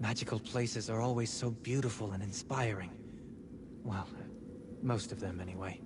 Magical places are always so beautiful and inspiring. Well, most of them anyway.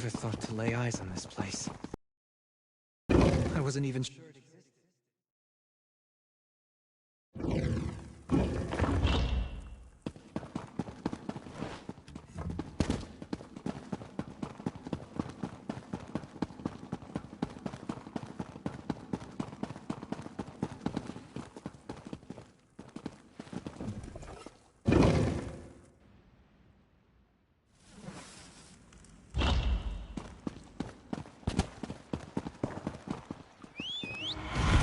never thought to lay eyes on this place. I wasn't even sure it existed.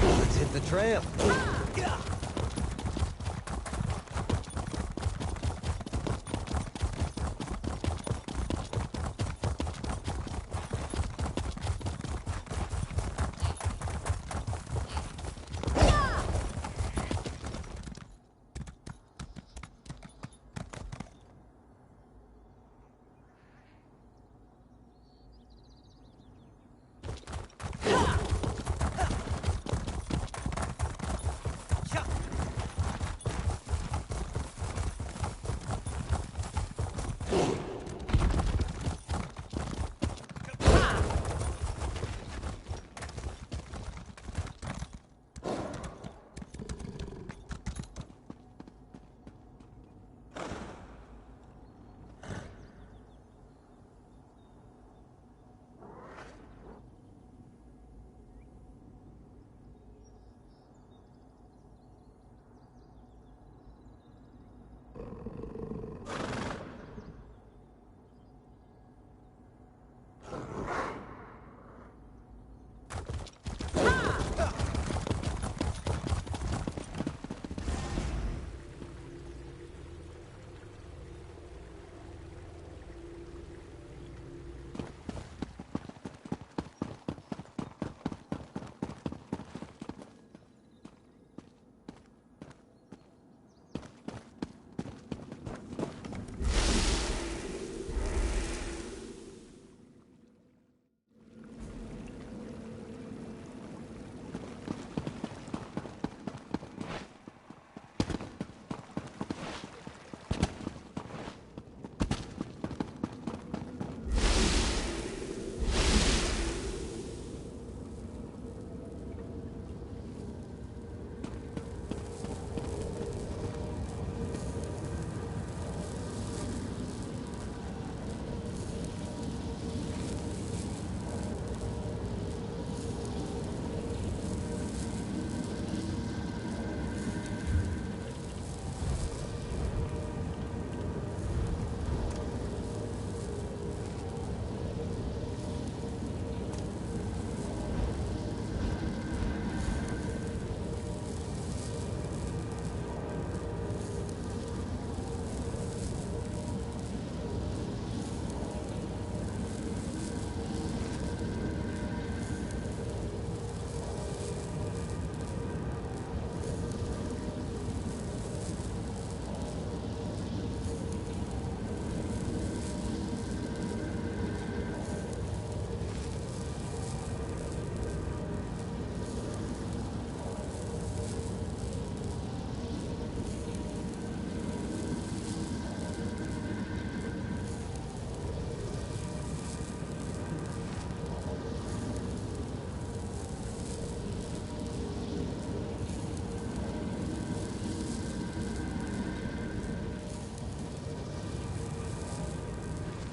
Let's hit the trail.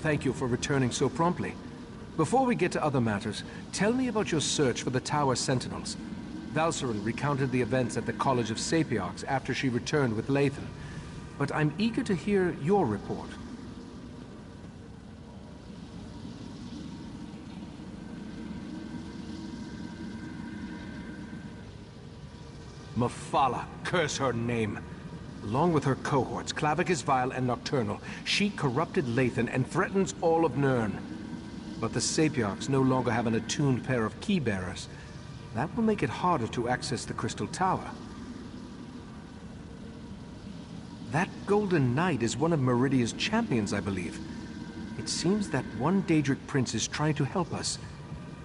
Thank you for returning so promptly. Before we get to other matters, tell me about your search for the Tower Sentinels. Valcerin recounted the events at the College of Sapiox after she returned with Lathan. But I'm eager to hear your report. Mephala, curse her name. Along with her cohorts, Clavicus Vile and Nocturnal, she corrupted Lathan and threatens all of Nirn. But the Sapiox no longer have an attuned pair of key-bearers. That will make it harder to access the Crystal Tower. That Golden Knight is one of Meridia's champions, I believe. It seems that one Daedric prince is trying to help us.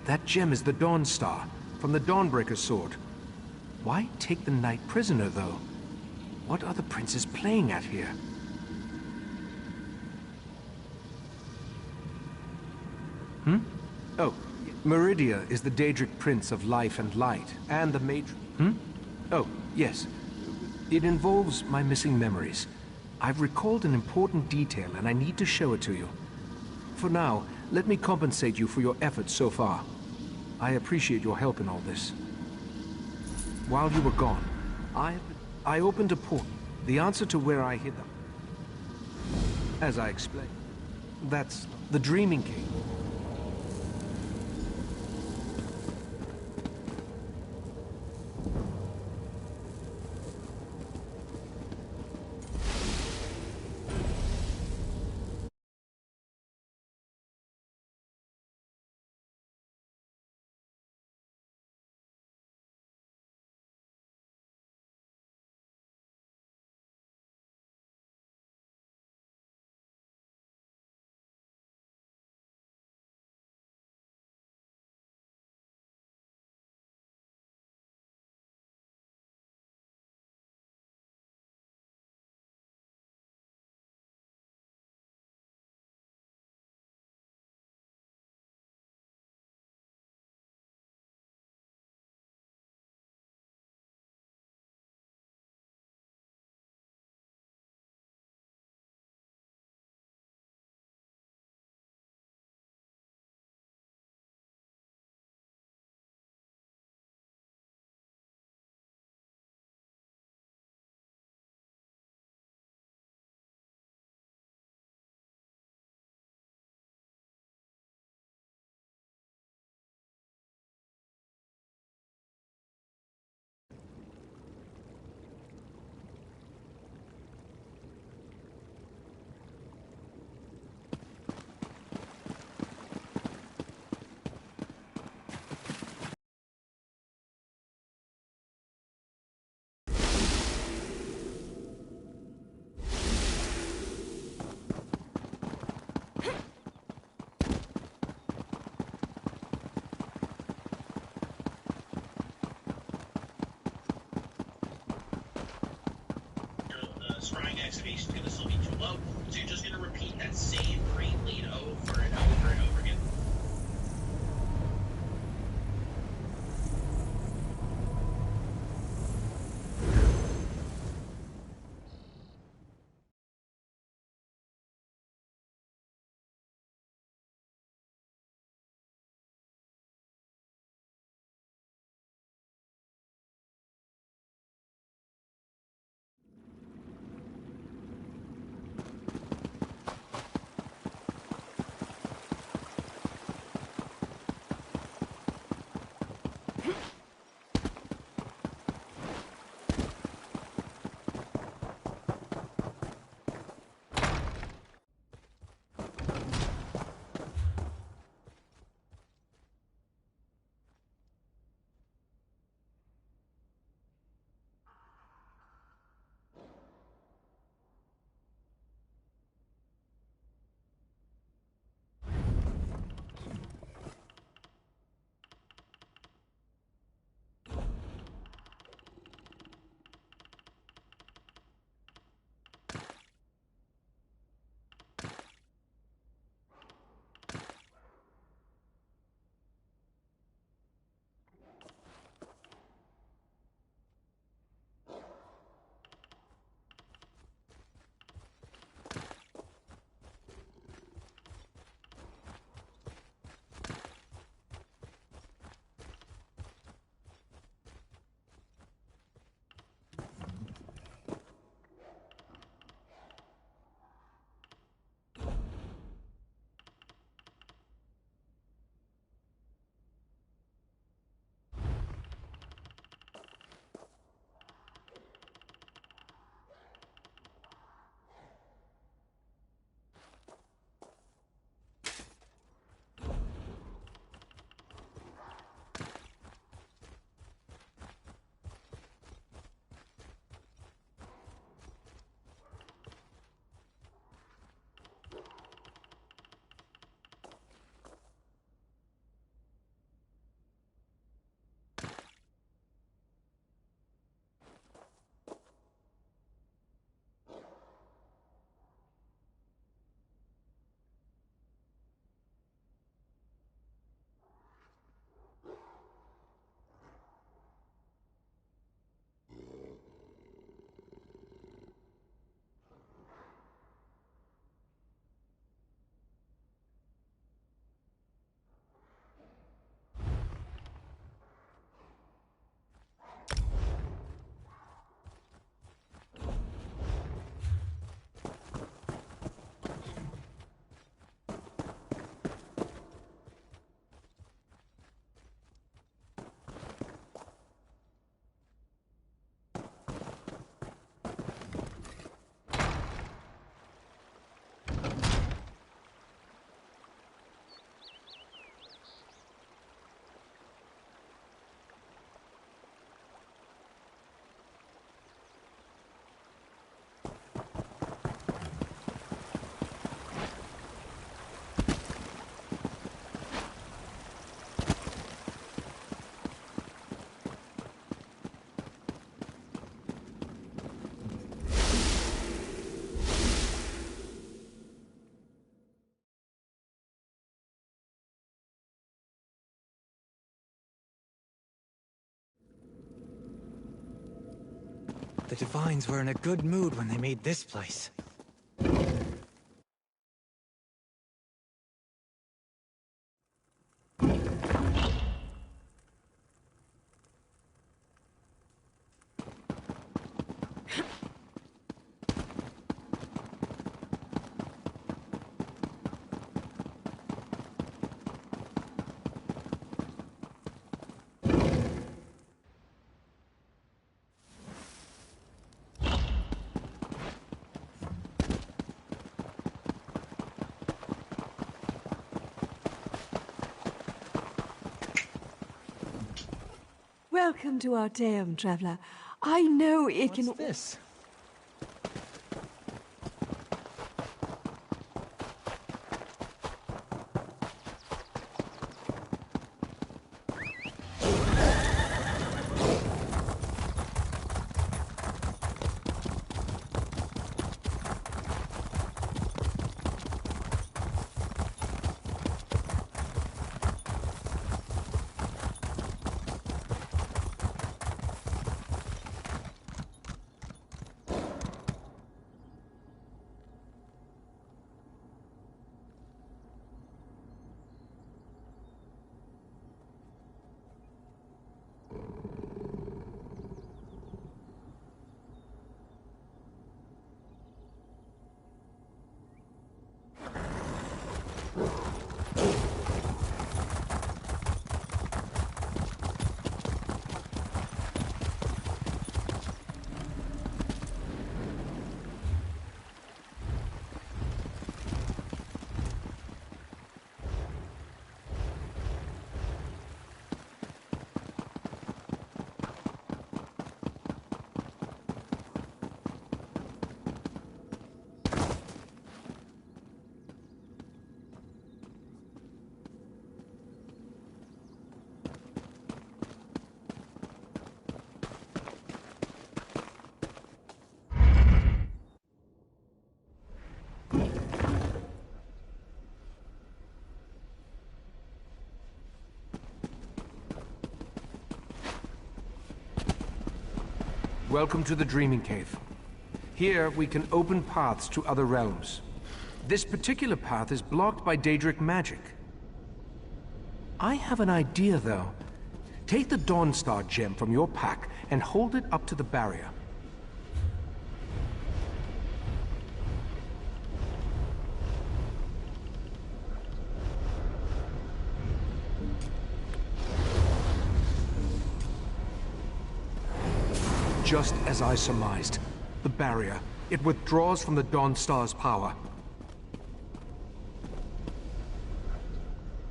That gem is the Dawn Star, from the Dawnbreaker's sword. Why take the knight prisoner, though? What are the princes playing at here? Oh, Meridia is the Daedric Prince of Life and Light, and the Major... Oh, yes. It involves my missing memories. I've recalled an important detail, and I need to show it to you. For now, let me compensate you for your efforts so far. I appreciate your help in all this. While you were gone, I opened a portal, the answer to where I hid them. As I explained, that's the Dreaming King. Scrying activation is going to still be too low, so you're just going to repeat that same prelude over and over and over again. The Divines were in a good mood when they made this place. Welcome to Arteum, traveler. I know it can... What's this? Welcome to the Dreaming Cave. Here, we can open paths to other realms. This particular path is blocked by Daedric magic. I have an idea, though. Take the Dawnstar gem from your pack and hold it up to the barrier. Just as I surmised. The barrier. It withdraws from the Dawnstar's power.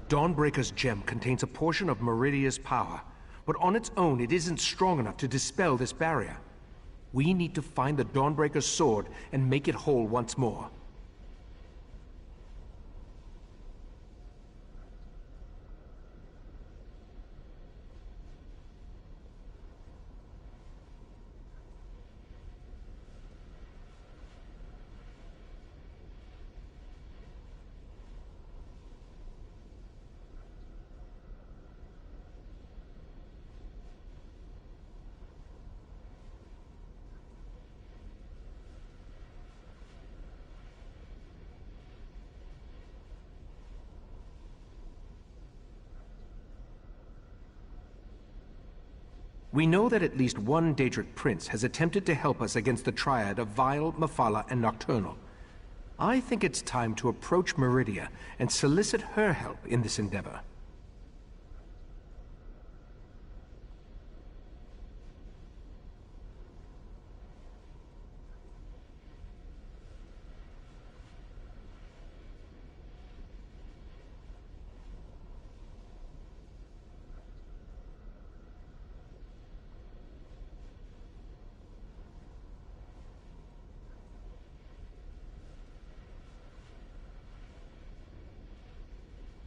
Dawnbreaker's gem contains a portion of Meridia's power, but on its own it isn't strong enough to dispel this barrier. We need to find the Dawnbreaker's sword and make it whole once more. We know that at least one Daedric prince has attempted to help us against the triad of Vile, Mephala, and Nocturnal. I think it's time to approach Meridia and solicit her help in this endeavor.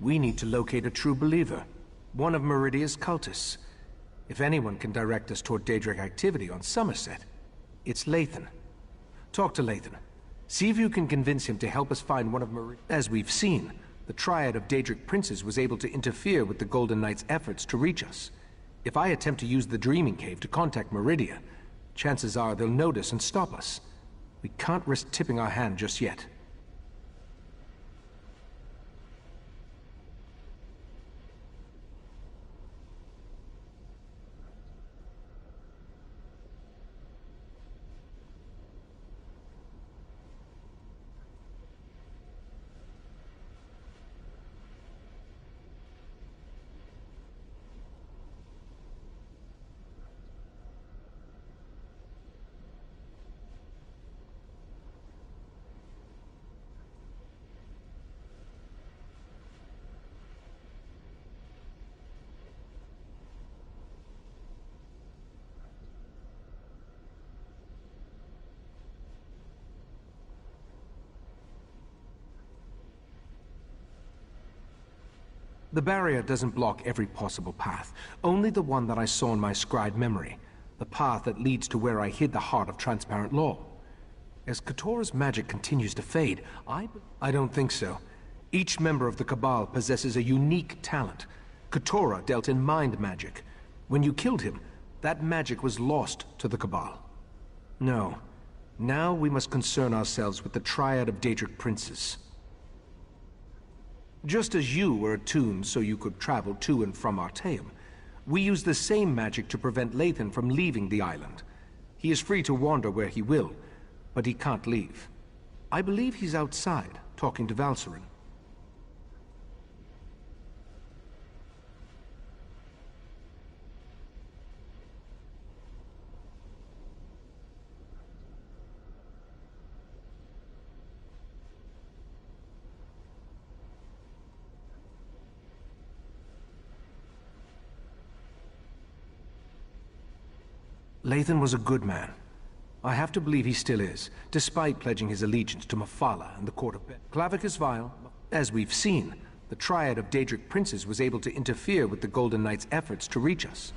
We need to locate a true believer, one of Meridia's cultists. If anyone can direct us toward Daedric activity on Somerset, it's Lathan. Talk to Lathan. See if you can convince him to help us find one of Meridia's... As we've seen, the triad of Daedric princes was able to interfere with the Golden Knight's efforts to reach us. If I attempt to use the Dreaming Cave to contact Meridia, Chances are they'll notice and stop us. We can't risk tipping our hand just yet. The barrier doesn't block every possible path, only the one that I saw in my scribed memory, the path that leads to where I hid the heart of transparent law. As Katora's magic continues to fade, I don't think so. Each member of the Cabal possesses a unique talent. Katora dealt in mind magic. When you killed him, that magic was lost to the Cabal. No. Now we must concern ourselves with the triad of Daedric princes. Just as you were attuned so you could travel to and from Artaeum, we use the same magic to prevent Lathan from leaving the island. He is free to wander where he will, but he can't leave. I believe he's outside, talking to Valcerin. Lathan was a good man. I have to believe he still is, despite pledging his allegiance to Mephala and the Court of Clavicus Vile. As we've seen, the triad of Daedric princes was able to interfere with the Golden Knight's efforts to reach us.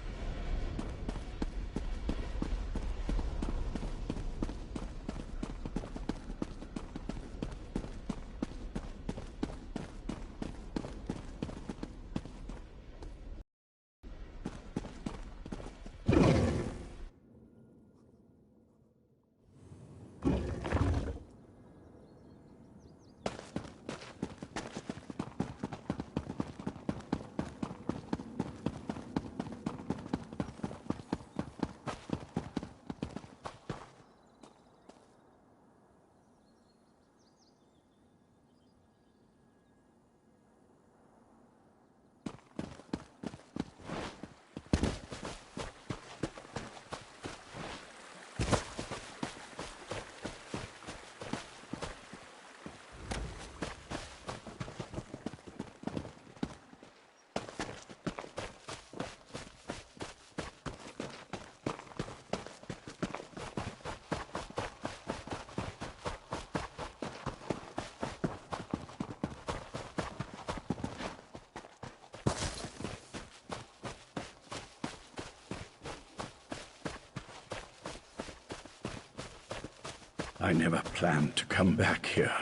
I never planned to come back here.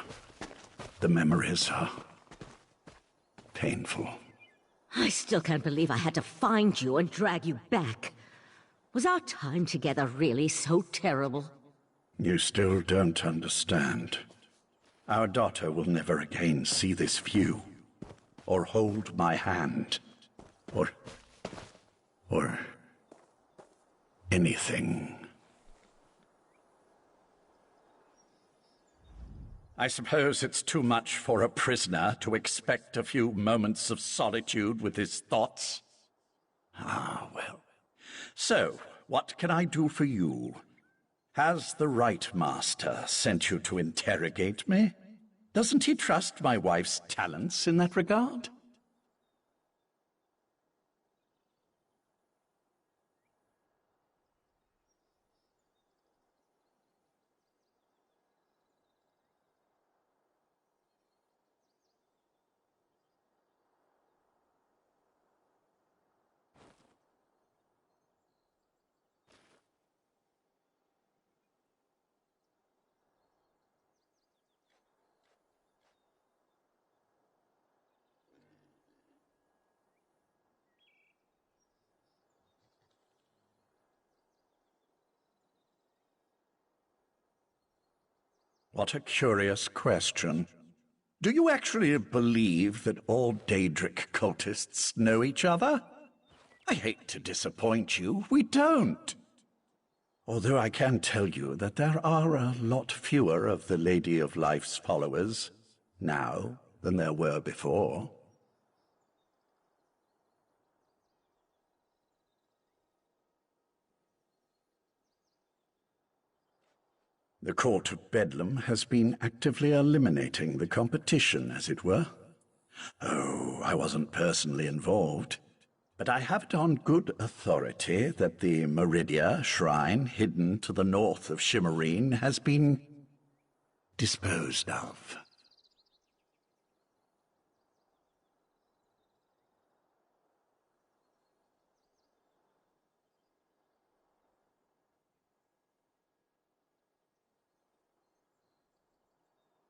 The memories are painful. I still can't believe I had to find you and drag you back. Was our time together really so terrible? You still don't understand. Our daughter will never again see this view, or hold my hand, or anything. I suppose it's too much for a prisoner to expect a few moments of solitude with his thoughts. Ah, well. So, what can I do for you? Has the Right Master sent you to interrogate me? Doesn't he trust my wife's talents in that regard? What a curious question. Do you actually believe that all Daedric cultists know each other? I hate to disappoint you, we don't. Although I can tell you that there are a lot fewer of the Lady of Life's followers now than there were before. The Court of Bedlam has been actively eliminating the competition, as it were. Oh, I wasn't personally involved, but I have it on good authority that the Meridia shrine hidden to the north of Shimmerine has been disposed of.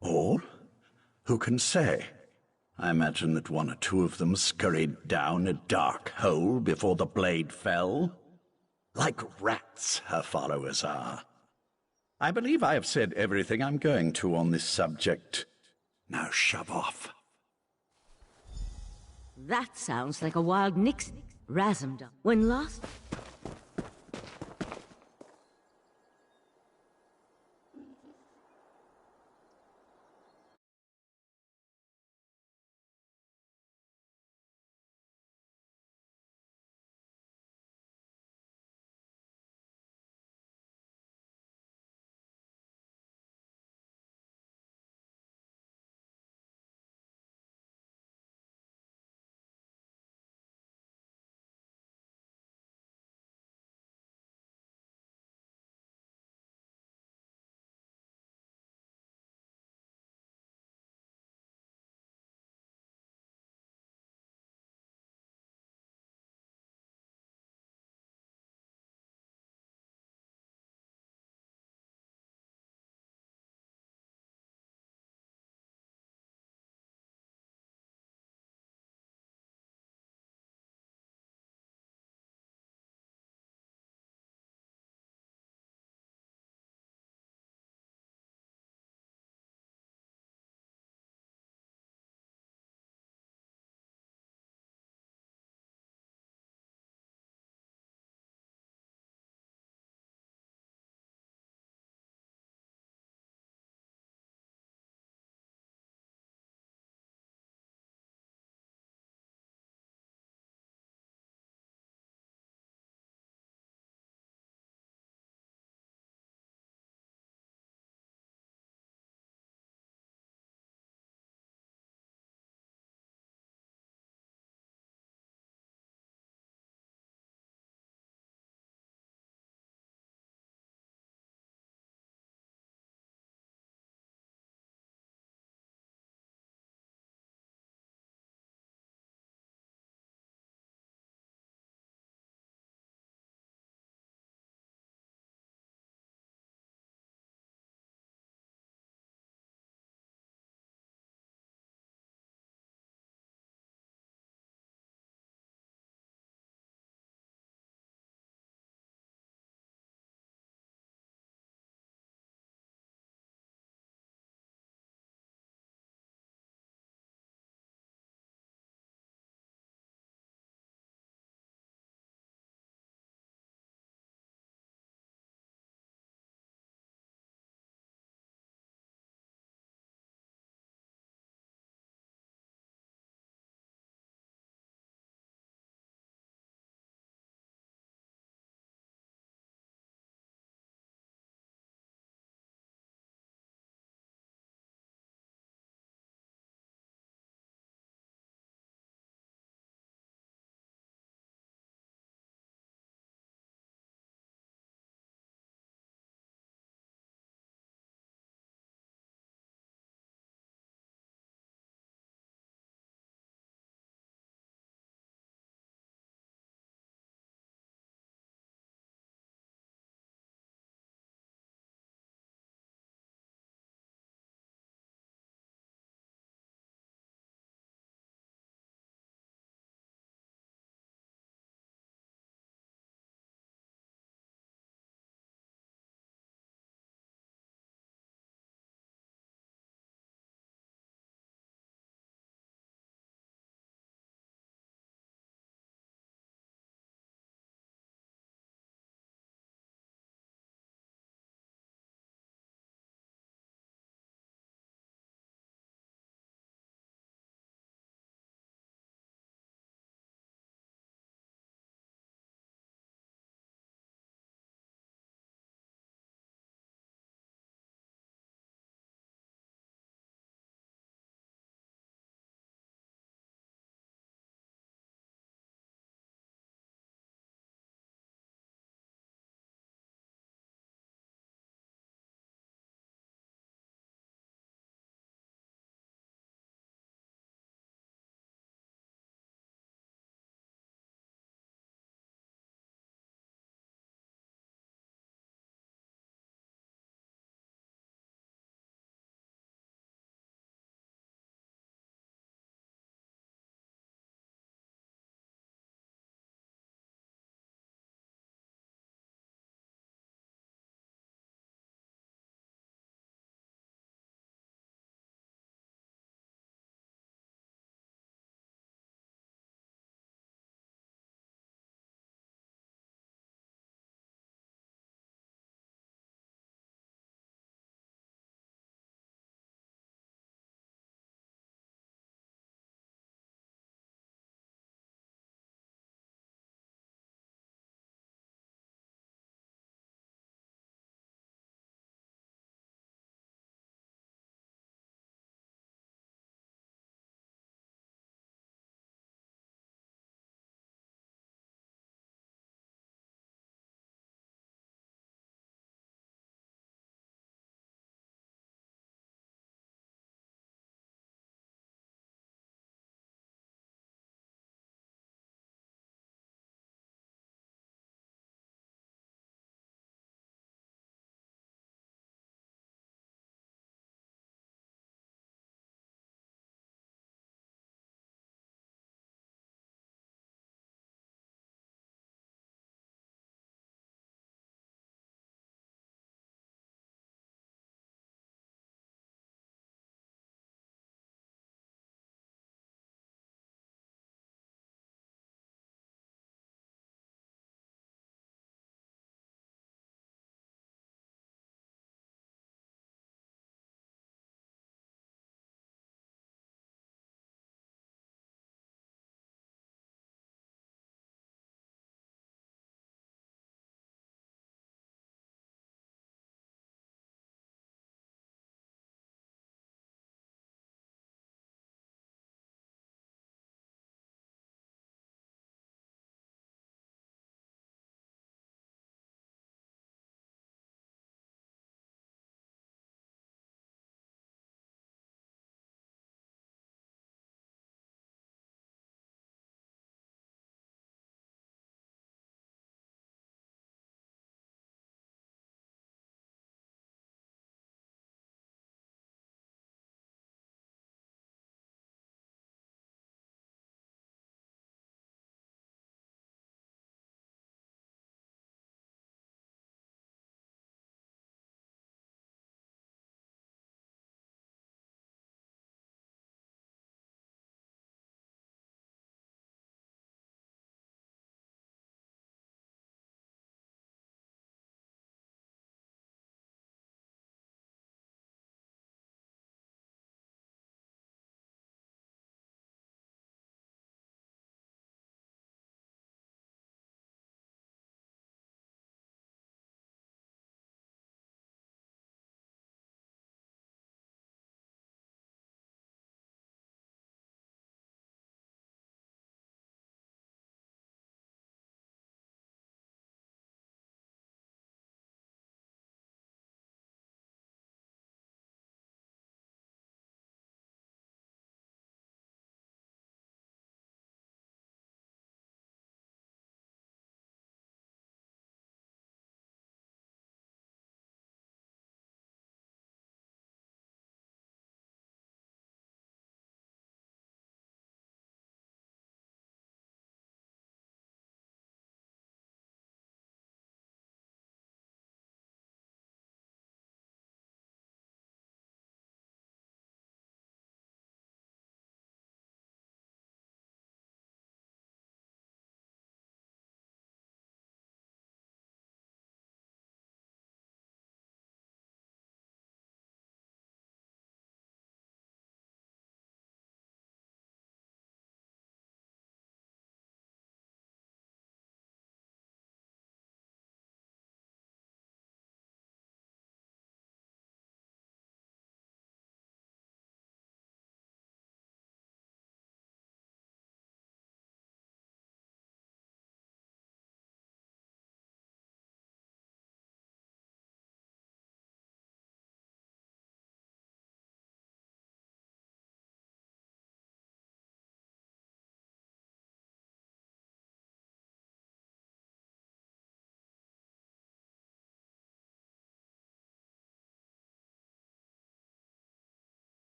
All? Who can say? I imagine that one or two of them scurried down a dark hole before the blade fell. Like rats, her followers are. I believe I have said everything I'm going to on this subject. Now shove off. That sounds like a wild Nix Razumdum. When lost...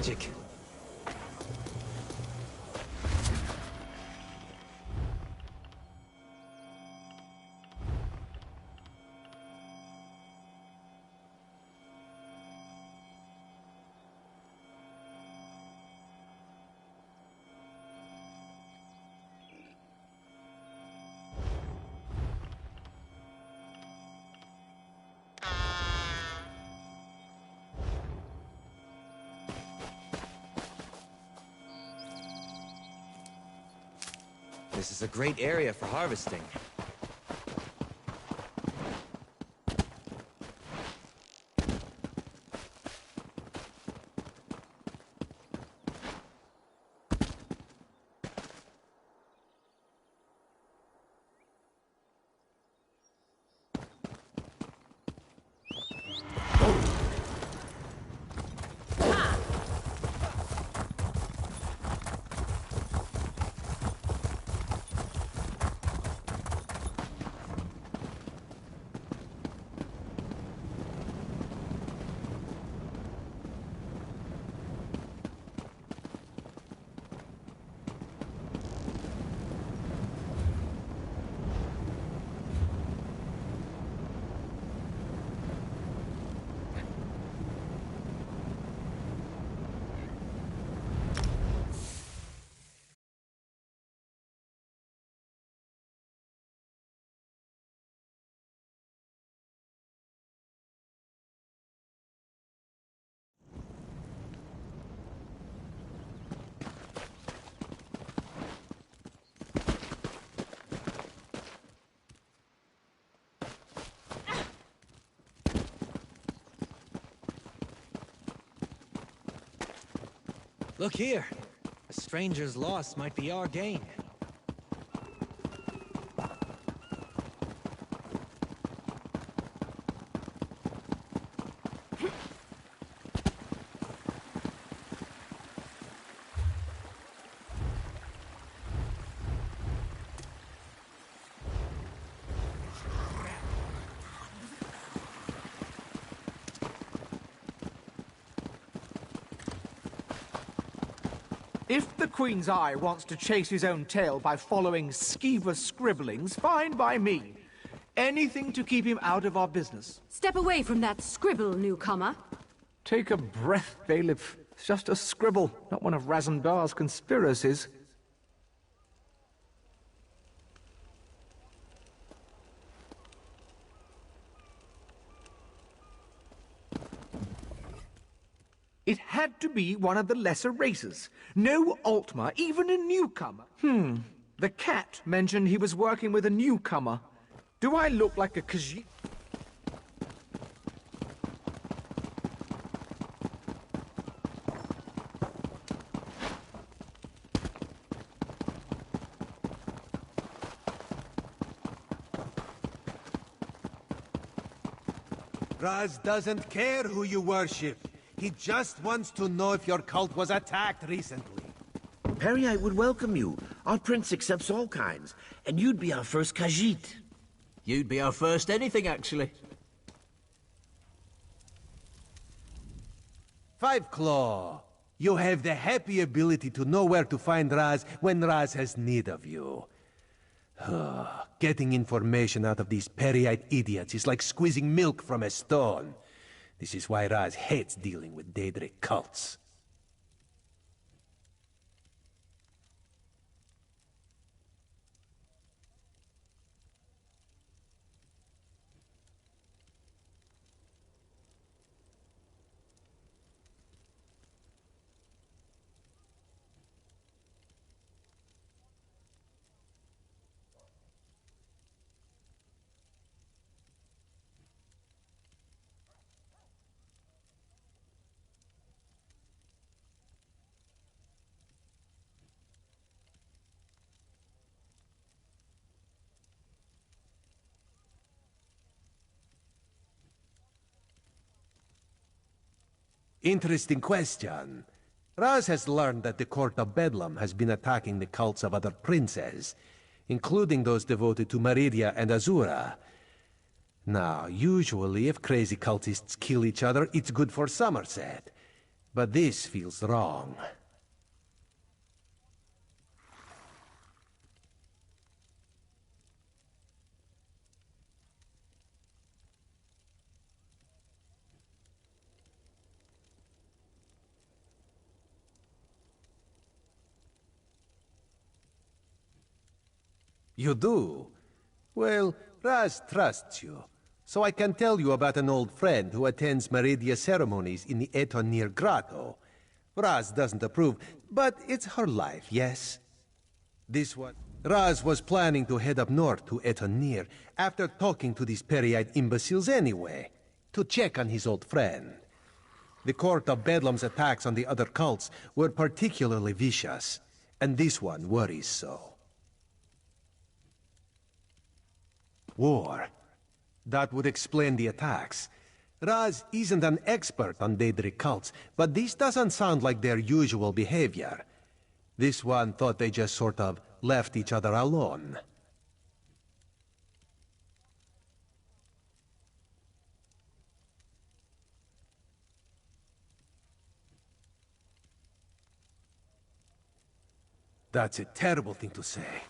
magic. This is a great area for harvesting. Look here. A stranger's loss might be our gain. If the Queen's Eye wants to chase his own tail by following skeever scribblings, fine by me. Anything to keep him out of our business. Step away from that scribble, newcomer. Take a breath, bailiff. It's just a scribble, not one of Razandar's conspiracies. It had to be one of the lesser races. No Altmer, even a newcomer. The cat mentioned he was working with a newcomer. Do I look like a Khajiit? Raz doesn't care who you worship. He just wants to know if your cult was attacked recently. Peryite would welcome you. Our prince accepts all kinds, and you'd be our first Khajiit. You'd be our first anything, actually. Five Claw, you have the happy ability to know where to find Raz when Raz has need of you. Getting information out of these Peryite idiots is like squeezing milk from a stone. This is why Raz hates dealing with Daedric cults. Interesting question. Raz has learned that the Court of Bedlam has been attacking the cults of other princes, including those devoted to Meridia and Azura. Now, usually if crazy cultists kill each other, it's good for Somerset. But this feels wrong. You do? Well, Raz trusts you. So I can tell you about an old friend who attends Meridia ceremonies in the Etonir Grotto. Raz doesn't approve, but it's her life, yes? This one... Raz was planning to head up north to Etonir after talking to these Periite imbeciles anyway, to check on his old friend. The Court of Bedlam's attacks on the other cults were particularly vicious, and this one worries so. War. That would explain the attacks. Raz isn't an expert on Daedric cults, but this doesn't sound like their usual behavior. This one thought they just sort of left each other alone. That's a terrible thing to say.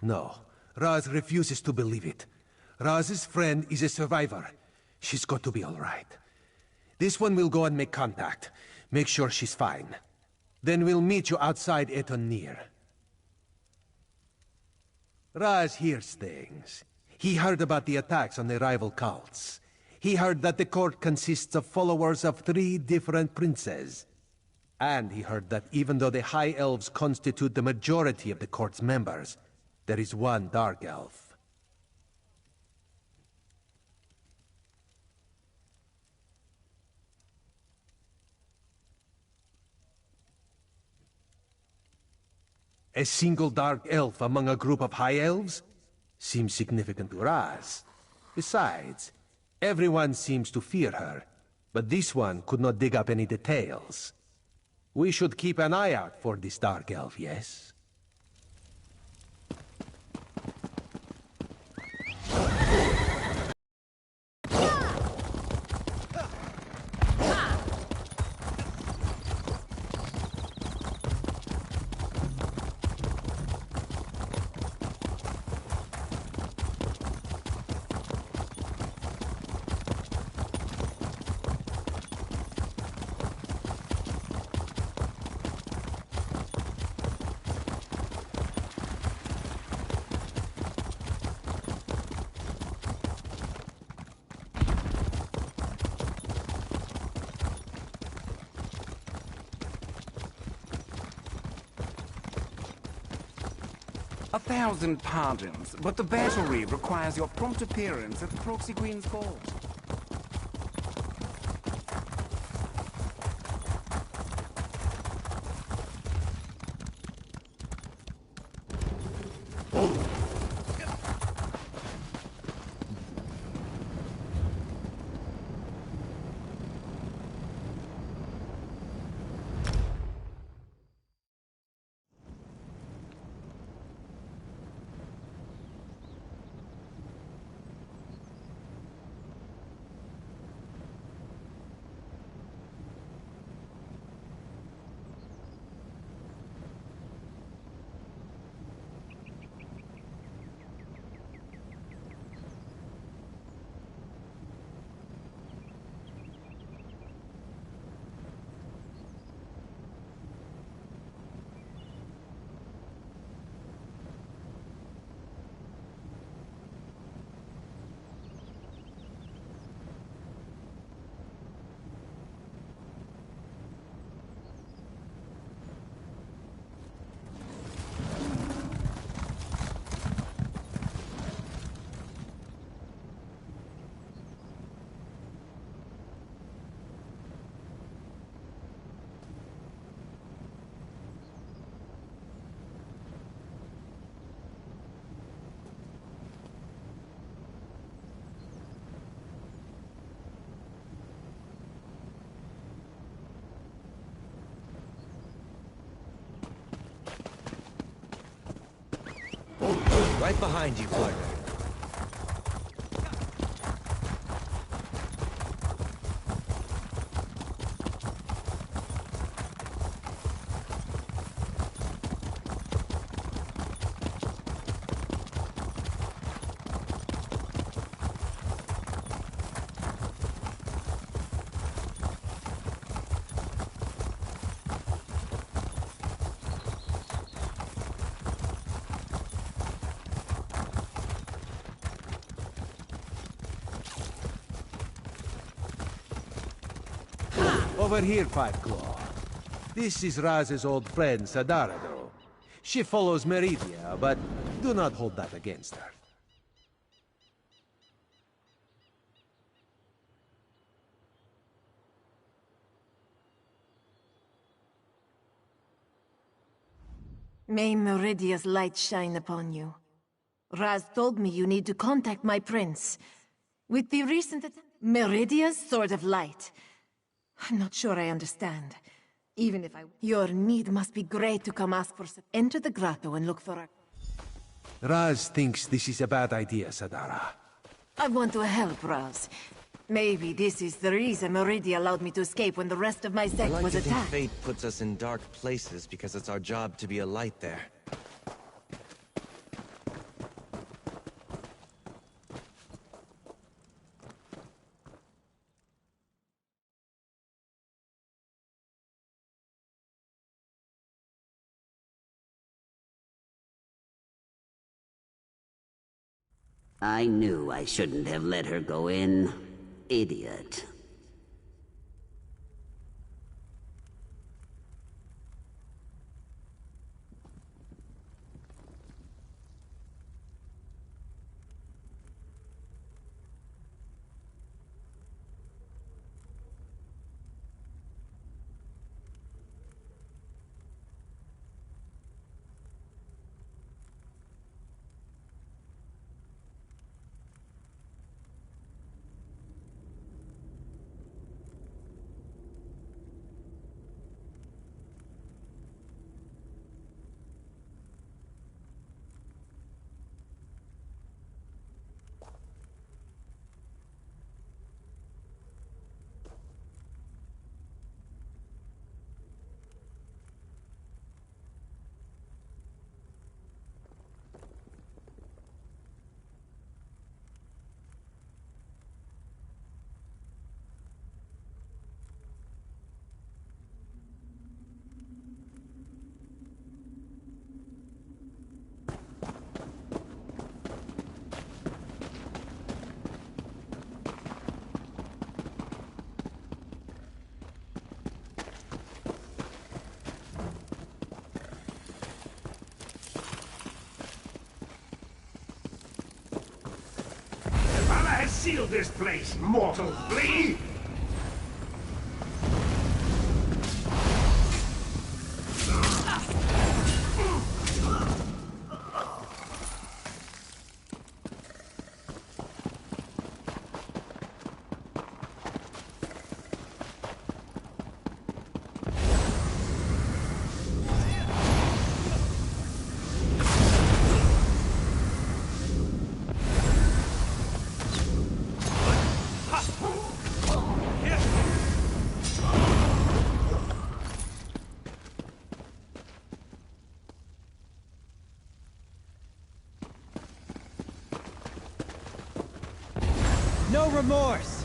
No, Raz refuses to believe it. Raz's friend is a survivor. She's got to be all right. This one will go and make contact. Make sure she's fine. Then we'll meet you outside Etonir. Raz hears things. He heard about the attacks on the rival cults. He heard that the court consists of followers of 3 different princes. And he heard that even though the High Elves constitute the majority of the court's members, there is one Dark Elf. A single Dark Elf among a group of High Elves? Seems significant to Raz. Besides, everyone seems to fear her, but this one could not dig up any details. We should keep an eye out for this Dark Elf, yes? A thousand pardons, but the battery requires your prompt appearance at the Proxy Queen's court. Right behind you, partner. Over here, Five Claw. This is Raz's old friend, Sadarado. She follows Meridia, but do not hold that against her. May Meridia's light shine upon you. Raz told me you need to contact my prince. With the recent Meridia's sword of light. I'm not sure I understand. Even if I... Your need must be great to come ask for... Enter the grotto and look for her. Raz thinks this is a bad idea, Sadara. I want to help Raz. Maybe this is the reason Meridia allowed me to escape when the rest of my sect I like was to think attacked. fate puts us in dark places because it's our job to be a light there. I knew I shouldn't have let her go in. Idiot. Seal this place, mortal flea! No remorse!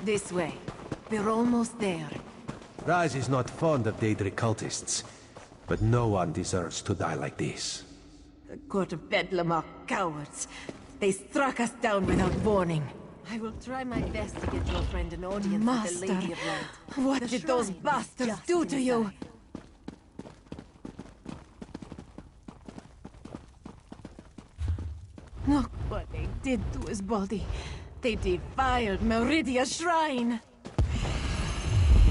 This way. We're almost there. Raz is not fond of Daedric cultists, but no one deserves to die like this. The Court of Bedlam are cowards. They struck us down without warning. I will try my best to get your friend an audience with the Lady of Light. What did those bastards do to you? Look what they did to his body. They defiled Meridia's shrine.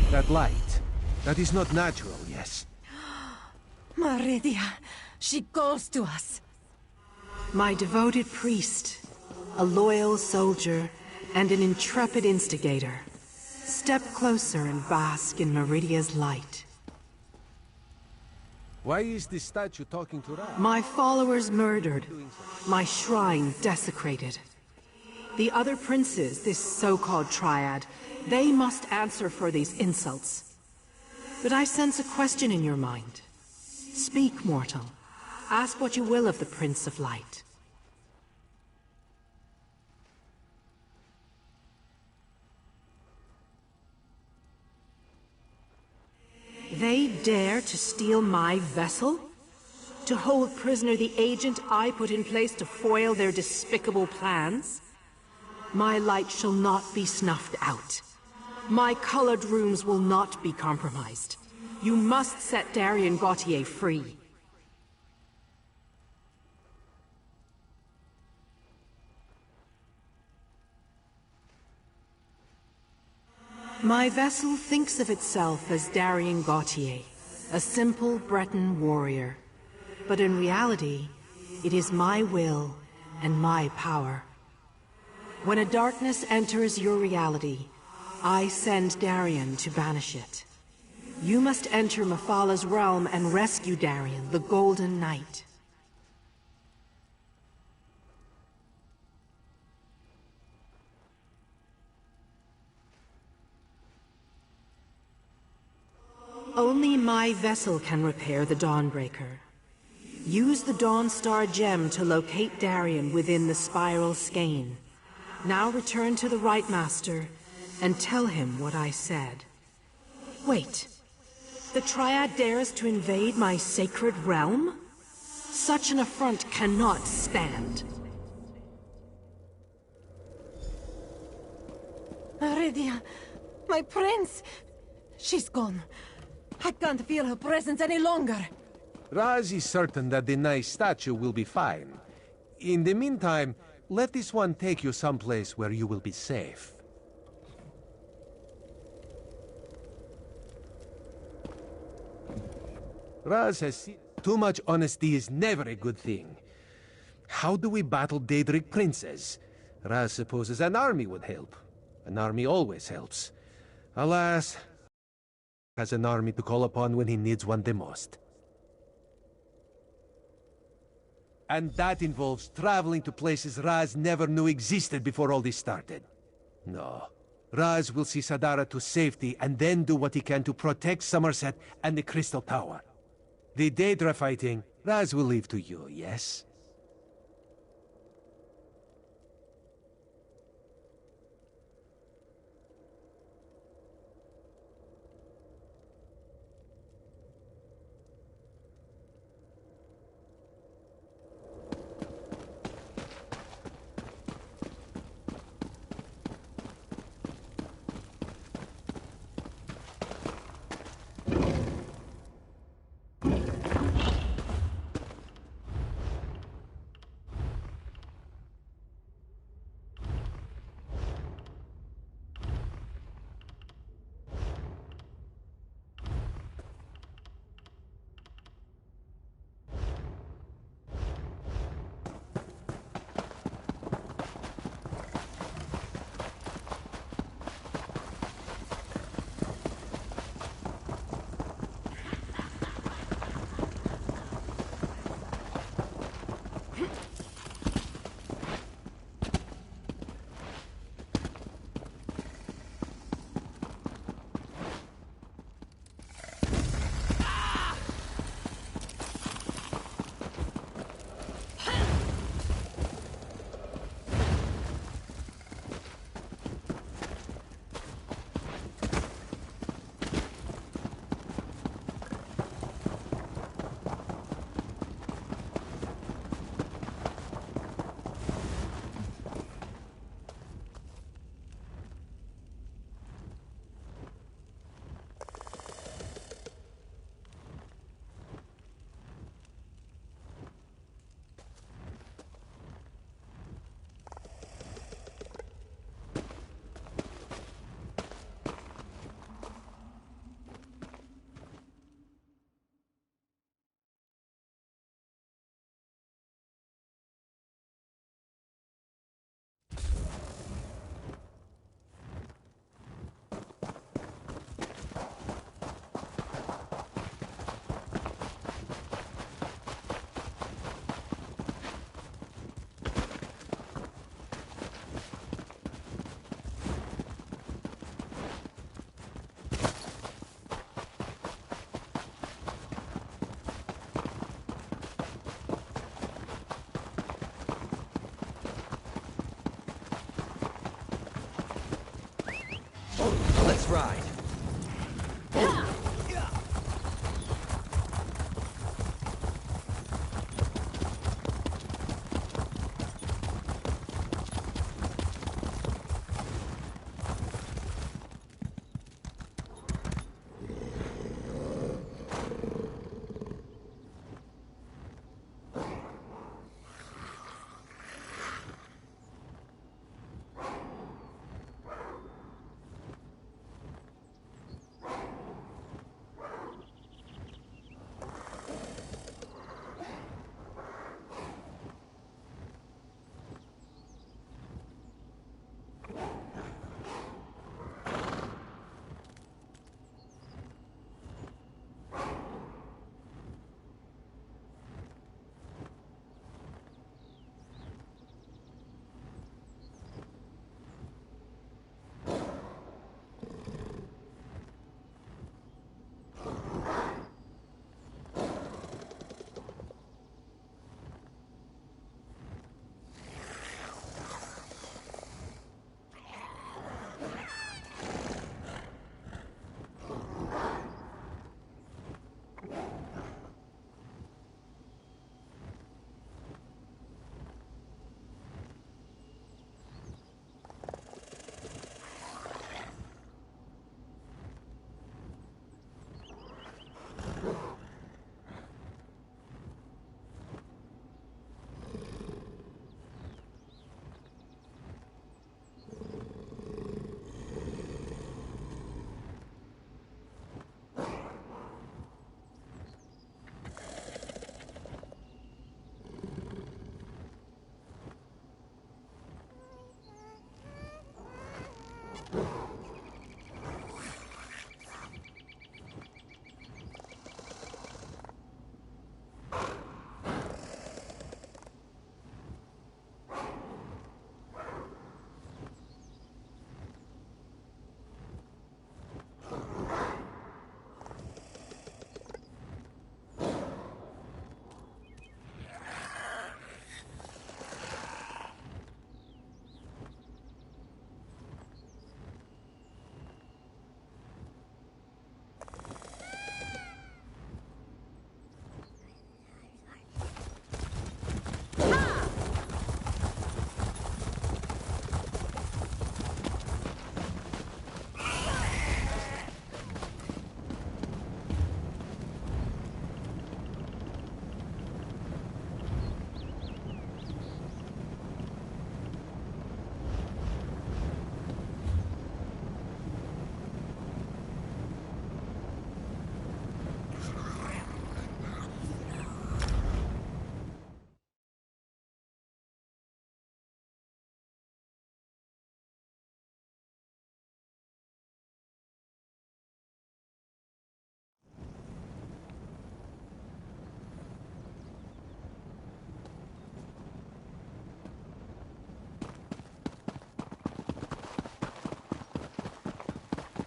That light, that is not natural, yes? Meridia, she calls to us. My devoted priest, a loyal soldier, and an intrepid instigator. Step closer and bask in Meridia's light. Why is this statue talking to Raz? My followers murdered. My shrine desecrated. The other princes, this so-called triad, they must answer for these insults. But I sense a question in your mind. Speak, mortal. Ask what you will of the Prince of Light. They dare to steal my vessel? To hold prisoner the agent I put in place to foil their despicable plans? My light shall not be snuffed out. My colored runes will not be compromised. You must set Darien Gautier free. My vessel thinks of itself as Darien Gautier, a simple Breton warrior. But in reality, it is my will and my power. When a darkness enters your reality, I send Darien to banish it. You must enter Mephalah's realm and rescue Darien, the Golden Knight. Only my vessel can repair the Dawnbreaker. Use the Dawnstar gem to locate Darien within the Spiral Skein. Now return to the Right Master and tell him what I said. Wait. The Triad dares to invade my sacred realm? Such an affront cannot stand. Meridia, my prince! She's gone. I can't feel her presence any longer. Raz is certain that the nice statue will be fine. In the meantime, let this one take you someplace where you will be safe. Raz has seen too much honesty is never a good thing. How do we battle Daedric princes? Raz supposes an army would help. An army always helps. Alas, has an army to call upon when he needs one the most. And that involves traveling to places Raz never knew existed before all this started. No. Raz will see Sadara to safety and then do what he can to protect Somerset and the Crystal Tower. The Daedra fighting, Raz will leave to you, yes? Let's ride.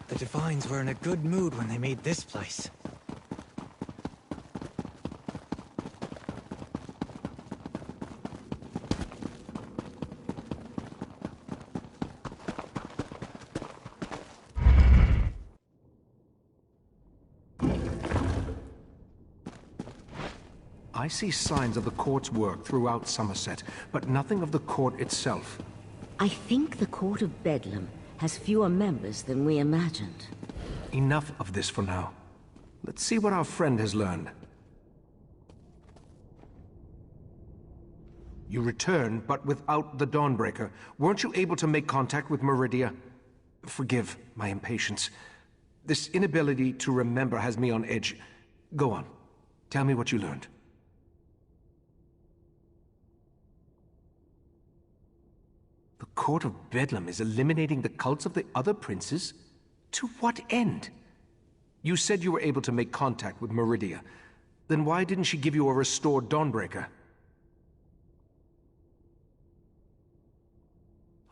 The Divines were in a good mood when they made this place. I see signs of the court's work throughout Somerset, but nothing of the court itself. I think the Court of Bedlam has fewer members than we imagined. Enough of this for now. Let's see what our friend has learned. You returned, but without the Dawnbreaker. Weren't you able to make contact with Meridia? Forgive my impatience. This inability to remember has me on edge. Go on. Tell me what you learned. The Court of Bedlam is eliminating the cults of the other princes? To what end? You said you were able to make contact with Meridia. Then why didn't she give you a restored Dawnbreaker?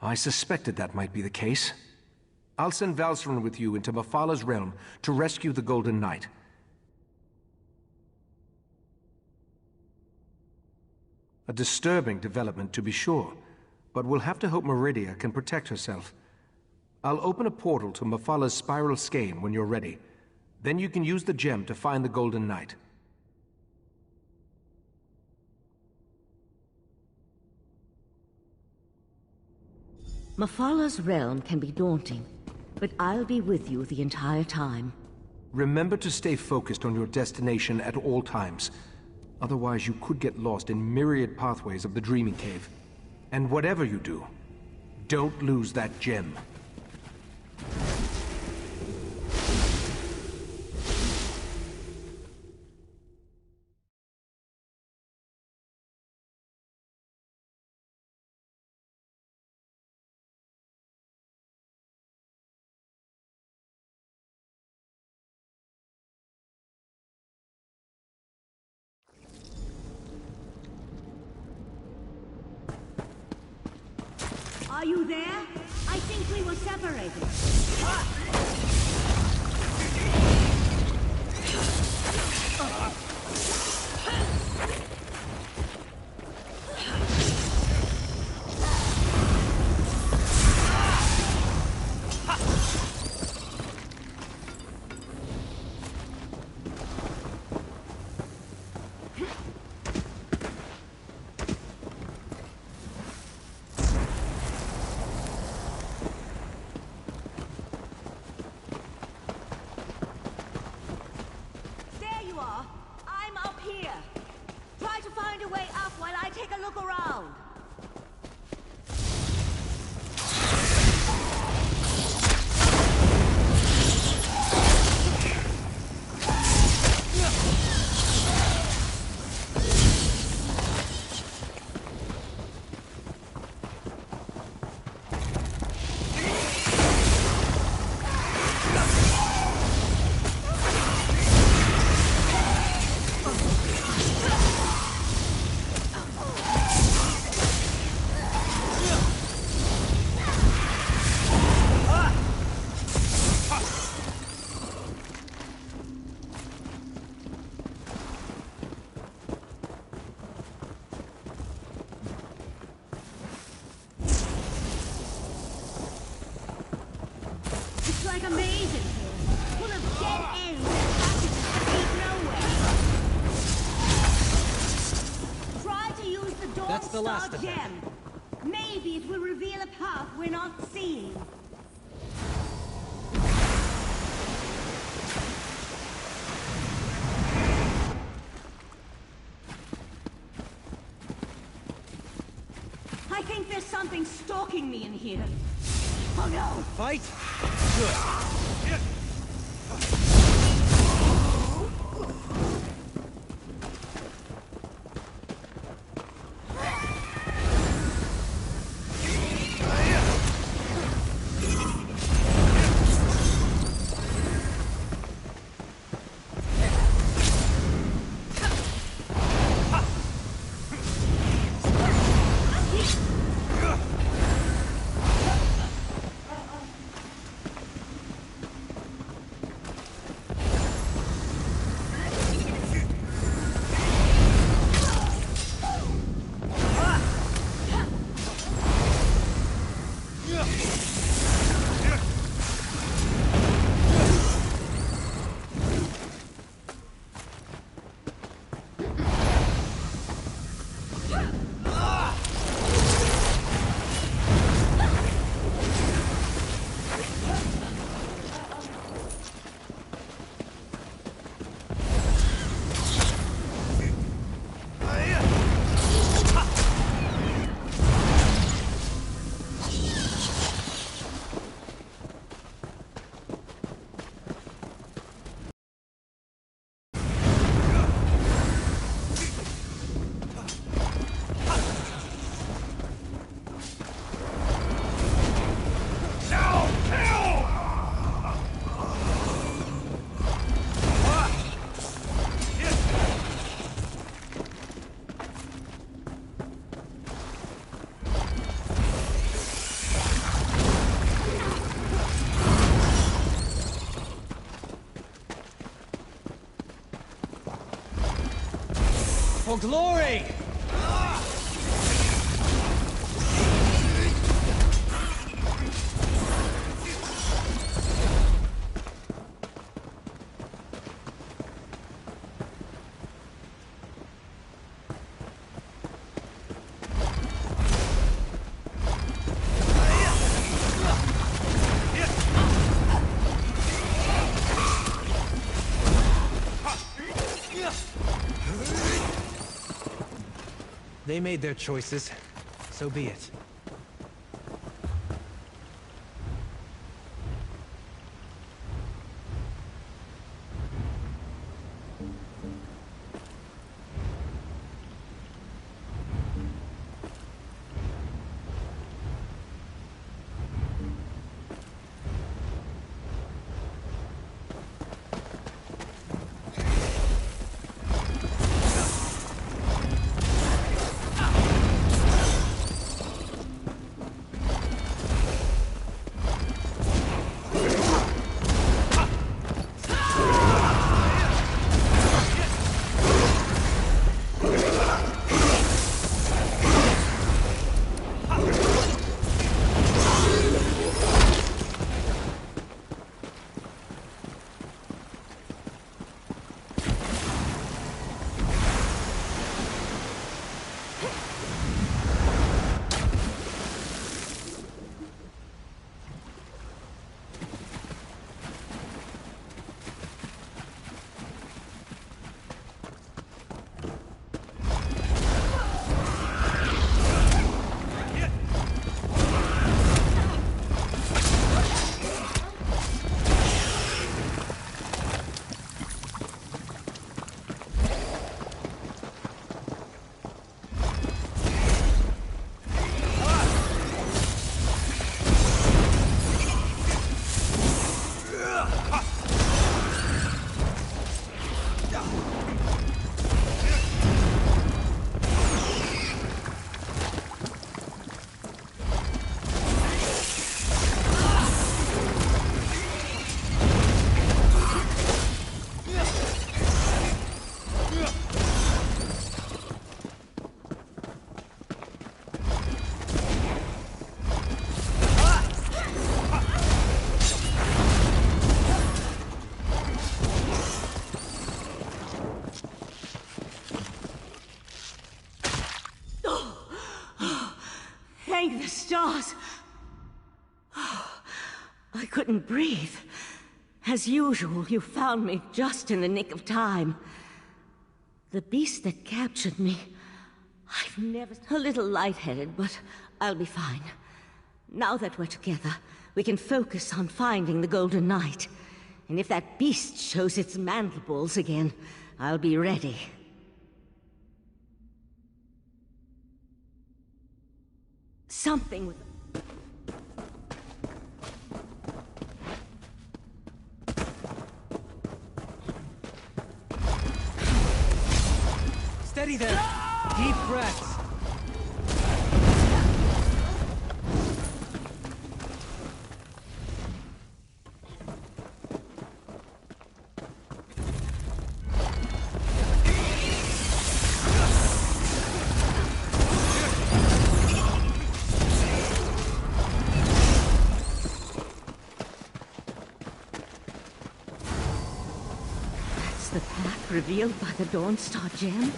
I suspected that might be the case. I'll send Valseren with you into Mafala's realm to rescue the Golden Knight. A disturbing development, to be sure, but we'll have to hope Meridia can protect herself. I'll open a portal to Mephalah's spiral skein when you're ready. Then you can use the gem to find the Golden Knight. Mephalah's realm can be daunting, but I'll be with you the entire time. Remember to stay focused on your destination at all times. Otherwise, you could get lost in myriad pathways of the Dreaming Cave. And whatever you do, don't lose that gem. Are you there? I think we were separated. The last of them. Gem. Maybe it will reveal a path we're not seeing. I think there's something stalking me in here. Oh no! Fight? Good. For glory! They made their choices. So be it. Thank the stars! I couldn't breathe. As usual, you found me just in the nick of time. The beast that captured me... I've never... A little lightheaded, but I'll be fine. Now that we're together, we can focus on finding the Golden Knight. And if that beast shows its mandibles again, I'll be ready. Something with... Steady there! Deep breaths! The path revealed by the Dawnstar gem?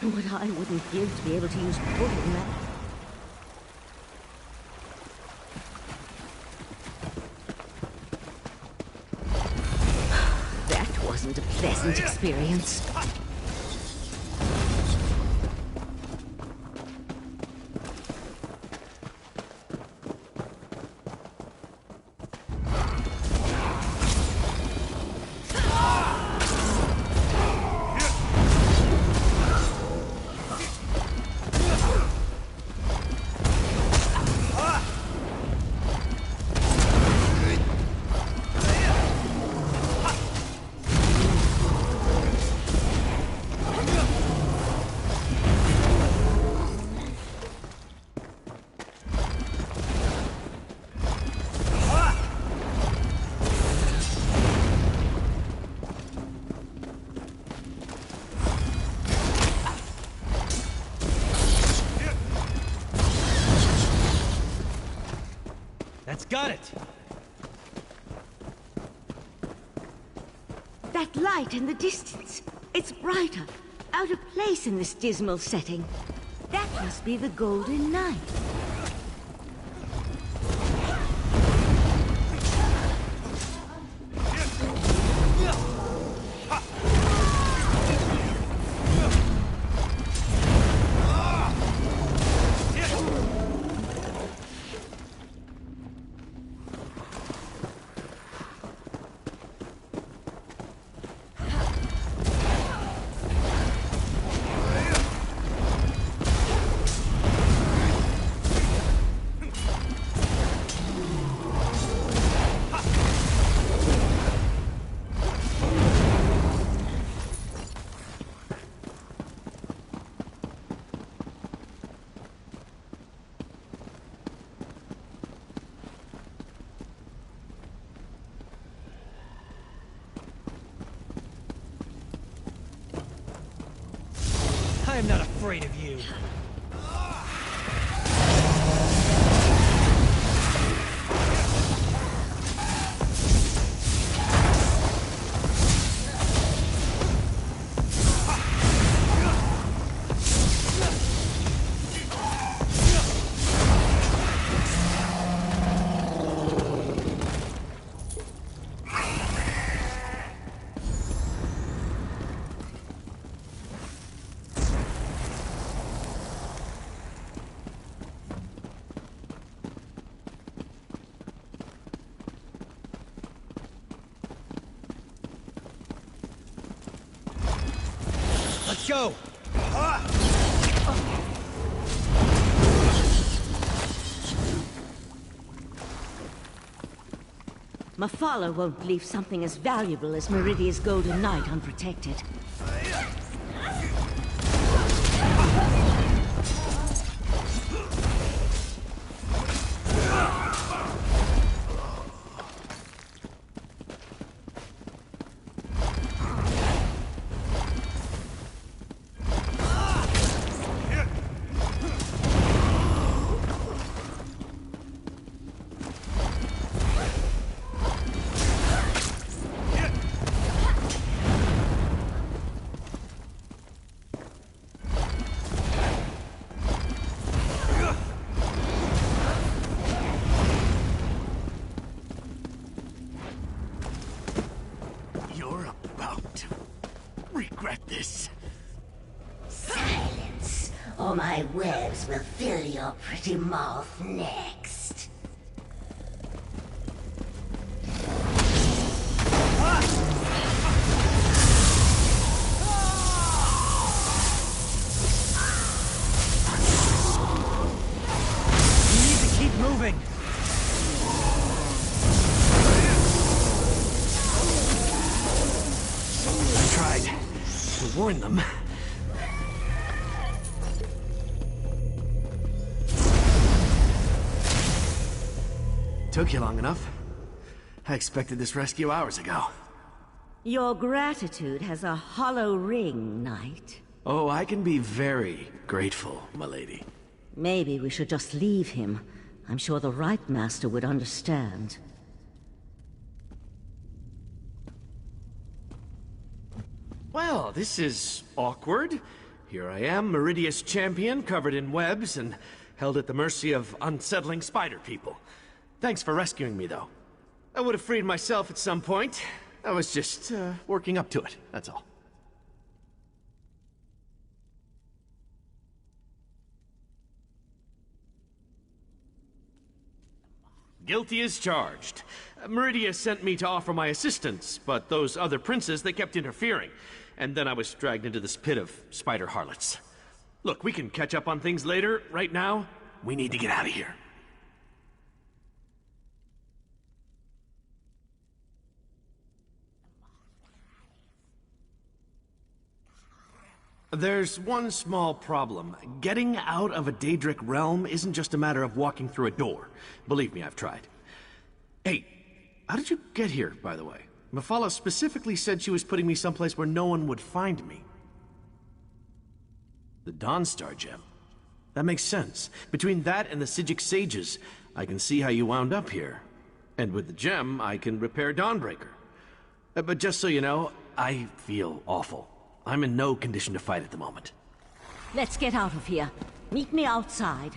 What I wouldn't give to be able to use pulling that. That wasn't a pleasant experience. That's got it! That light in the distance. It's brighter. Out of place in this dismal setting. That must be the Golden Knight. I am not afraid of you. Let's go! Mafala won't leave something as valuable as Meridia's Golden Knight unprotected. Silence, or my webs will fill your pretty mouth next. You need to keep moving. I tried to warn them. Took you long enough. I expected this rescue hours ago. Your gratitude has a hollow ring, Knight. Oh, I can be very grateful, milady. Maybe we should just leave him. I'm sure the right master would understand. Well, this is awkward. Here I am, Meridia's champion, covered in webs and held at the mercy of unsettling spider people. Thanks for rescuing me, though. I would have freed myself at some point. I was just, working up to it, that's all. Guilty as charged. Meridia sent me to offer my assistance, but those other princes, they kept interfering. And then I was dragged into this pit of spider harlots. Look, we can catch up on things later. Right now, we need to get out of here. There's one small problem. Getting out of a Daedric realm isn't just a matter of walking through a door. Believe me, I've tried. Hey, how did you get here, by the way? Mafala specifically said she was putting me someplace where no one would find me. The Dawnstar gem. That makes sense. Between that and the Psijic sages, I can see how you wound up here. And with the gem, I can repair Dawnbreaker. But just so you know, I feel awful. I'm in no condition to fight at the moment. Let's get out of here. Meet me outside.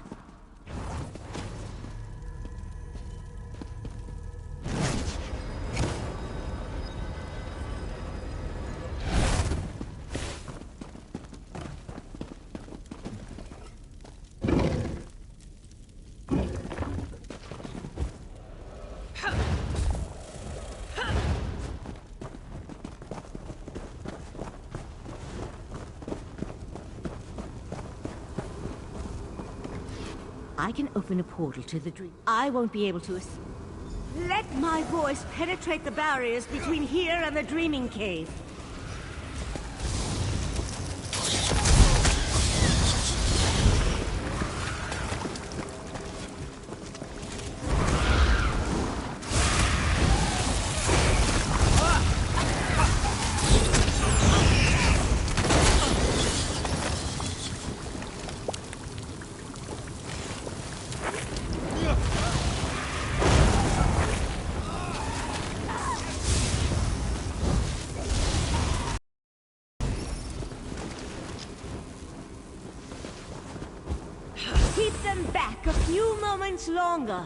I can open a portal to the dream. I won't be able to... Let my voice penetrate the barriers between here and the Dreaming Cave. keep them back a few moments longer.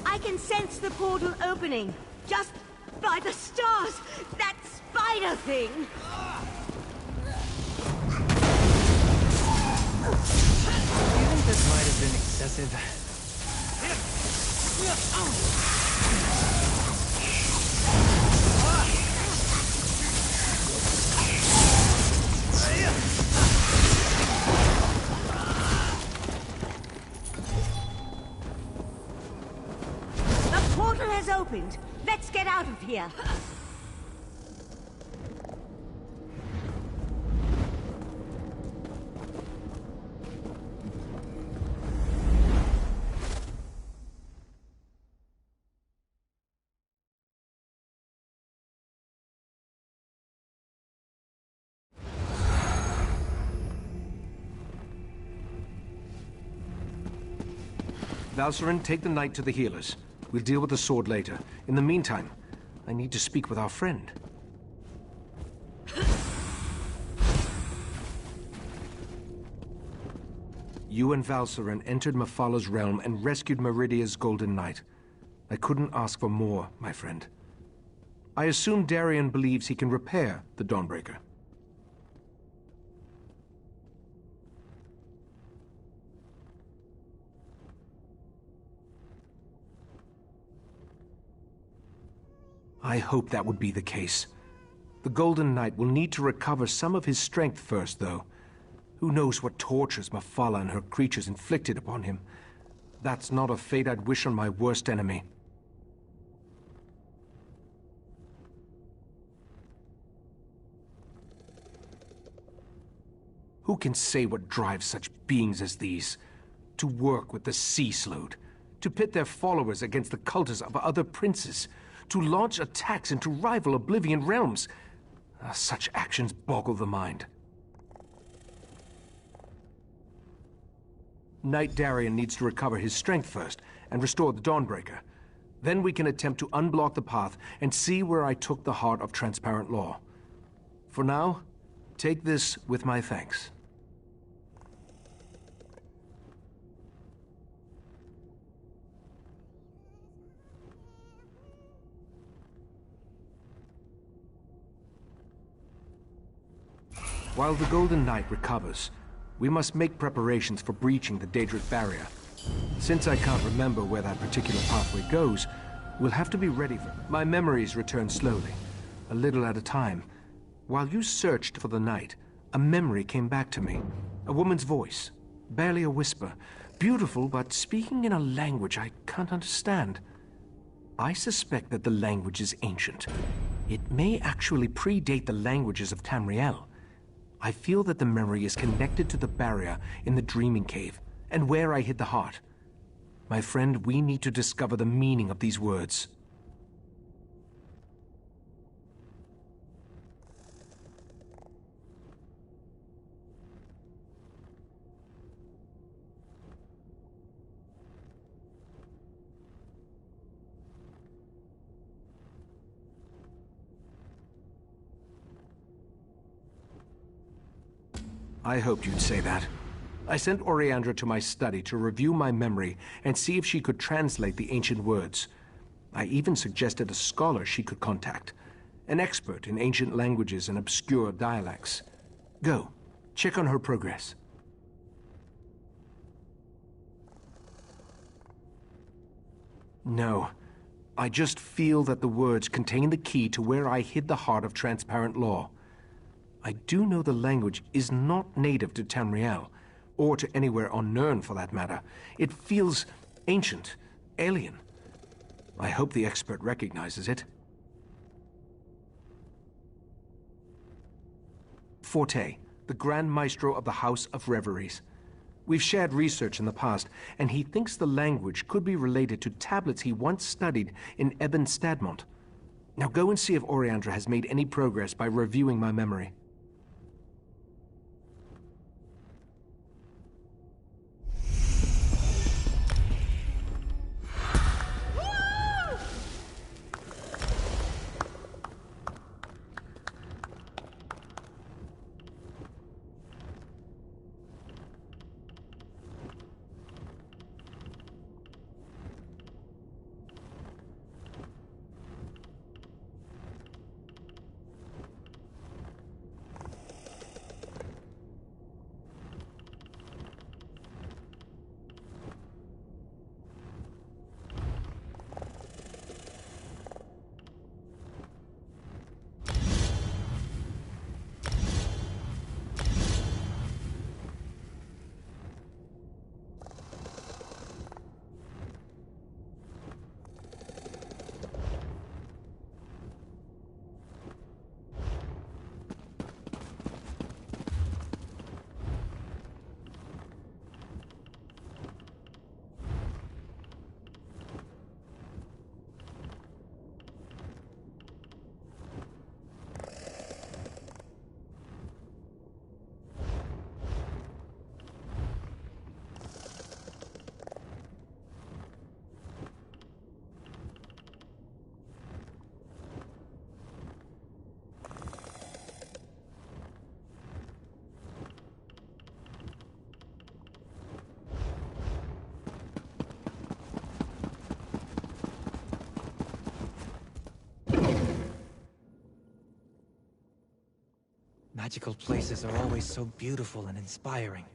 I can sense the portal opening, just by the stars! That spider thing! Do you think this might have been excessive? The portal has opened. Let's get out of here. Valcerin, take the knight to the healers. We'll deal with the sword later. In the meantime, I need to speak with our friend. You and Valcerin entered Mephala realm and rescued Meridia's Golden Knight. I couldn't ask for more, my friend. I assume Darien believes he can repair the Dawnbreaker. I hope that would be the case. The Golden Knight will need to recover some of his strength first, though. Who knows what tortures Mephala and her creatures inflicted upon him. That's not a fate I'd wish on my worst enemy. Who can say what drives such beings as these? To work with the Sea Slode, to pit their followers against the cultists of other princes, to launch attacks into rival Oblivion realms. Such actions boggle the mind. Knight Darien needs to recover his strength first and restore the Dawnbreaker. Then we can attempt to unblock the path and see where I took the heart of transparent law. For now, take this with my thanks. While the Golden Knight recovers, we must make preparations for breaching the Daedric barrier. Since I can't remember where that particular pathway goes, we'll have to be ready for... My memories return slowly, a little at a time. While you searched for the knight, a memory came back to me. A woman's voice, barely a whisper. Beautiful, but speaking in a language I can't understand. I suspect that the language is ancient. It may actually predate the languages of Tamriel. I feel that the memory is connected to the barrier in the Dreaming Cave, and where I hid the heart. My friend, we need to discover the meaning of these words. I hoped you'd say that. I sent Oriandra to my study to review my memory and see if she could translate the ancient words. I even suggested a scholar she could contact, an expert in ancient languages and obscure dialects. Go, check on her progress. No, I just feel that the words contain the key to where I hid the heart of transparent law. I do know the language is not native to Tamriel, or to anywhere on Nirn for that matter. It feels ancient, alien. I hope the expert recognizes it. Forte, the Grand Maestro of the House of Reveries. We've shared research in the past, and he thinks the language could be related to tablets he once studied in Ebon Stadmont. Now go and see if Oriandra has made any progress by reviewing my memory. Magical places are always so beautiful and inspiring.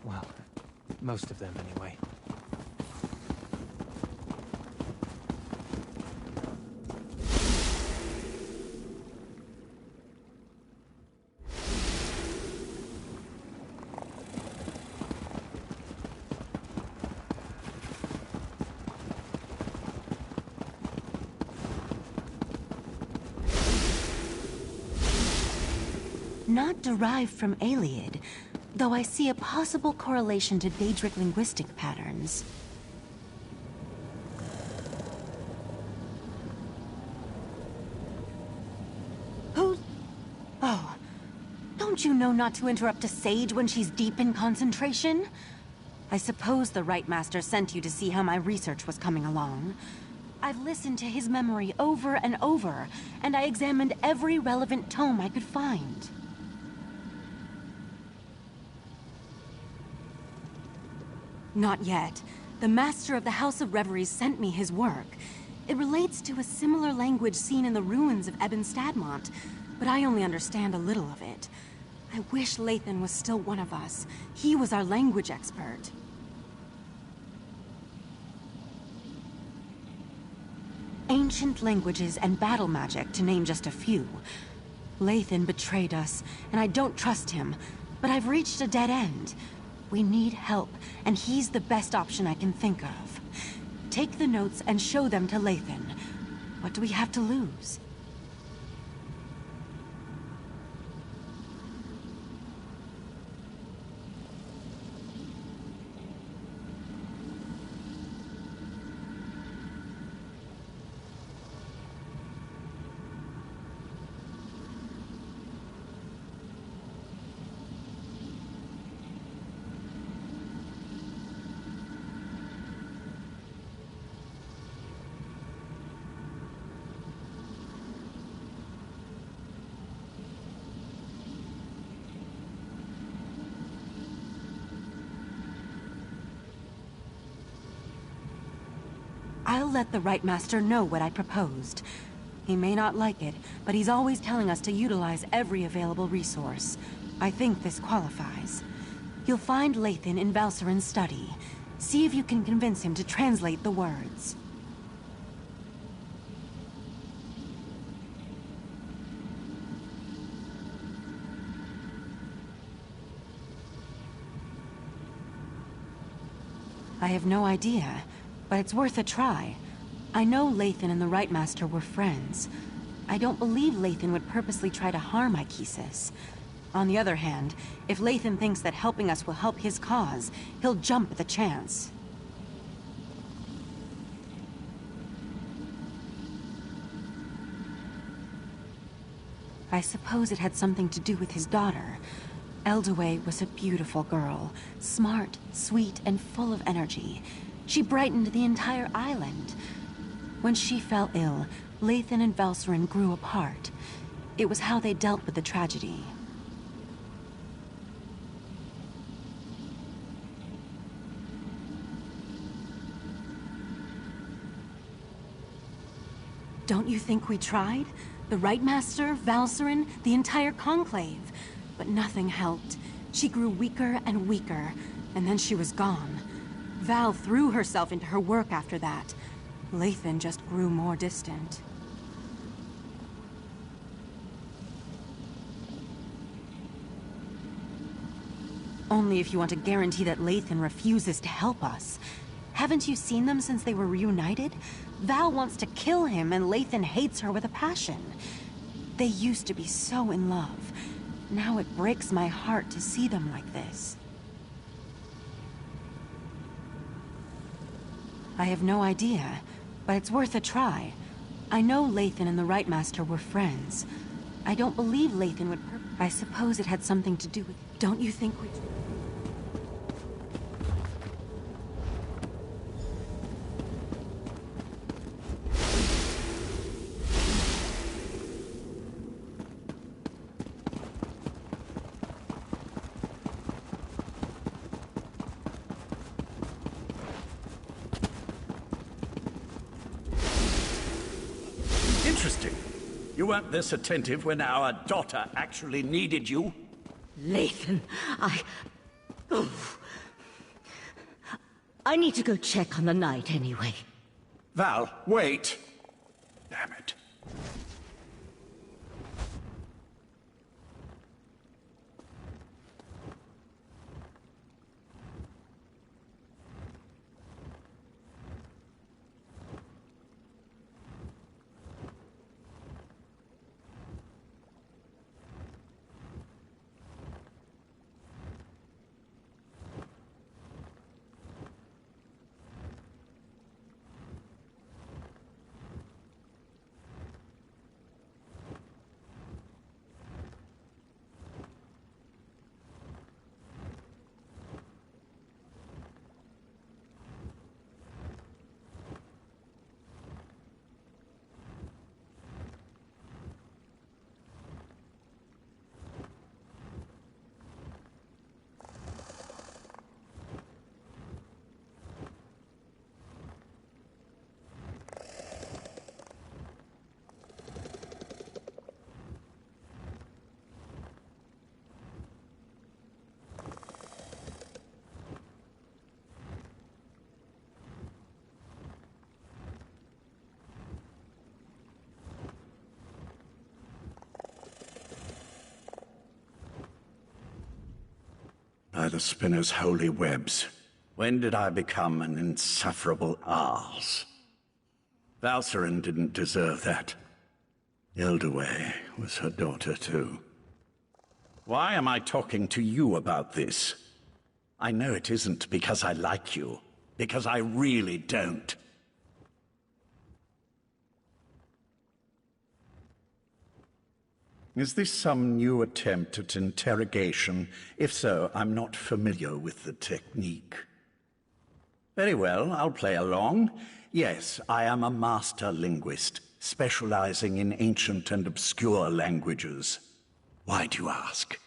Well, most of them anyway. Not derived from Iliad, though I see a possible correlation to Daedric linguistic patterns. Who's... Oh, don't you know not to interrupt a sage when she's deep in concentration? I suppose the Rite Master sent you to see how my research was coming along. I've listened to his memory over and over, and I examined every relevant tome I could find. Not yet. The Master of the House of Reveries sent me his work. It relates to a similar language seen in the ruins of Ebon Stadmont, but I only understand a little of it. I wish Lathan was still one of us. He was our language expert. Ancient languages and battle magic, to name just a few. Lathan betrayed us, and I don't trust him, but I've reached a dead end. We need help, and he's the best option I can think of. Take the notes and show them to Lathan. What do we have to lose? I'll let the Rite Master know what I proposed. He may not like it, but he's always telling us to utilize every available resource. I think this qualifies. You'll find Lathan in Valserin's study. See if you can convince him to translate the words. I have no idea, but it's worth a try. I know Lathan and the Rite Master were friends. I don't believe Lathan would purposely try to harm Ichesis. On the other hand, if Lathan thinks that helping us will help his cause, he'll jump at the chance. I suppose it had something to do with his daughter. Eldaway was a beautiful girl, smart, sweet, and full of energy. She brightened the entire island. When she fell ill, Lathan and Valcerin grew apart. It was how they dealt with the tragedy. Don't you think we tried? The Right Master, Valcerin, the entire Conclave. But nothing helped. She grew weaker and weaker, and then she was gone. Val threw herself into her work after that. Lathan just grew more distant. Only if you want to guarantee that Lathan refuses to help us. Haven't you seen them since they were reunited? Val wants to kill him, and Lathan hates her with a passion. They used to be so in love. Now it breaks my heart to see them like this. I have no idea, but it's worth a try. I know Lathan and the Right Master were friends. I don't believe Lathan would I suppose it had something to do with... Don't you think we... Interesting. You weren't this attentive when our daughter actually needed you? Lathan, I need to go check on the night anyway. Val, wait. Damn it. By the spinner's holy webs, when did I become an insufferable arse? Valcerin didn't deserve that. Eldaway was her daughter too. Why am I talking to you about this? I know it isn't because I like you, because I really don't. Is this some new attempt at interrogation? If so, I'm not familiar with the technique. Very well, I'll play along. Yes, I am a master linguist, specializing in ancient and obscure languages. Why do you ask?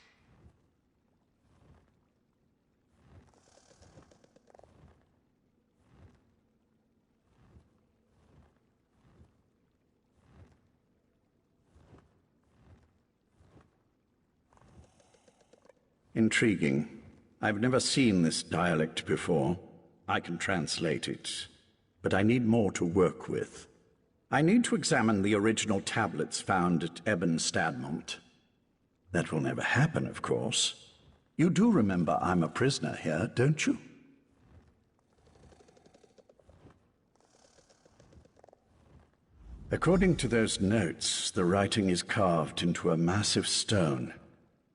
Intriguing. I've never seen this dialect before. I can translate it, but I need more to work with. I need to examine the original tablets found at Ebon Stadmont. That will never happen, of course. You do remember I'm a prisoner here, don't you? According to those notes, the writing is carved into a massive stone.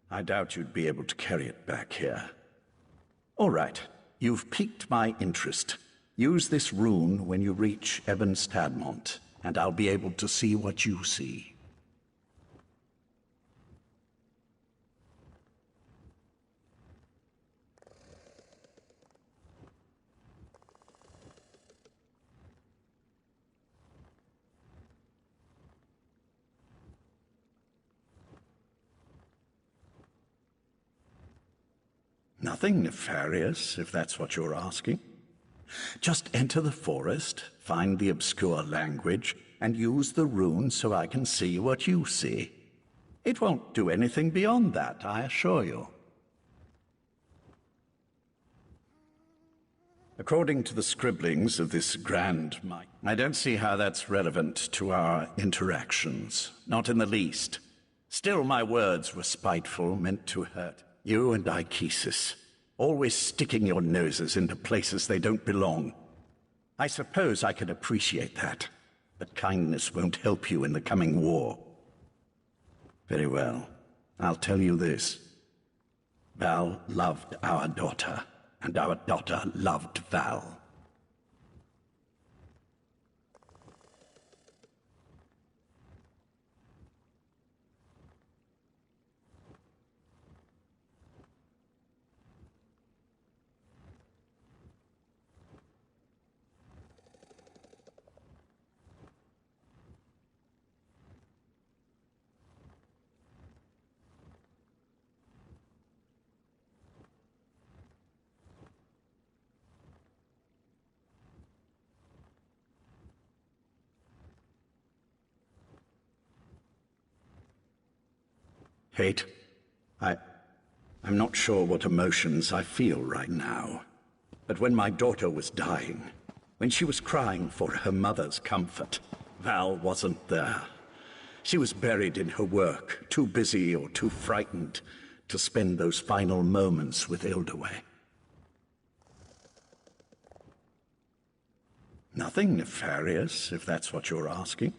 I doubt you'd be able to carry it back here. All right, you've piqued my interest. Use this rune when you reach Ebon Stadmont, and I'll be able to see what you see. Nothing nefarious, if that's what you're asking. Just enter the forest, find the obscure language, and use the runes so I can see what you see. It won't do anything beyond that, I assure you. According to the scribblings of this grand might, I don't see how that's relevant to our interactions. Not in the least. Still, my words were spiteful, meant to hurt. You and Ichesis, always sticking your noses into places they don't belong. I suppose I can appreciate that, but kindness won't help you in the coming war. Very well. I'll tell you this. Val loved our daughter, and our daughter loved Val. Hate. I'm not sure what emotions I feel right now. But when my daughter was dying, when she was crying for her mother's comfort, Val wasn't there. She was buried in her work, too busy or too frightened to spend those final moments with Ildaway. Nothing nefarious, if that's what you're asking.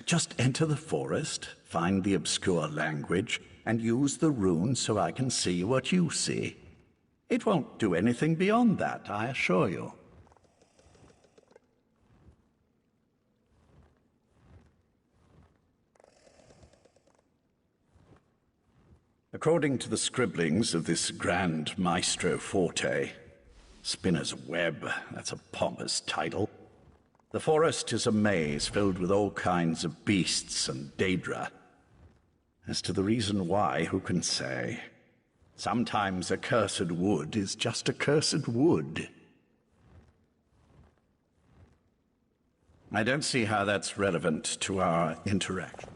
Just enter the forest, find the obscure language, and use the runes so I can see what you see. It won't do anything beyond that, I assure you. According to the scribblings of this grand Maestro Forte, Spinner's Web, that's a pompous title. The forest is a maze filled with all kinds of beasts and Daedra. As to the reason why, who can say? Sometimes a cursed wood is just a cursed wood. I don't see how that's relevant to our interaction.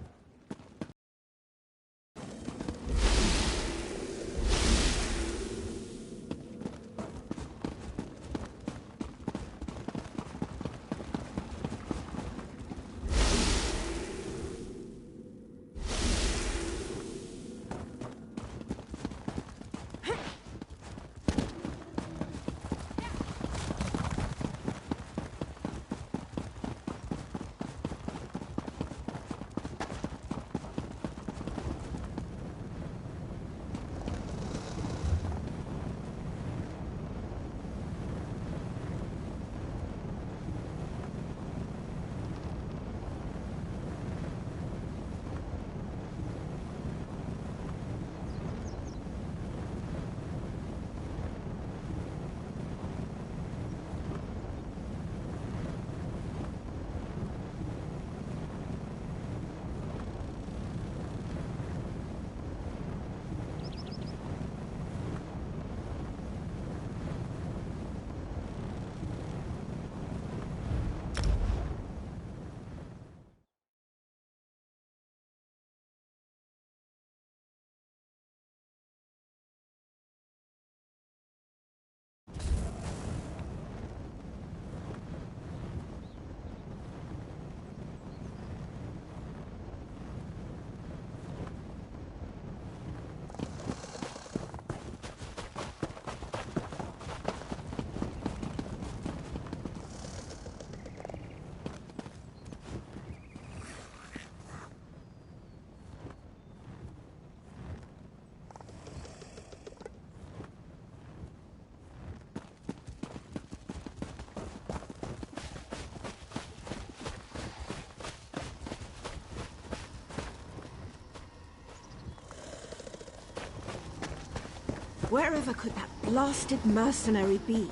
Wherever could that blasted mercenary be?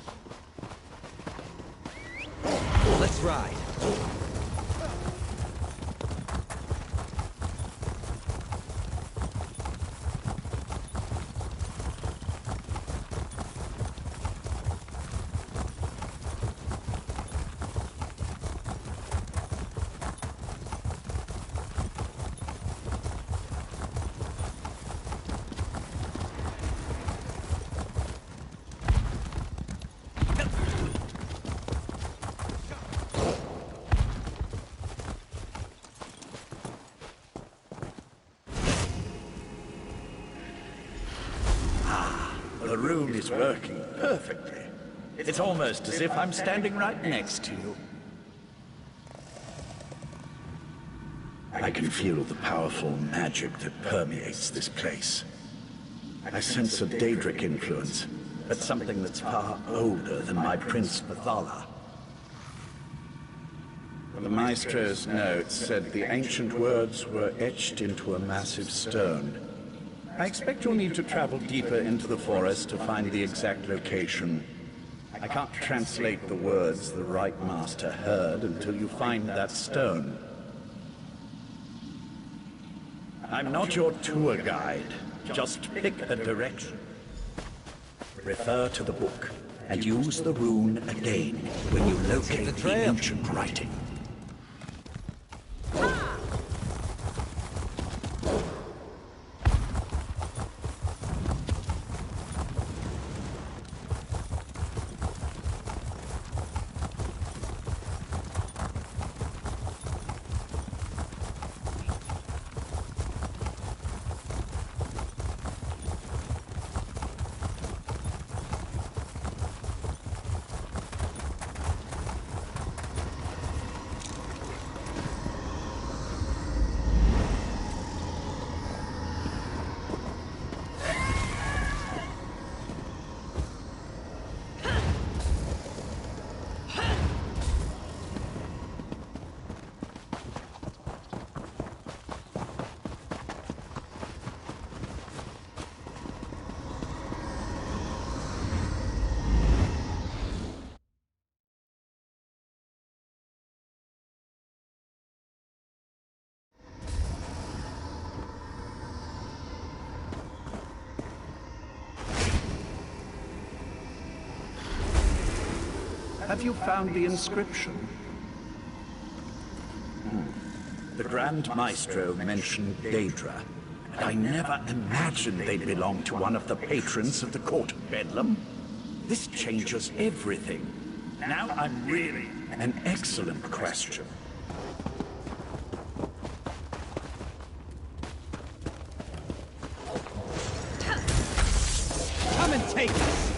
Let's ride. rune is working perfectly. It's almost as if I'm standing right next to you. I can feel the powerful magic that permeates this place. I sense a Daedric influence, but something that's far older than my Prince Bathala. The Maestro's notes said the ancient words were etched into a massive stone. I expect you'll need to travel deeper into the forest to find the exact location. I can't translate the words the right master heard until you find that stone. I'm not your tour guide. Just pick a direction. Refer to the book, and use the rune again when you locate the ancient writing. Have you found the inscription? The Grand Maestro mentioned Daedra, and I never imagined they'd belong to one of the patrons of the Court of Bedlam. This changes everything. Now I'm really an excellent question. Come and take this!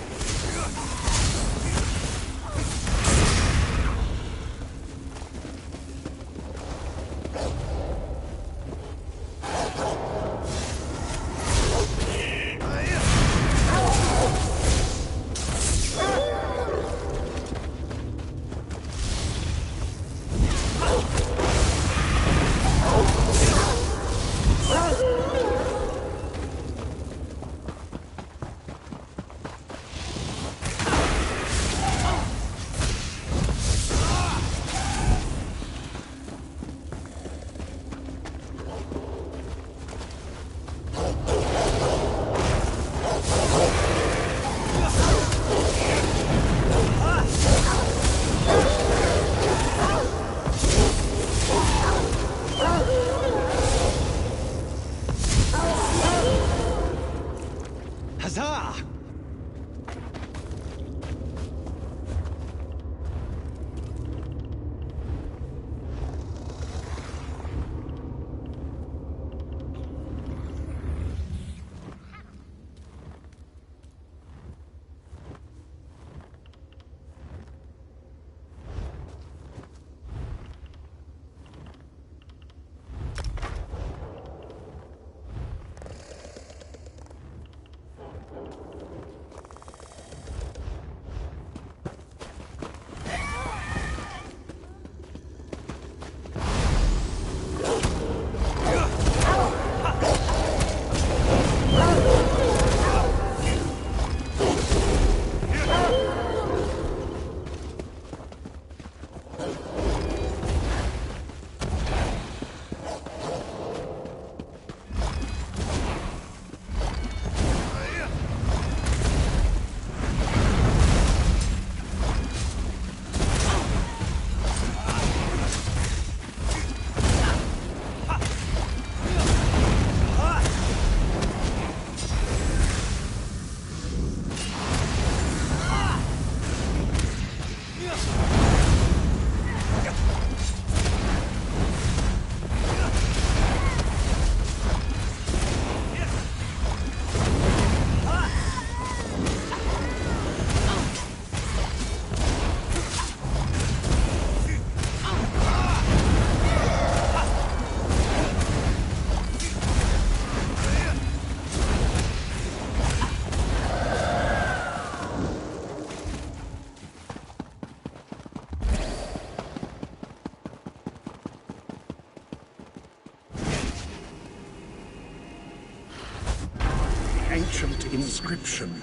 ancient inscription.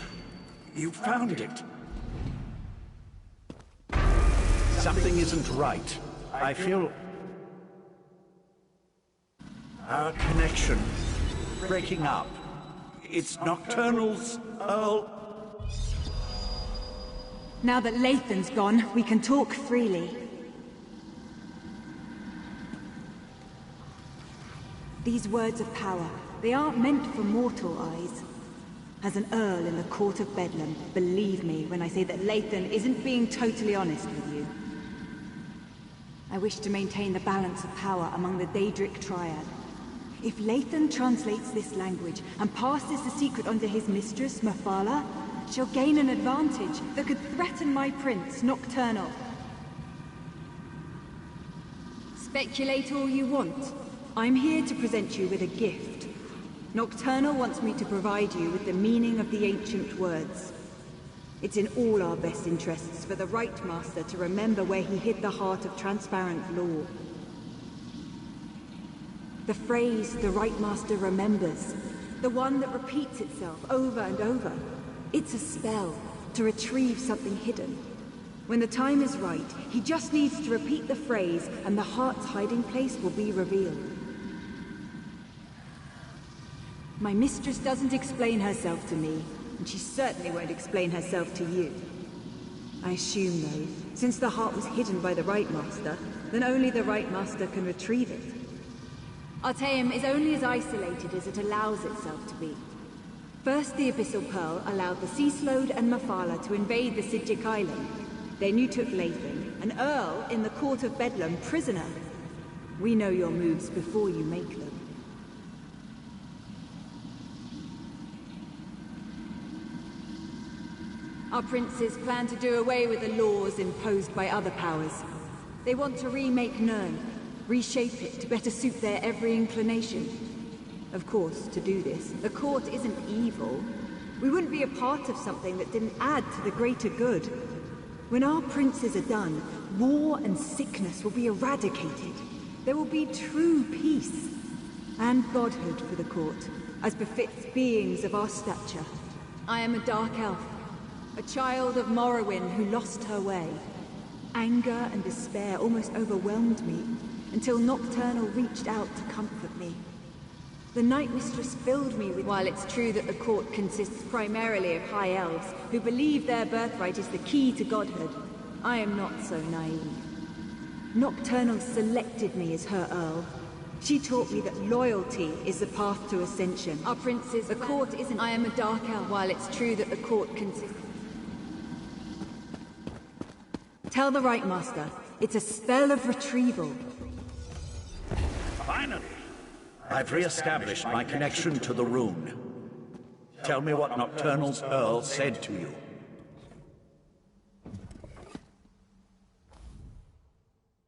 You found it. Something isn't right. I feel... our connection breaking up. It's Nocturnal's Earl... Now that Lathan's gone, we can talk freely. These words of power, they aren't meant for mortal eyes. As an Earl in the Court of Bedlam, believe me when I say that Lathan isn't being totally honest with you. I wish to maintain the balance of power among the Daedric Triad. If Lathan translates this language and passes the secret on to his mistress, Mephala, she'll gain an advantage that could threaten my prince, Nocturnal. Speculate all you want. I'm here to present you with a gift. Nocturnal wants me to provide you with the meaning of the ancient words. It's in all our best interests for the Right Master to remember where he hid the heart of transparent law. The phrase the Right Master remembers, the one that repeats itself over and over. It's a spell to retrieve something hidden. When the time is right, he just needs to repeat the phrase and the heart's hiding place will be revealed. My mistress doesn't explain herself to me, and she certainly won't explain herself to you. I assume, though, since the heart was hidden by the Right Master, then only the Right Master can retrieve it. Artaeum is only as isolated as it allows itself to be. First, the Abyssal Pearl allowed the Sea Slode and Mephala to invade the Sidjic Island. Then you took Lathan, an Earl in the Court of Bedlam, prisoner. We know your moves before you make them. Our princes plan to do away with the laws imposed by other powers. They want to remake Nirn, reshape it to better suit their every inclination. Of course, to do this, the court isn't evil. We wouldn't be a part of something that didn't add to the greater good. When our princes are done, war and sickness will be eradicated. There will be true peace and godhood for the court, as befits beings of our stature. I am a dark elf, a child of Morrowind who lost her way. Anger and despair almost overwhelmed me, until Nocturnal reached out to comfort me. The Night Mistress filled me with... While it's true that the court consists primarily of High Elves, who believe their birthright is the key to godhood, I am not so naive. Nocturnal selected me as her Earl. She taught me that loyalty is the path to ascension. Our princes, the court isn't... I am a Dark Elf, while it's true that the court consists... Tell the Right Master, it's a spell of retrieval. Finally! I've re-established my connection to the rune. Tell me what Nocturnal's Earl said to you.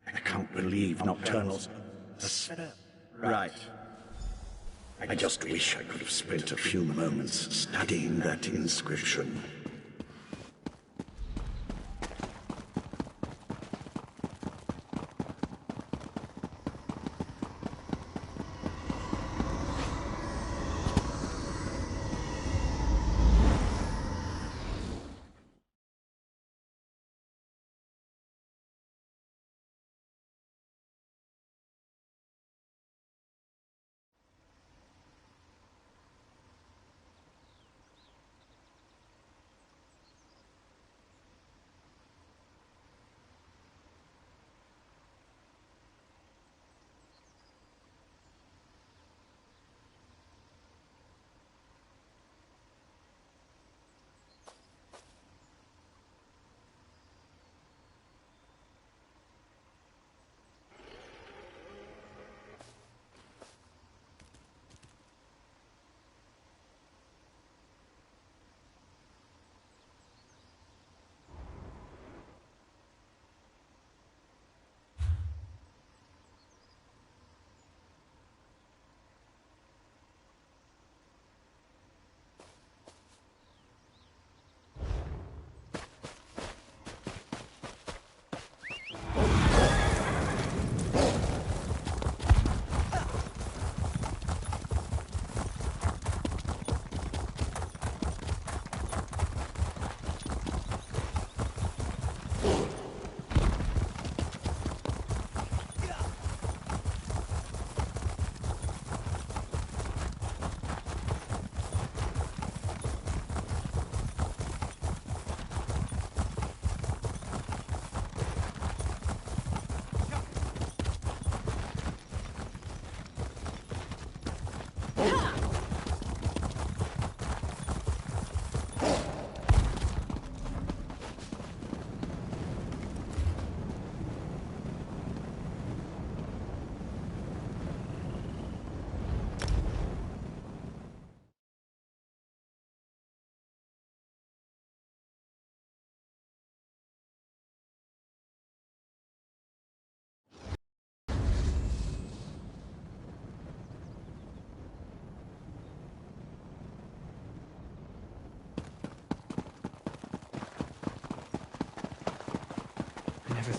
I can't believe Nocturnal's... Right. I just wish I could have spent a few moments studying that inscription.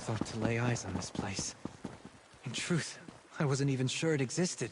thought to lay eyes on this place. In truth, I wasn't even sure it existed.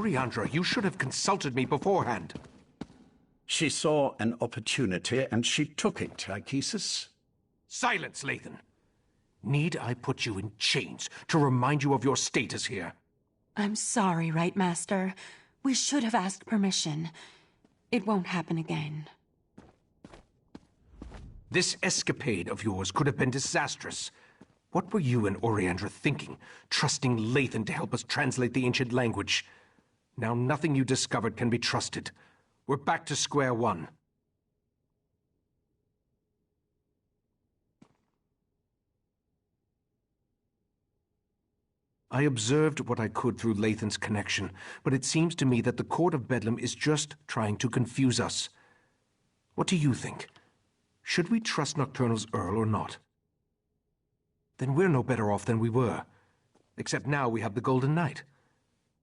Oriandra, you should have consulted me beforehand. She saw an opportunity, and she took it, Ichesus. Silence, Lathan! Need I put you in chains to remind you of your status here? I'm sorry, Right Master. We should have asked permission. It won't happen again. This escapade of yours could have been disastrous. What were you and Oriandra thinking, trusting Lathan to help us translate the ancient language? Now nothing you discovered can be trusted. We're back to square one. I observed what I could through Lathan's connection, but it seems to me that the Court of Bedlam is just trying to confuse us. What do you think? Should we trust Nocturnal's Earl or not? Then we're no better off than we were. Except now we have the Golden Knight.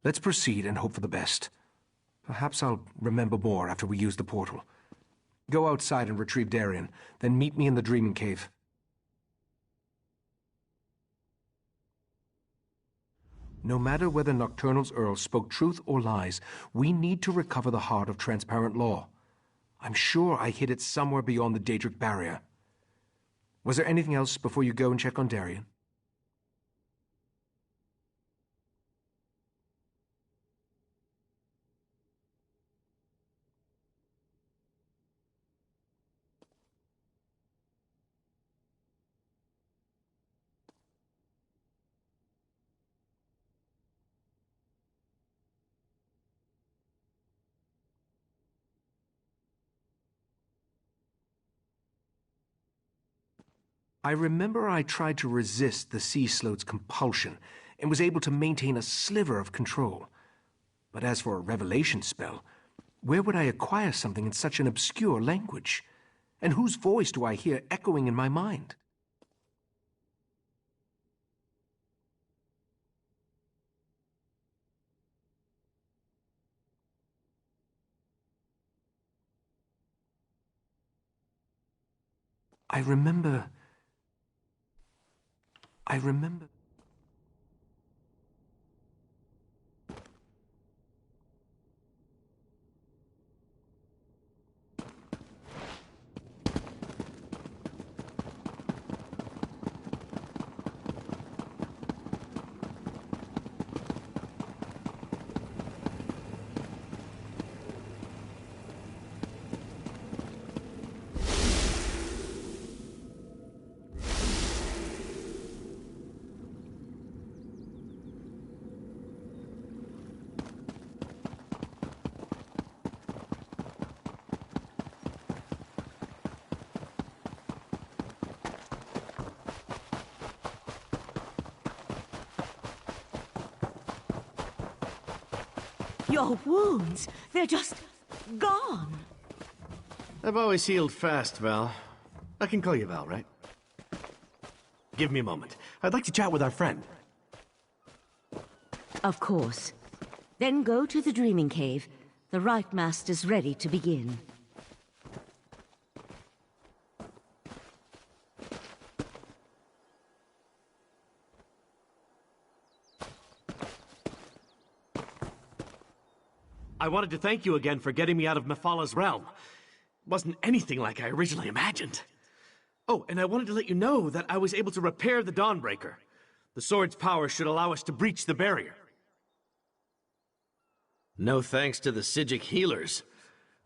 Let's proceed and hope for the best. Perhaps I'll remember more after we use the portal. Go outside and retrieve Darien, then meet me in the Dreaming Cave. No matter whether Nocturnal's Earl spoke truth or lies, we need to recover the heart of transparent law. I'm sure I hid it somewhere beyond the Daedric barrier. Was there anything else before you go and check on Darien? I remember I tried to resist the sea sloat's compulsion and was able to maintain a sliver of control. But as for a revelation spell, where would I acquire something in such an obscure language? And whose voice do I hear echoing in my mind? I remember... Your wounds, they're just gone. I've always healed fast, Val. I can call you Val, right? Give me a moment. I'd like to chat with our friend. Of course. Then go to the Dreaming Cave. The Rite Master's ready to begin. I wanted to thank you again for getting me out of Mephalah's realm. Wasn't anything like I originally imagined. Oh, and I wanted to let you know that I was able to repair the Dawnbreaker. The sword's power should allow us to breach the barrier. No thanks to the Psijic healers.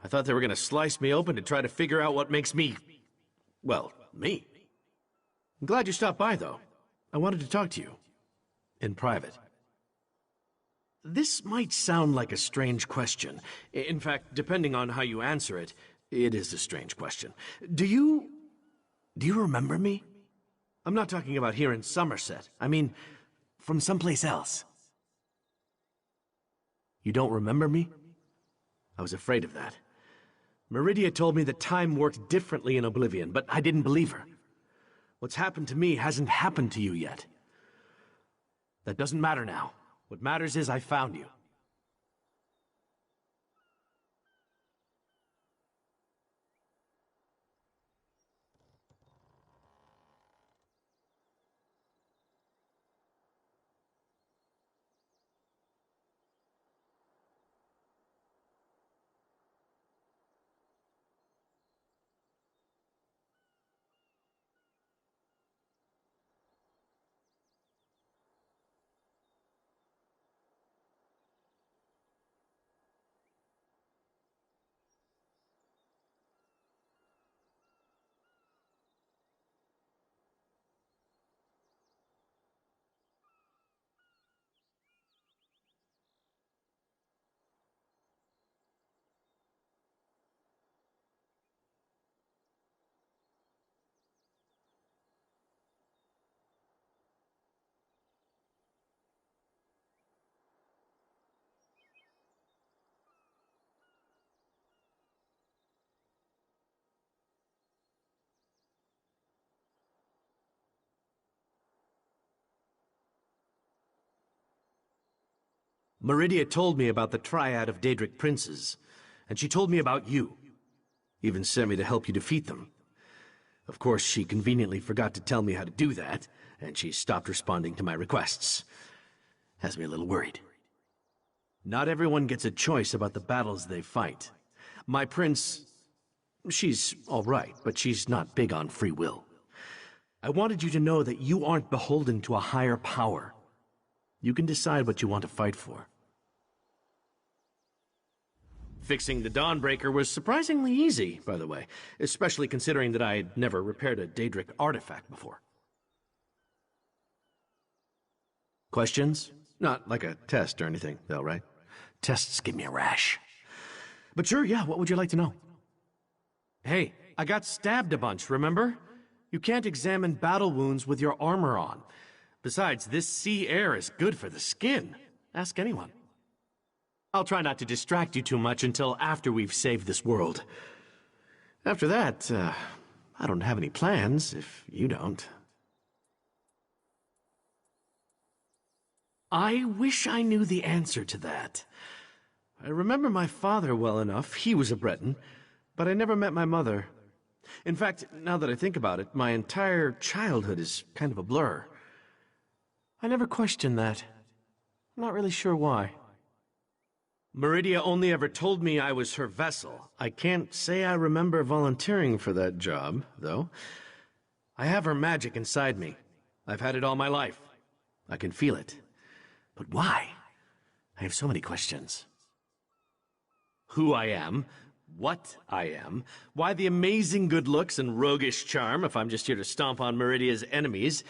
I thought they were going to slice me open to try to figure out what makes me... well, me. I'm glad you stopped by, though. I wanted to talk to you. In private. This might sound like a strange question. In fact, depending on how you answer it, it is a strange question. Do you remember me? I'm not talking about here in Somerset. I mean, from someplace else. You don't remember me? I was afraid of that. Meridia told me that time worked differently in Oblivion, but I didn't believe her. What's happened to me hasn't happened to you yet. That doesn't matter now. What matters is I found you. Meridia told me about the triad of Daedric princes, and she told me about you. Even sent me to help you defeat them. Of course, she conveniently forgot to tell me how to do that, and she stopped responding to my requests. Has me a little worried. Not everyone gets a choice about the battles they fight. My prince... she's all right, but she's not big on free will. I wanted you to know that you aren't beholden to a higher power. You can decide what you want to fight for. Fixing the Dawnbreaker was surprisingly easy, by the way, especially considering that I had never repaired a Daedric artifact before. Questions? Not like a test or anything, though, right? Tests give me a rash. But sure, yeah, what would you like to know? Hey, I got stabbed a bunch, remember? You can't examine battle wounds with your armor on. Besides, this sea air is good for the skin. Ask anyone. I'll try not to distract you too much until after we've saved this world. After that, I don't have any plans, if you don't. I wish I knew the answer to that. I remember my father well enough. He was a Breton, but I never met my mother. In fact, now that I think about it, my entire childhood is kind of a blur. I never questioned that. I'm not really sure why. Meridia only ever told me I was her vessel. I can't say I remember volunteering for that job, though. I have her magic inside me. I've had it all my life. I can feel it. But why? I have so many questions. Who I am, what I am, why the amazing good looks and roguish charm if I'm just here to stomp on Meridia's enemies.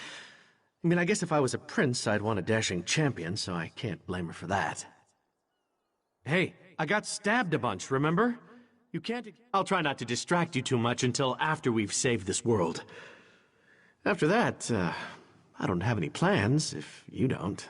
I mean, I guess if I was a prince, I'd want a dashing champion, so I can't blame her for that. Hey, I got stabbed a bunch, remember? You can't... I'll try not to distract you too much until after we've saved this world. After that, I don't have any plans, if you don't.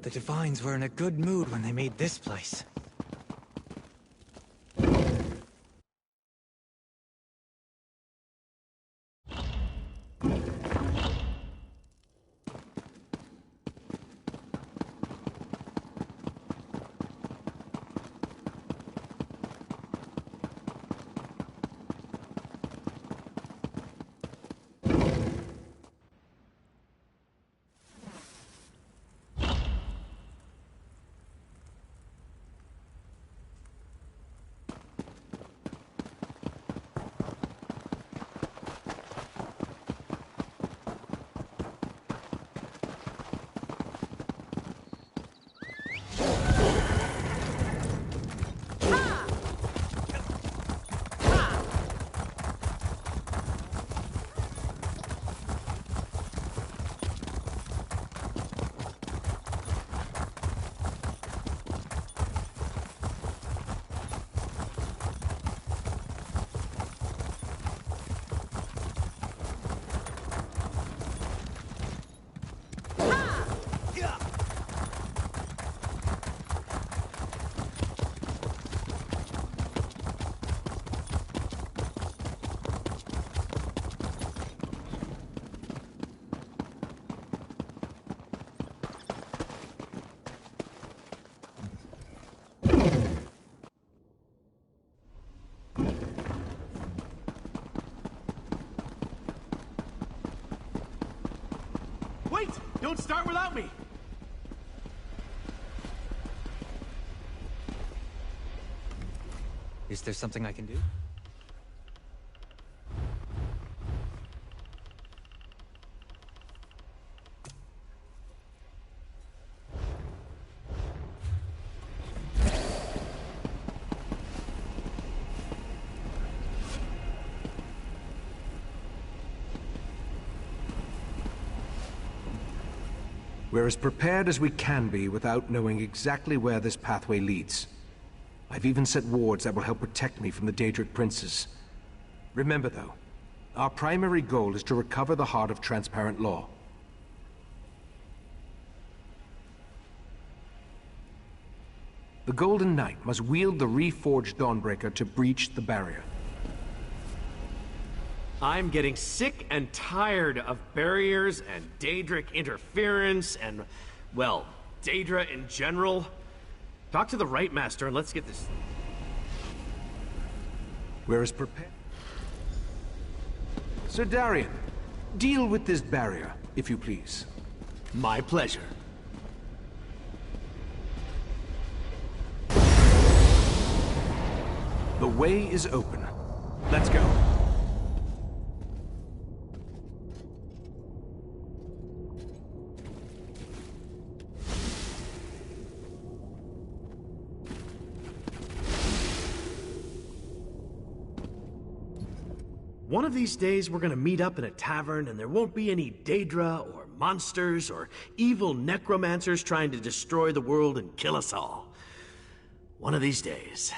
The Divines were in a good mood when they made this place. Wait! Don't start without me! Is there something I can do? We're as prepared as we can be without knowing exactly where this pathway leads. I've even set wards that will help protect me from the Daedric princes. Remember, though, our primary goal is to recover the heart of transparent law. The Golden Knight must wield the reforged Dawnbreaker to breach the barrier. I'm getting sick and tired of barriers and Daedric interference and, well, Daedra in general. Talk to the Right Master and let's get this... We're as prepared... Sir Darian, deal with this barrier, if you please. My pleasure. The way is open. Let's go. One of these days we're gonna meet up in a tavern and there won't be any Daedra or monsters or evil necromancers trying to destroy the world and kill us all. One of these days.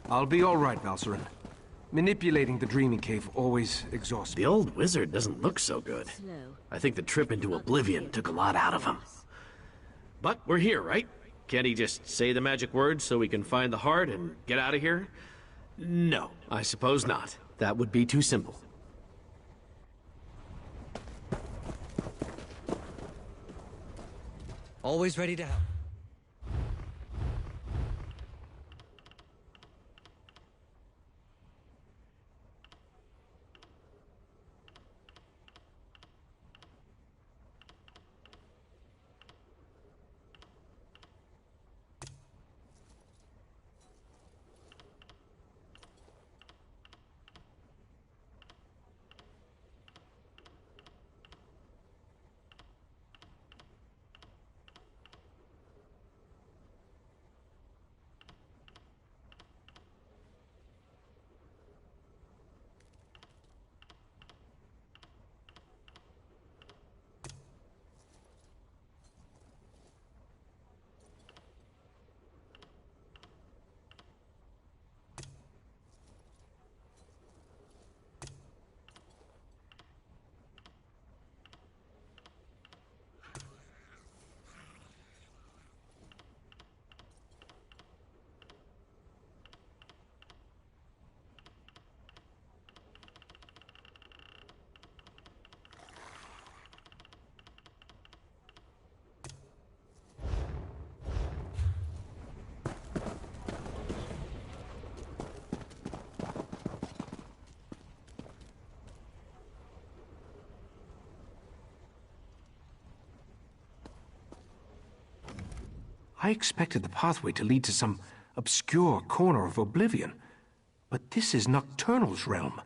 I'll be all right, Valcerin. Manipulating the dreaming cave always exhausts me. The old wizard doesn't look so good. I think the trip into oblivion took a lot out of him. But we're here, right? Can't he just say the magic words so we can find the heart and get out of here? No, I suppose not. That would be too simple. Always ready to help. I expected the pathway to lead to some obscure corner of oblivion, but this is Nocturnal's realm.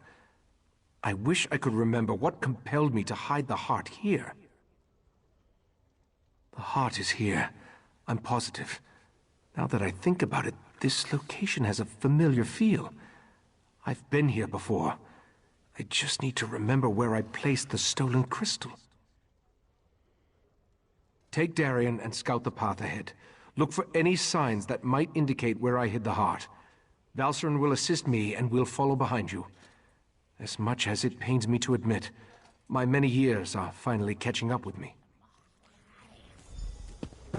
I wish I could remember what compelled me to hide the heart here. The heart is here, I'm positive. Now that I think about it, this location has a familiar feel. I've been here before. I just need to remember where I placed the stolen crystal. Take Darien and scout the path ahead. Look for any signs that might indicate where I hid the heart. Valcerin will assist me, and we'll follow behind you. As much as it pains me to admit, my many years are finally catching up with me.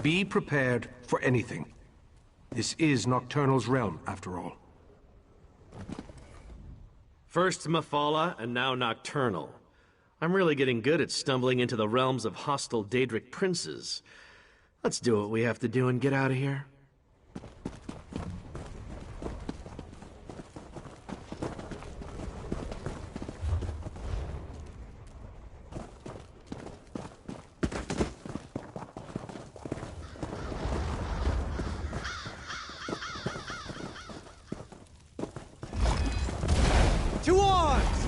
Be prepared for anything. This is Nocturnal's realm, after all. First Mephala, and now Nocturnal. I'm really getting good at stumbling into the realms of hostile Daedric princes. Let's do what we have to do and get out of here. To arms!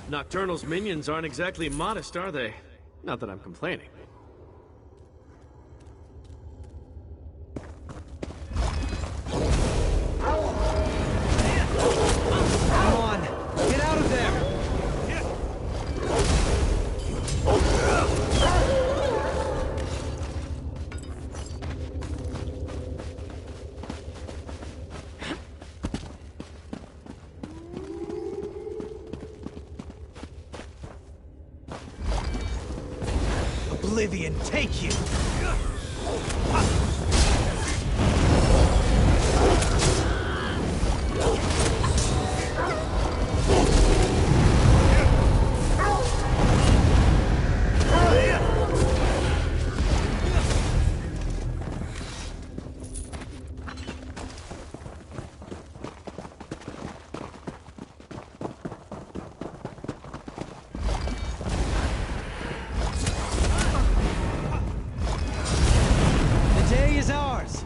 Nocturnal's minions aren't exactly modest, are they? Not that I'm complaining. oblivion take you! The day is ours!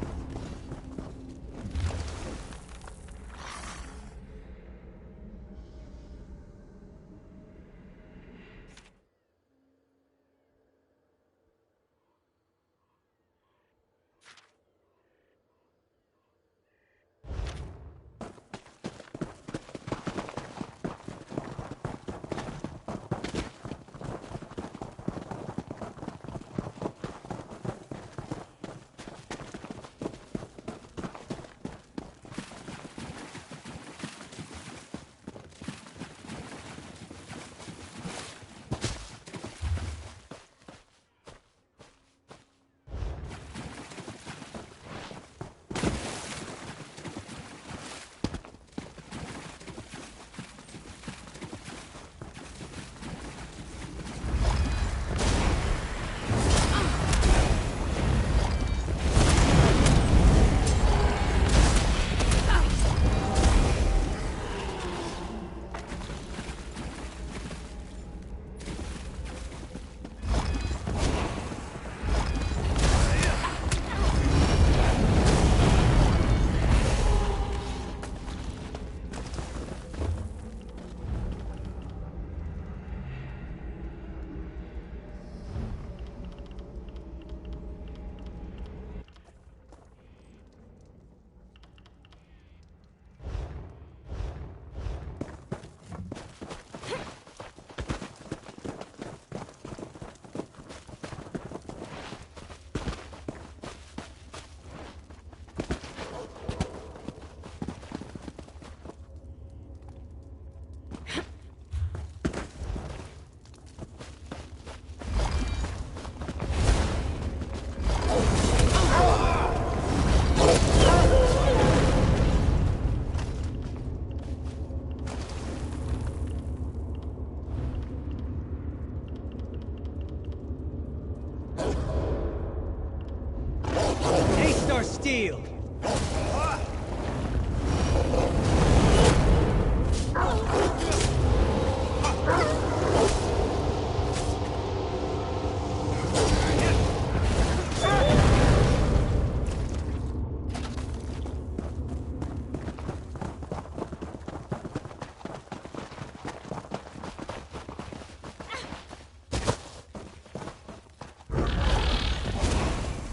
Steel!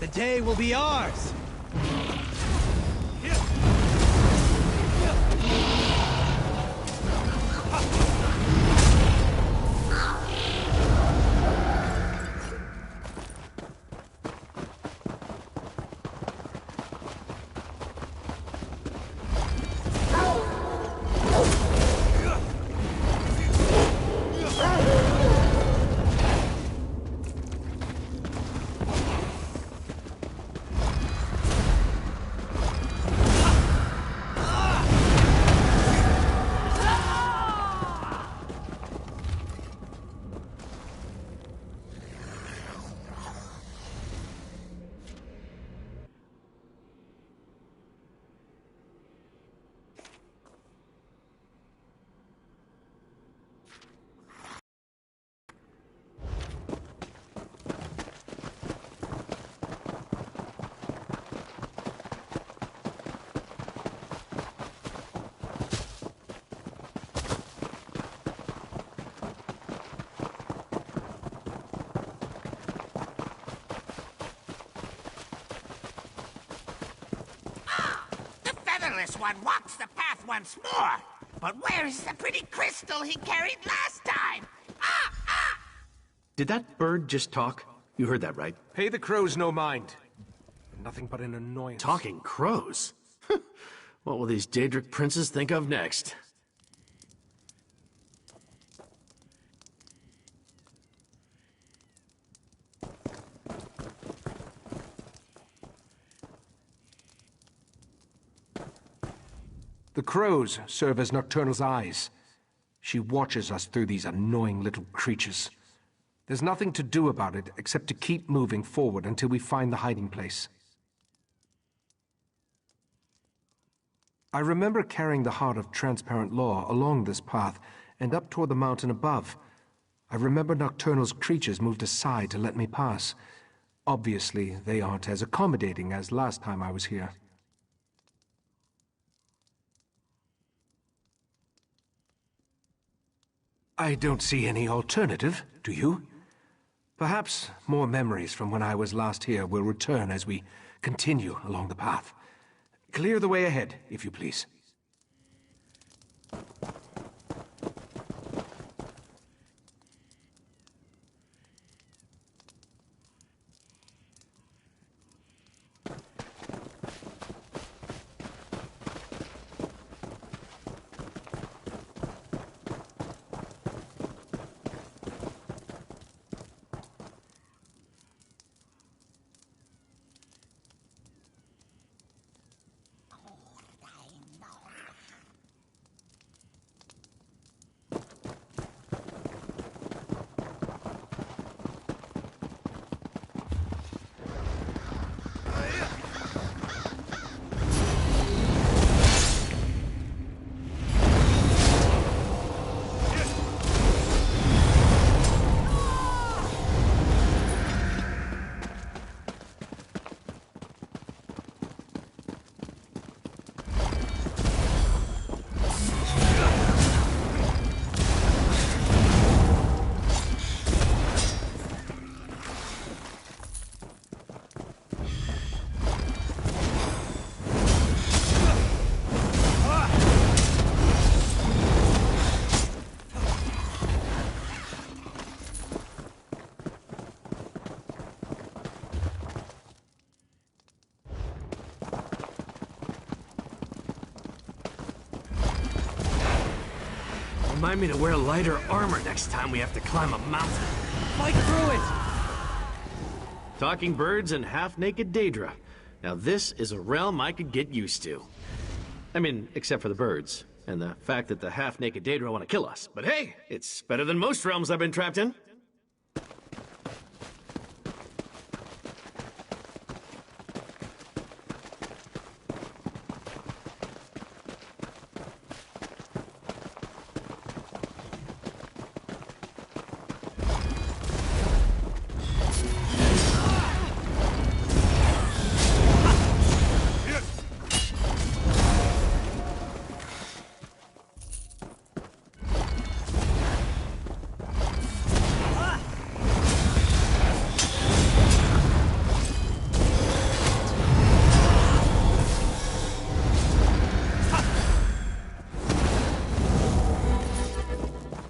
The day will be ours! This one walks the path once more. But where is the pretty crystal he carried last time? Did that bird just talk? You heard that, right? Pay the crows no mind. Nothing but an annoyance. Talking crows? What will these Daedric princes think of next? crows serve as Nocturnal's eyes. She watches us through these annoying little creatures. There's nothing to do about it except to keep moving forward until we find the hiding place. I remember carrying the heart of transparent law along this path and up toward the mountain above. I remember Nocturnal's creatures moved aside to let me pass. Obviously, they aren't as accommodating as last time I was here. I don't see any alternative, do you? Perhaps more memories from when I was last here will return as we continue along the path. Clear the way ahead, if you please. Remind me to wear lighter armor next time we have to climb a mountain. Fight through it! Talking birds and half-naked Daedra. Now this is a realm I could get used to. I mean, except for the birds, and the fact that the half-naked Daedra want to kill us. But hey, it's better than most realms I've been trapped in.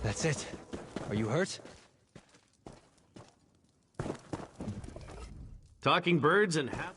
That's it. Are you hurt? Talking birds and half...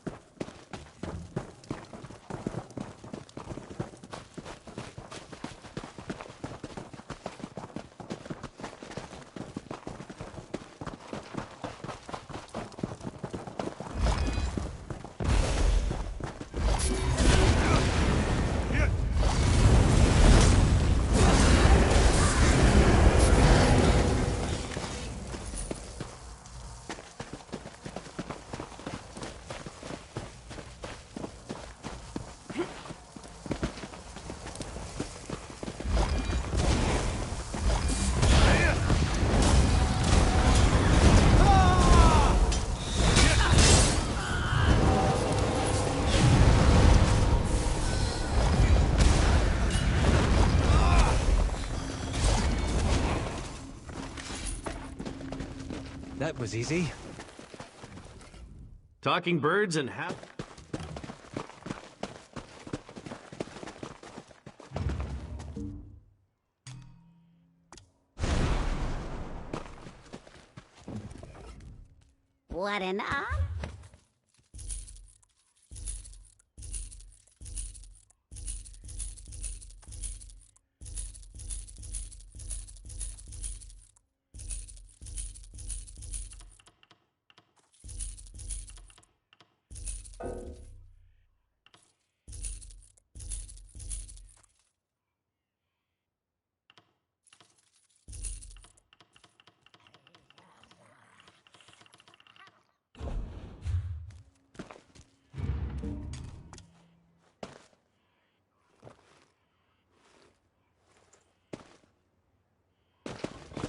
That was easy. Talking birds and half... What an honor.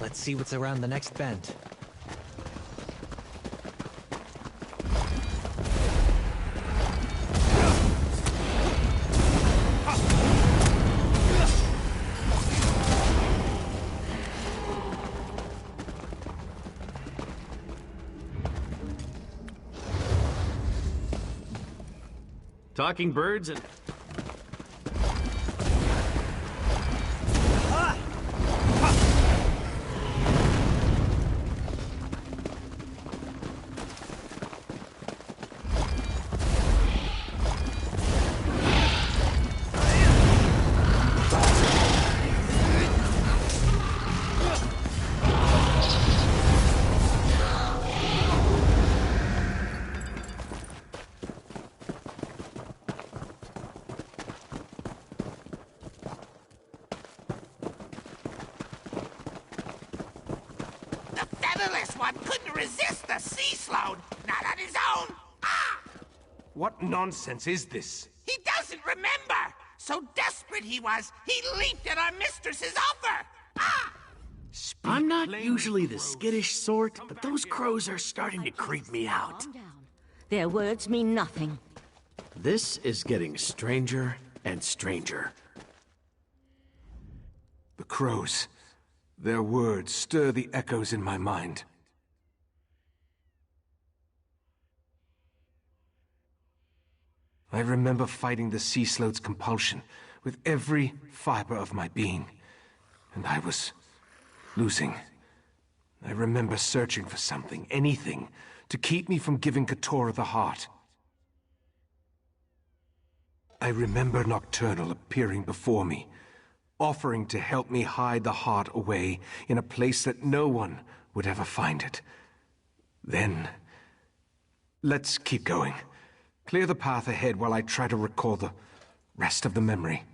Let's see what's around the next bend. Talking birds and... One couldn't resist the sea slope, not on his own. What nonsense is this? He doesn't remember. So desperate he was, he leaped at our mistress's offer. I'm not usually the skittish sort, but those crows are starting to creep me out. Their words mean nothing. This is getting stranger and stranger. The crows. Their words stir the echoes in my mind. I remember fighting the sea sloth's compulsion with every fiber of my being, and I was losing. I remember searching for something, anything, to keep me from giving Keturah the heart. I remember Nocturnal appearing before me, offering to help me hide the heart away in a place that no one would ever find it. Then, let's keep going. Clear the path ahead while I try to recall the rest of the memory.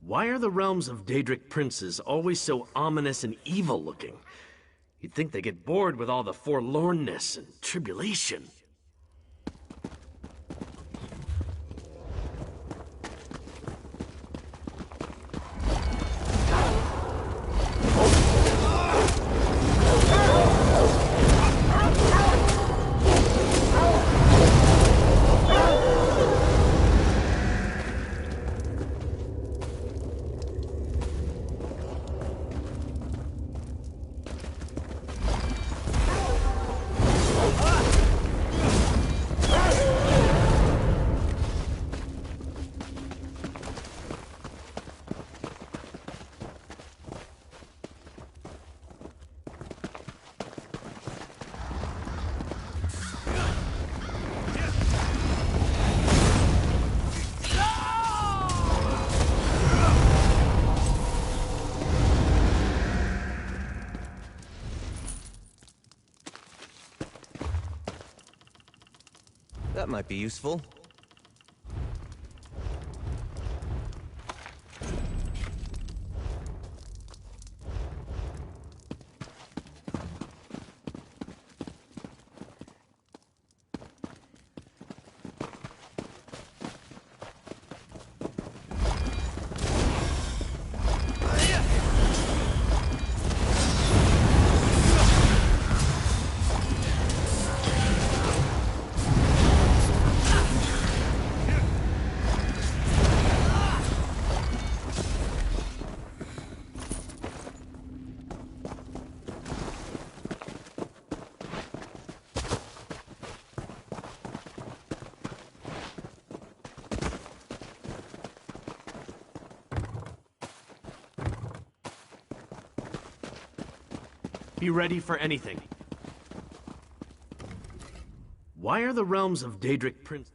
Why are the realms of Daedric princes always so ominous and evil-looking? You'd think they get bored with all the forlornness and tribulation. That might be useful. Be ready for anything. Why are the realms of Daedric Prince...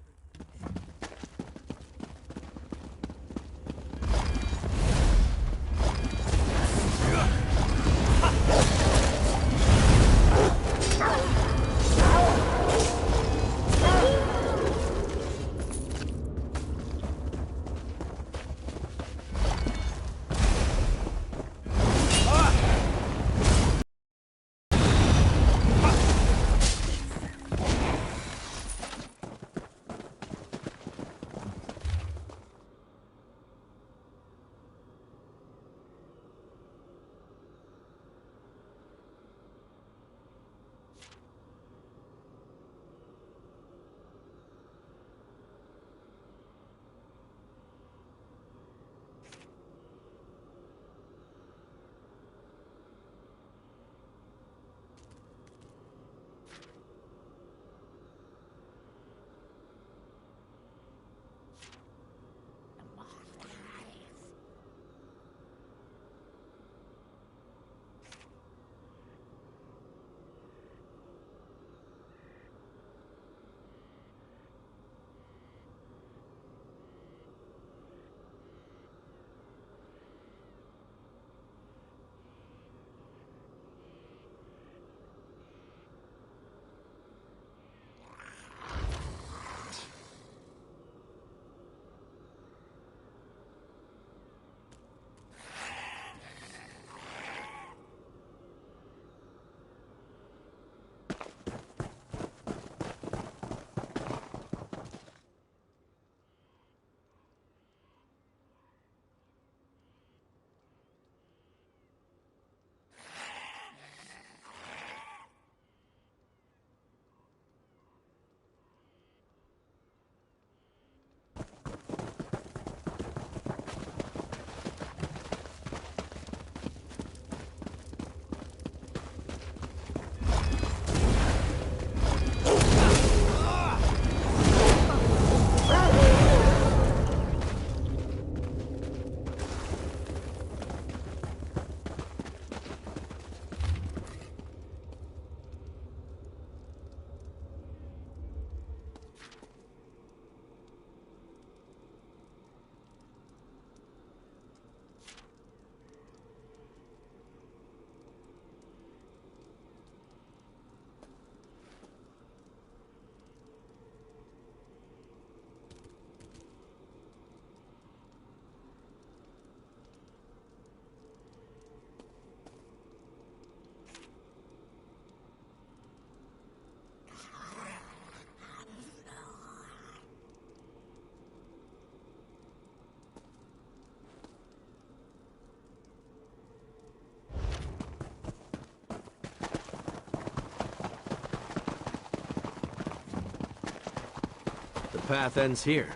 The path ends here.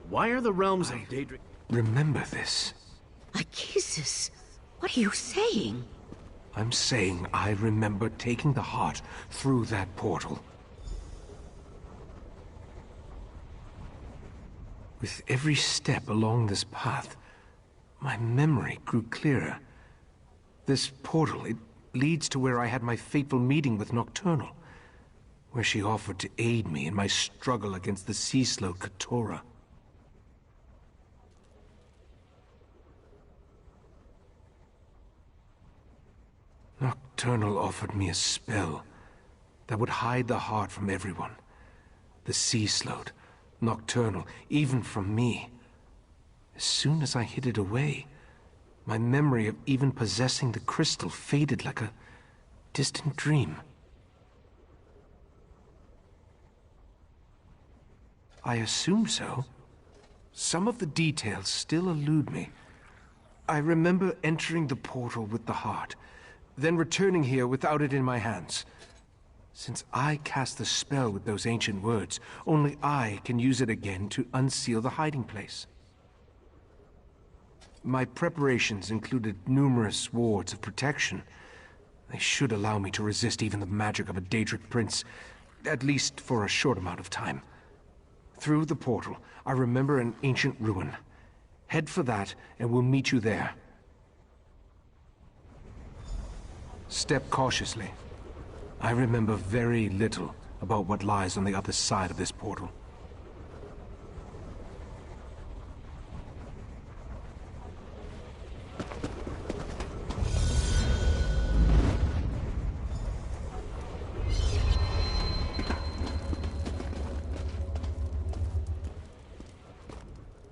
Why are the realms of Daedric... Remember this. Lykesis, what are you saying? I'm saying I remember taking the heart through that portal. With every step along this path, my memory grew clearer. This portal, it leads to where I had my fateful meeting with Nocturnal, where she offered to aid me in my struggle against the sea-slow Katora. Nocturnal offered me a spell that would hide the heart from everyone. The sea-slowed, Nocturnal, even from me. As soon as I hid it away, my memory of even possessing the crystal faded like a distant dream. I assume so. Some of the details still elude me. I remember entering the portal with the heart, then returning here without it in my hands. Since I cast the spell with those ancient words, only I can use it again to unseal the hiding place. My preparations included numerous wards of protection. They should allow me to resist even the magic of a Daedric prince, at least for a short amount of time. Through the portal, I remember an ancient ruin. Head for that, and we'll meet you there. Step cautiously. I remember very little about what lies on the other side of this portal.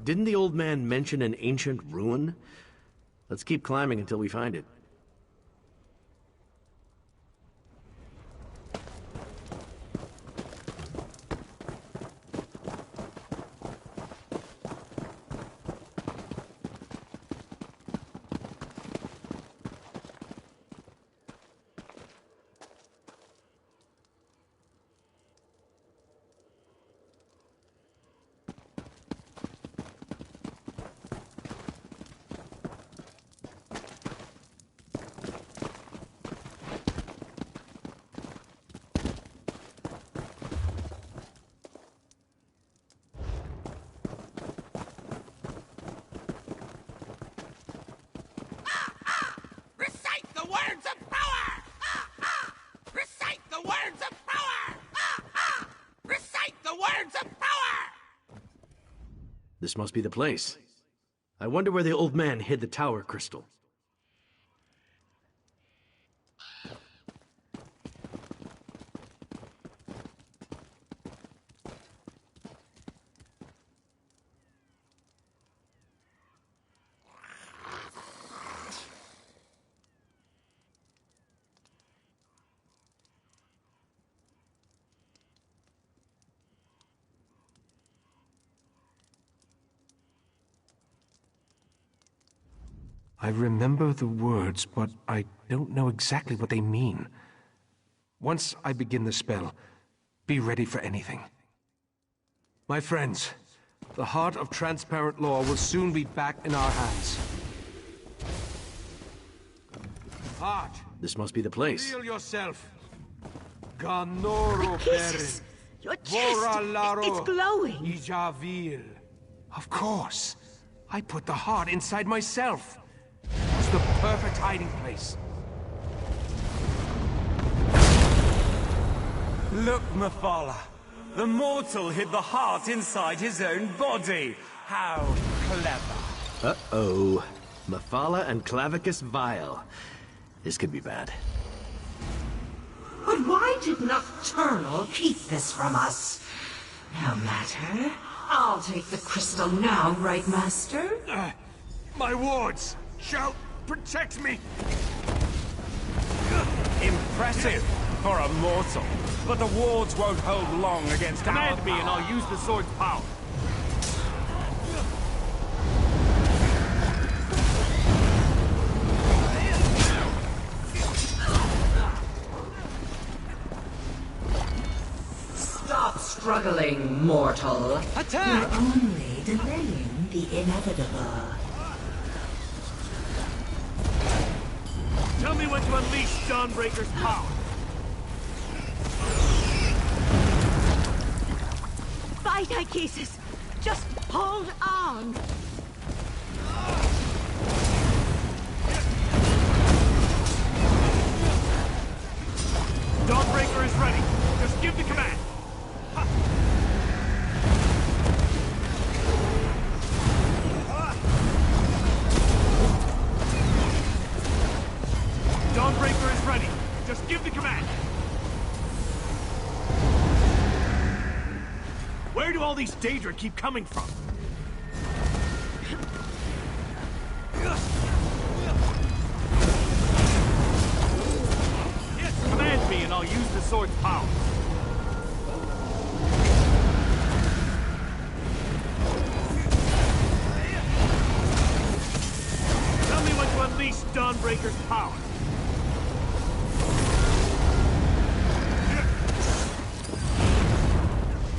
Didn't the old man mention an ancient ruin? Let's keep climbing until we find it. Recite the words of power! Recite the words of power! Recite the words of power! This must be the place. I wonder where the old man hid the tower crystal. I remember the words, but I don't know exactly what they mean. Once I begin the spell, be ready for anything. My friends, the heart of transparent law will soon be back in our hands. Heart! This must be the place. Feel yourself. Ganoro Kisses! Your chest! It's glowing! Ijavil. Of course. I put the heart inside myself. It's the perfect hiding place. Look, Mephala. The mortal hid the heart inside his own body. How clever. Uh-oh. Mephala and Clavicus Vile. This could be bad. But why did Nocturnal keep this from us? No matter. I'll take the crystal now, right, Master? My wards! Shout! Protect me! Impressive for a mortal. But the wards won't hold long against Command our me and I'll use the sword's power. Stop struggling, mortal. Attack! You're only delaying the inevitable. Tell me when to unleash Dawnbreaker's power. Fight, Ichesis! Just hold on! Dawnbreaker is ready. Just give the command. Dawnbreaker is ready. Just give the command. Where do all these Daedra keep coming from? Command me and I'll use the sword's power. Tell me when to unleash Dawnbreaker's power.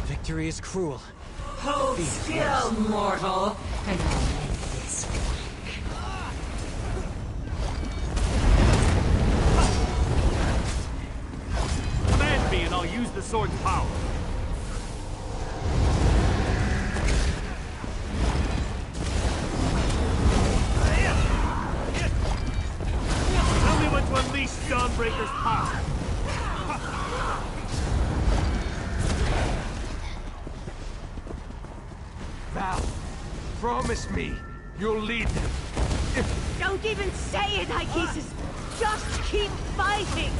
Victory is cruel. Hold Defeat is still, worse. mortal, and I'll make this quick. Command me and I'll use the sword's power. Tell me when to unleash Dawnbreaker's Promise me you'll lead them. Don't even say it, Ichesis! Just keep fighting!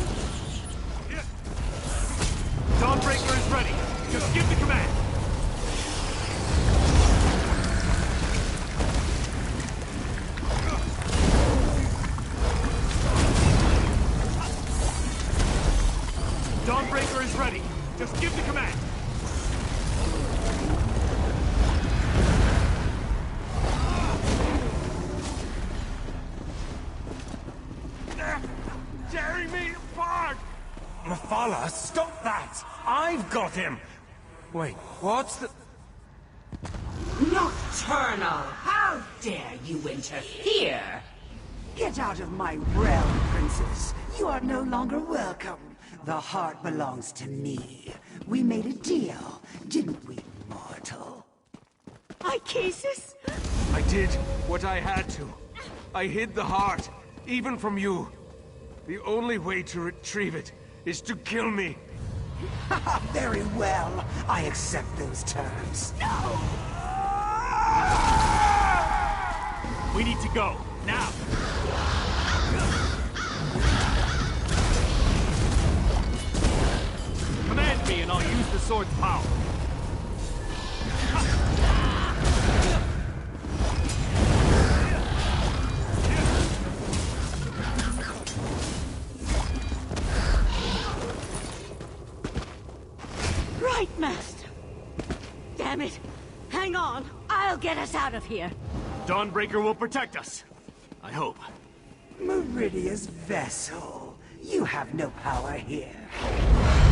Dawnbreaker is ready. Just give the command. Dawnbreaker is ready. Just give the command. They're tearing me apart! Mephala, stop that! I've got him! Wait, what's the... Nocturnal! How dare you interfere? Get out of my realm, princess. You are no longer welcome. The heart belongs to me. We made a deal, didn't we, mortal? Ichesis? I did what I had to. I hid the heart, even from you. The only way to retrieve it is to kill me. Very well. I accept those terms. No! We need to go, now! Command me and I'll use the sword's power. Right, Master! Damn it! Hang on! I'll get us out of here! Dawnbreaker will protect us. I hope. Meridia's vessel. You have no power here.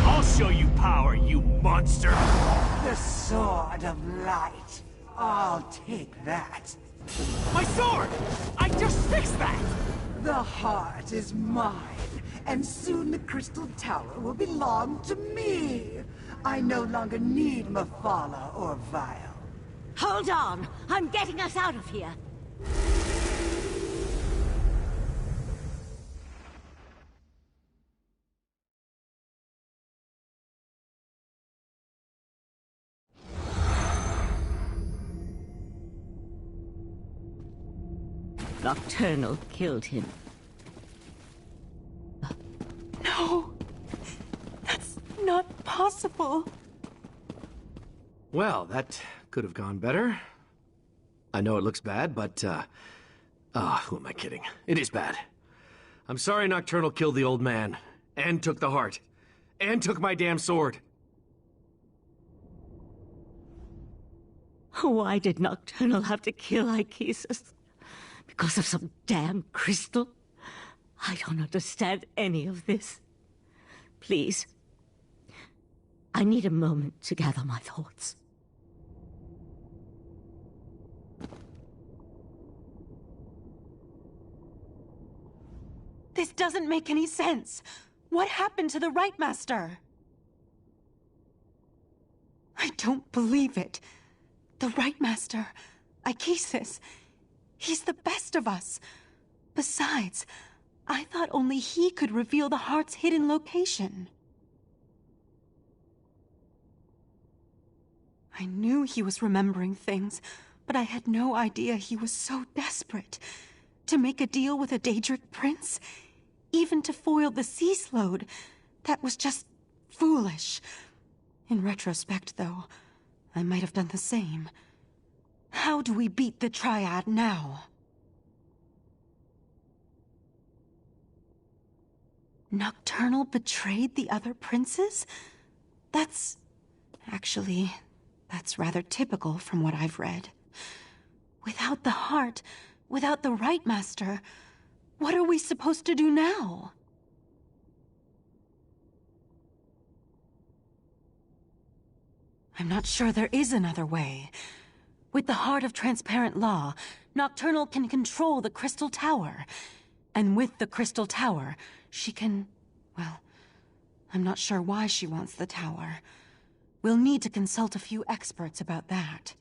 I'll show you power, you monster! The Sword of Light. I'll take that. My sword! I just fixed that! The heart is mine, and soon the Crystal Tower will belong to me. I no longer need Mephala or Vile. Hold on! I'm getting us out of here! Nocturnal killed him. No! That's not possible. Well, that could have gone better. I know it looks bad, but, who am I kidding? It is bad. I'm sorry Nocturnal killed the old man, and took the heart, and took my damn sword. Why did Nocturnal have to kill Ichesis? Because of some damn crystal? I don't understand any of this. Please. I need a moment to gather my thoughts. This doesn't make any sense. What happened to the Right Master? I don't believe it. The Right Master, Ichesis, he's the best of us. Besides, I thought only he could reveal the heart's hidden location. I knew he was remembering things, but I had no idea he was so desperate. To make a deal with a Daedric prince, even to foil the sea slode, that was just foolish. In retrospect, though, I might have done the same. How do we beat the Triad now? Nocturnal betrayed the other princes? Actually, that's rather typical from what I've read. Without the heart, without the Right Master, what are we supposed to do now? I'm not sure there is another way. With the heart of transparent law, Nocturnal can control the Crystal Tower. And with the Crystal Tower, she can... well, I'm not sure why she wants the tower. We'll need to consult a few experts about that.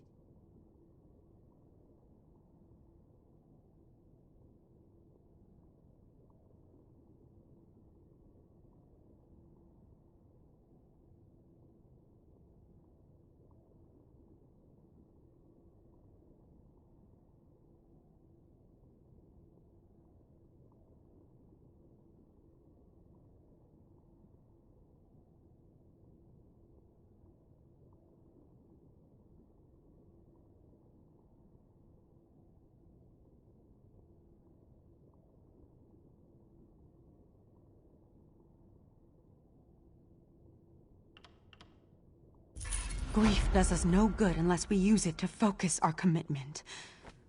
Grief does us no good unless we use it to focus our commitment.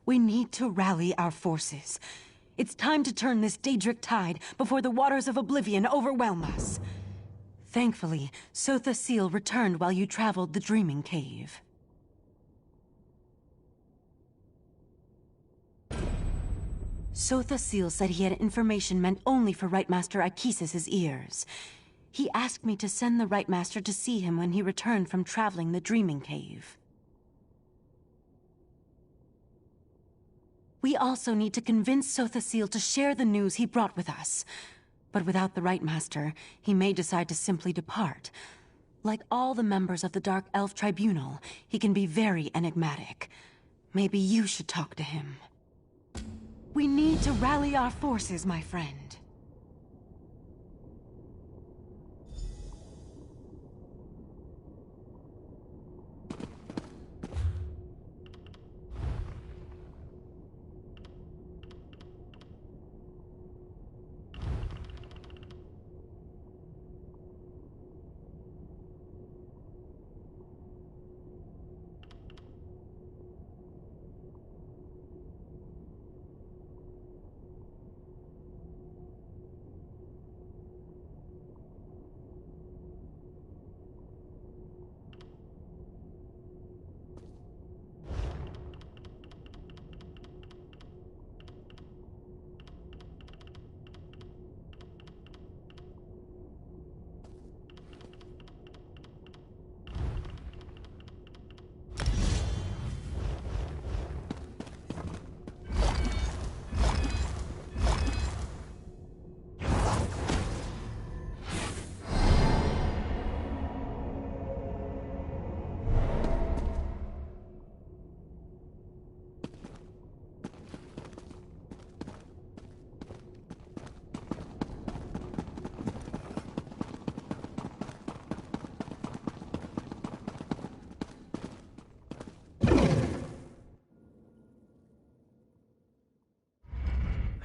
We need to rally our forces. It's time to turn this Daedric tide before the waters of oblivion overwhelm us. Thankfully, Sotha Seal returned while you traveled the Dreaming Cave. Sotha Seal said he had information meant only for Rightmaster Akesis' ears. He asked me to send the Rightmaster to see him when he returned from traveling the Dreaming Cave. We also need to convince Sotha Seal to share the news he brought with us. But without the Rightmaster, he may decide to simply depart. Like all the members of the Dark Elf Tribunal, he can be very enigmatic. Maybe you should talk to him. We need to rally our forces, my friend.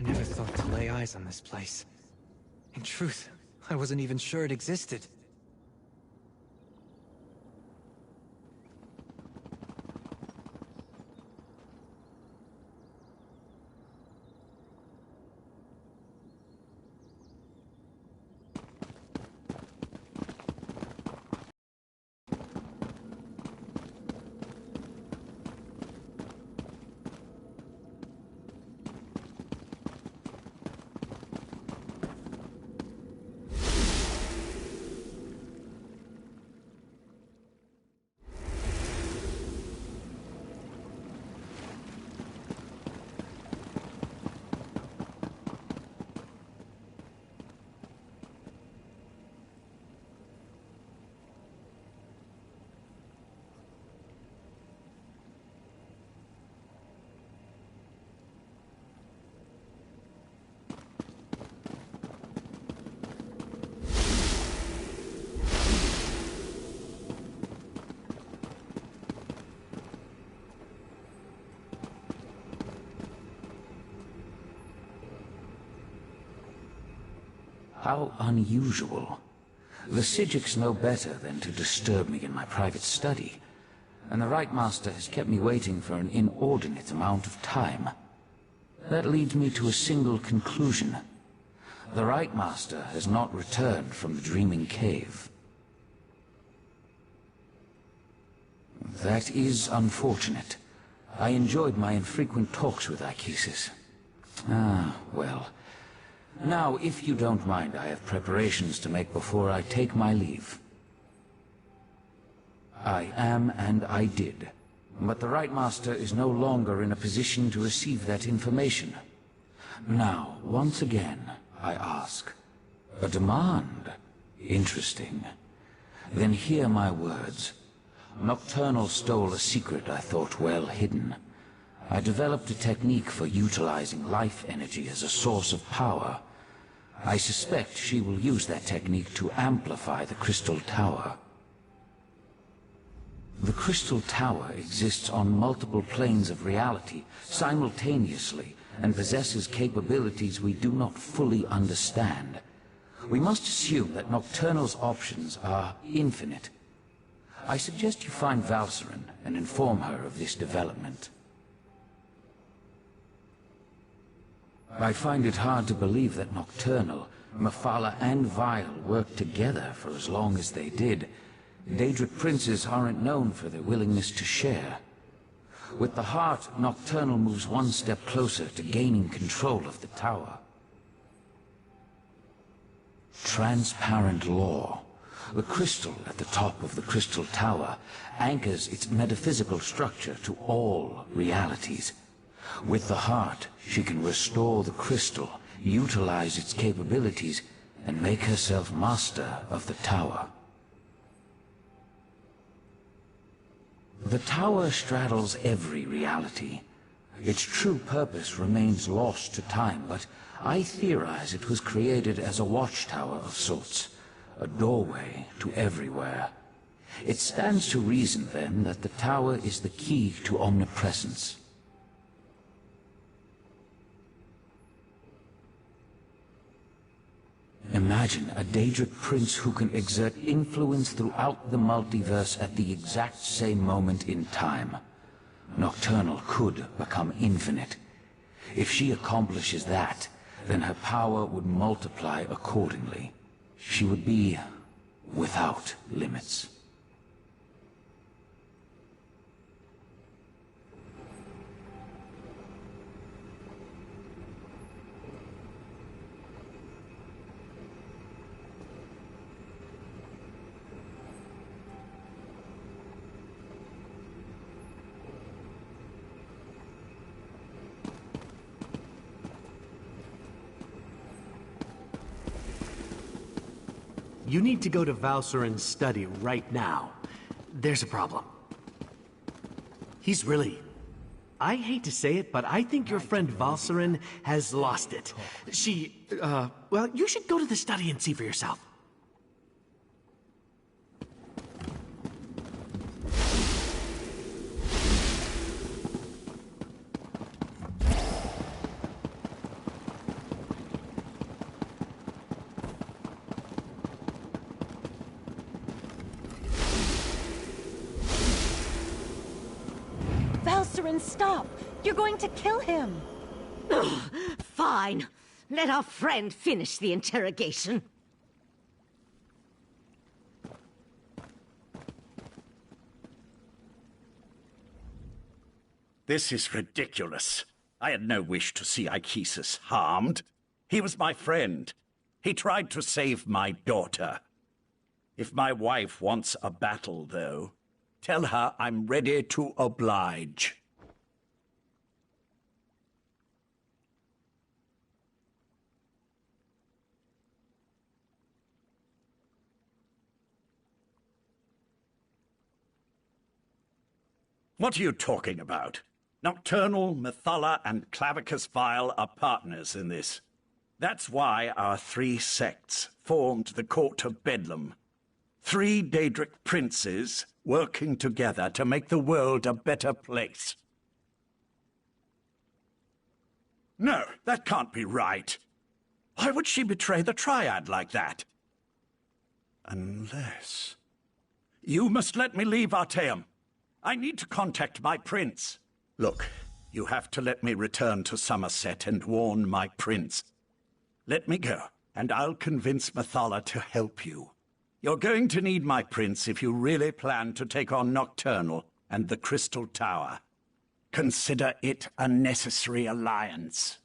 I never thought to lay eyes on this place. In truth, I wasn't even sure it existed. How unusual. The Psijics know better than to disturb me in my private study, and the Rightmaster has kept me waiting for an inordinate amount of time. That leads me to a single conclusion. The Rightmaster has not returned from the Dreaming Cave. That is unfortunate. I enjoyed my infrequent talks with Akesis. Ah, well. Now, if you don't mind, I have preparations to make before I take my leave. I am, and I did. But the Rightmaster is no longer in a position to receive that information. Now, once again, I ask. A demand? Interesting. Then hear my words. Nocturnal stole a secret I thought well hidden. I developed a technique for utilizing life energy as a source of power. I suspect she will use that technique to amplify the Crystal Tower. The Crystal Tower exists on multiple planes of reality simultaneously and possesses capabilities we do not fully understand. We must assume that Nocturnal's options are infinite. I suggest you find Valcerin and inform her of this development. I find it hard to believe that Nocturnal, Mephala, and Vile worked together for as long as they did. Daedric princes aren't known for their willingness to share. With the heart, Nocturnal moves one step closer to gaining control of the tower. Transparent law. The crystal at the top of the crystal tower anchors its metaphysical structure to all realities. With the heart, she can restore the crystal, utilize its capabilities, and make herself master of the tower. The tower straddles every reality. Its true purpose remains lost to time, but I theorize it was created as a watchtower of sorts, a doorway to everywhere. It stands to reason, then, that the tower is the key to omnipresence. Imagine a Daedric prince who can exert influence throughout the multiverse at the exact same moment in time. Nocturnal could become infinite. If she accomplishes that, then her power would multiply accordingly. She would be without limits. You need to go to Valcerin's study right now. There's a problem. He's really... I hate to say it, but I think your friend Valcerin has lost it. Well, you should go to the study and see for yourself. Valcerin, stop! You're going to kill him! Ugh, fine. Let our friend finish the interrogation. This is ridiculous. I had no wish to see Ichesus harmed. He was my friend. He tried to save my daughter. If my wife wants a battle, though, tell her I'm ready to oblige. What are you talking about? Nocturnal, Mephala, and Clavicus Vile are partners in this. That's why our three sects formed the Court of Bedlam. 3 Daedric princes working together to make the world a better place. No, that can't be right. Why would she betray the Triad like that? Unless... You must let me leave Artaeum. I need to contact my prince. Look, you have to let me return to Somerset and warn my prince. Let me go, and I'll convince Mephala to help you. You're going to need my prince if you really plan to take on Nocturnal and the Crystal Tower. Consider it a necessary alliance.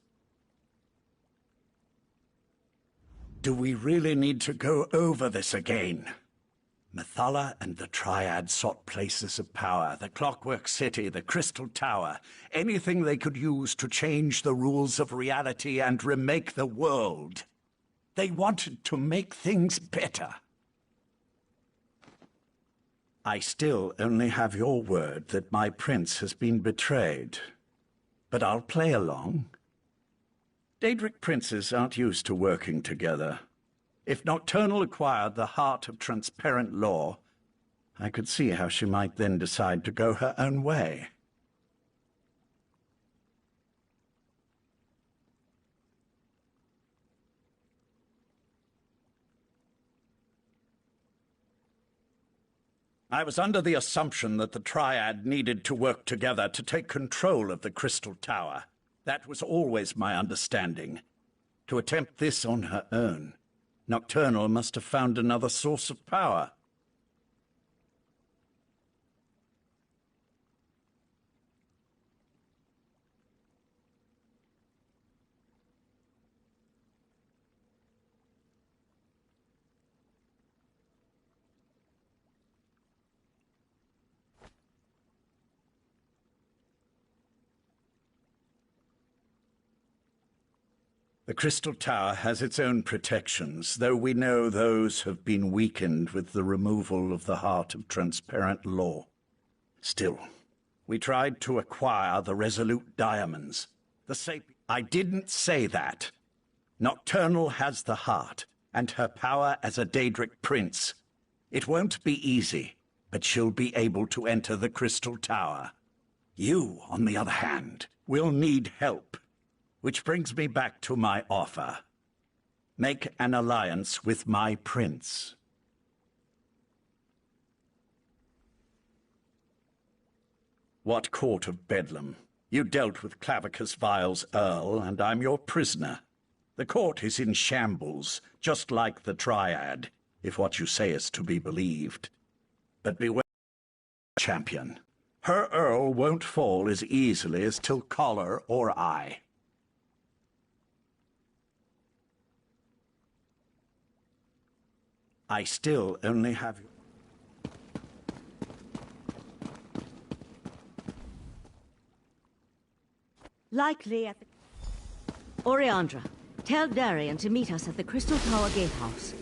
Do we really need to go over this again? Mephala and the Triad sought places of power, the Clockwork City, the Crystal Tower, anything they could use to change the rules of reality and remake the world. They wanted to make things better. I still only have your word that my prince has been betrayed. But I'll play along. Daedric princes aren't used to working together. If Nocturnal acquired the heart of transparent law, I could see how she might then decide to go her own way. I was under the assumption that the Triad needed to work together to take control of the Crystal Tower. That was always my understanding. To attempt this on her own, Nocturnal must have found another source of power. The Crystal Tower has its own protections, though we know those have been weakened with the removal of the Heart of Transparent Law. Still, we tried to acquire the Resolute Diamonds. I didn't say that. Nocturnal has the heart, and her power as a Daedric prince. It won't be easy, but she'll be able to enter the Crystal Tower. You, on the other hand, will need help. Which brings me back to my offer. Make an alliance with my prince. What court of Bedlam? You dealt with Clavicus Vile's Earl, and I'm your prisoner. The court is in shambles, just like the Triad, if what you say is to be believed. But beware, champion. Her Earl won't fall as easily as Tilcollar or I. I still only have you. Likely at the... Oriandra, tell Darian to meet us at the Crystal Tower Gatehouse.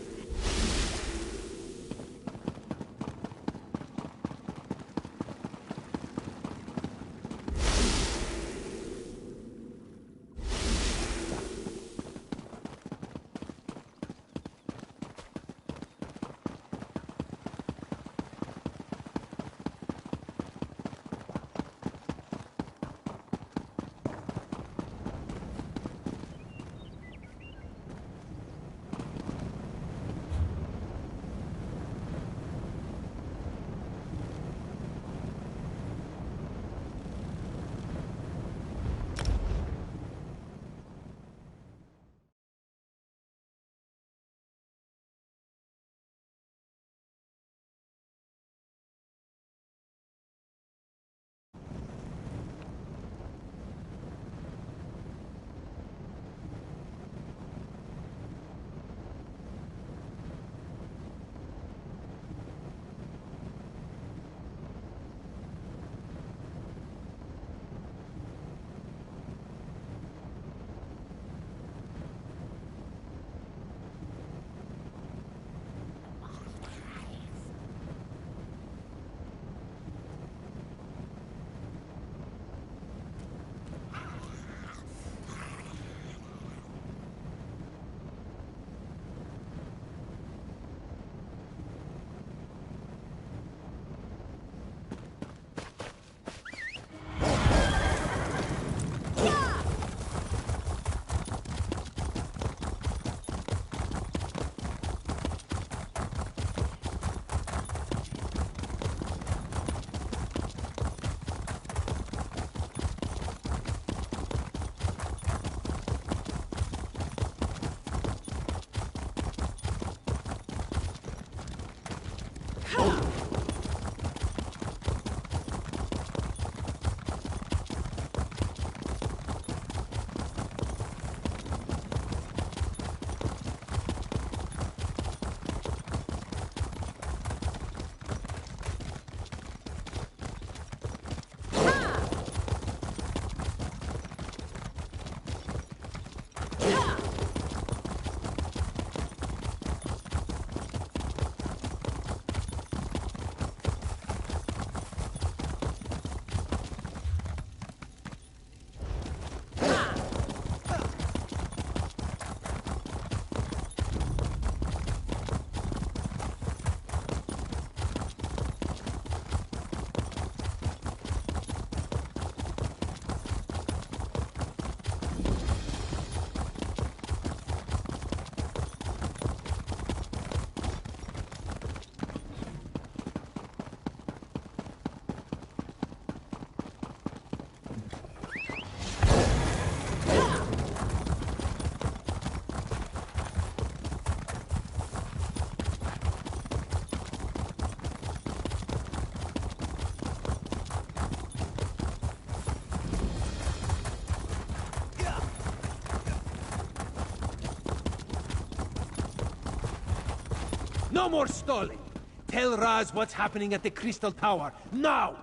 No more stalling! Tell Raz what's happening at the Crystal Tower, now!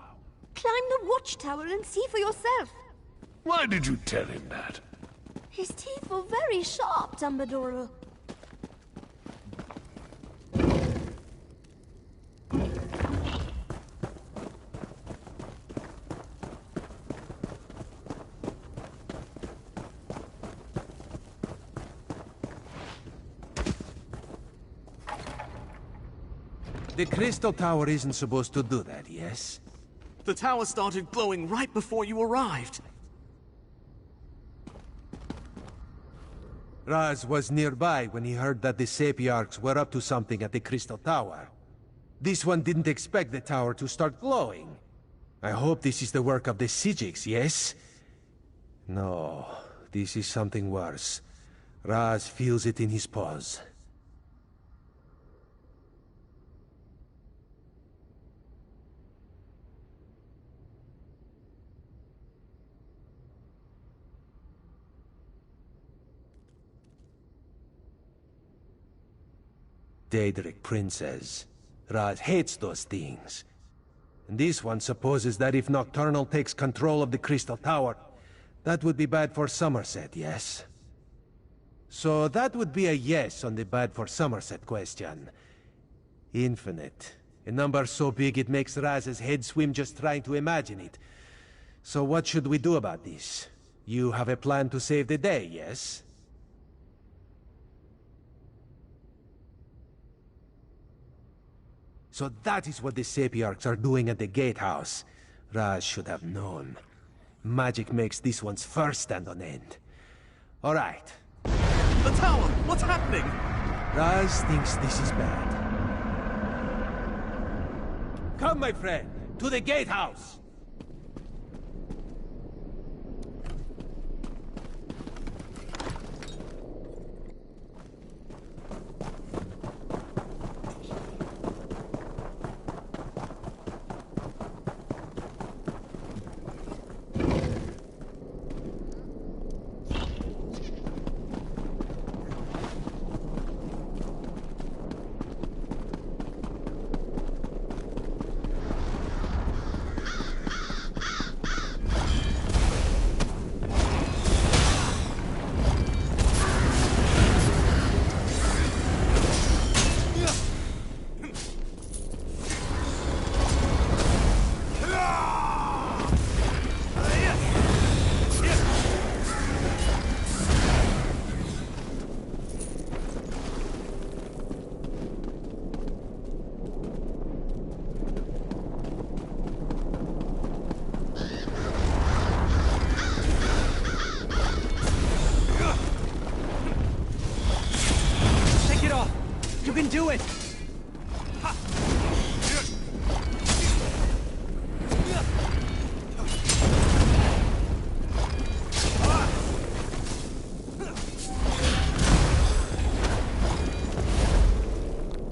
Climb the watchtower and see for yourself. Why did you tell him that? His teeth were very sharp, Dumbledore. The Crystal Tower isn't supposed to do that, yes? The tower started glowing right before you arrived. Raz was nearby when he heard that the Sapiarchs were up to something at the Crystal Tower. This one didn't expect the tower to start glowing. I hope this is the work of the Psijics, yes? No, this is something worse. Raz feels it in his paws. Daedric princes. Raz hates those things. And this one supposes that if Nocturnal takes control of the Crystal Tower, that would be bad for Somerset, yes? So that would be a yes on the bad for Somerset question. Infinite. A number so big it makes Raz's head swim just trying to imagine it. So what should we do about this? You have a plan to save the day, yes? So that is what the Sapiarchs are doing at the Gatehouse. Raz should have known. Magic makes this one's first stand on end. All right. The tower! What's happening? Raz thinks this is bad. Come, my friend, to the Gatehouse! You can do it!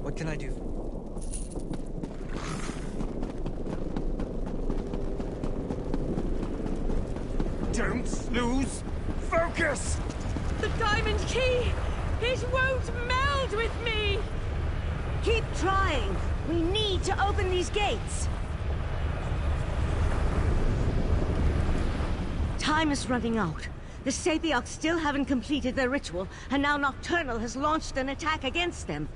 What can I do? Don't lose focus! The diamond key! It won't meld with me! Keep trying! We need to open these gates! Time is running out. The Sapiarchs still haven't completed their ritual, and now Nocturnal has launched an attack against them.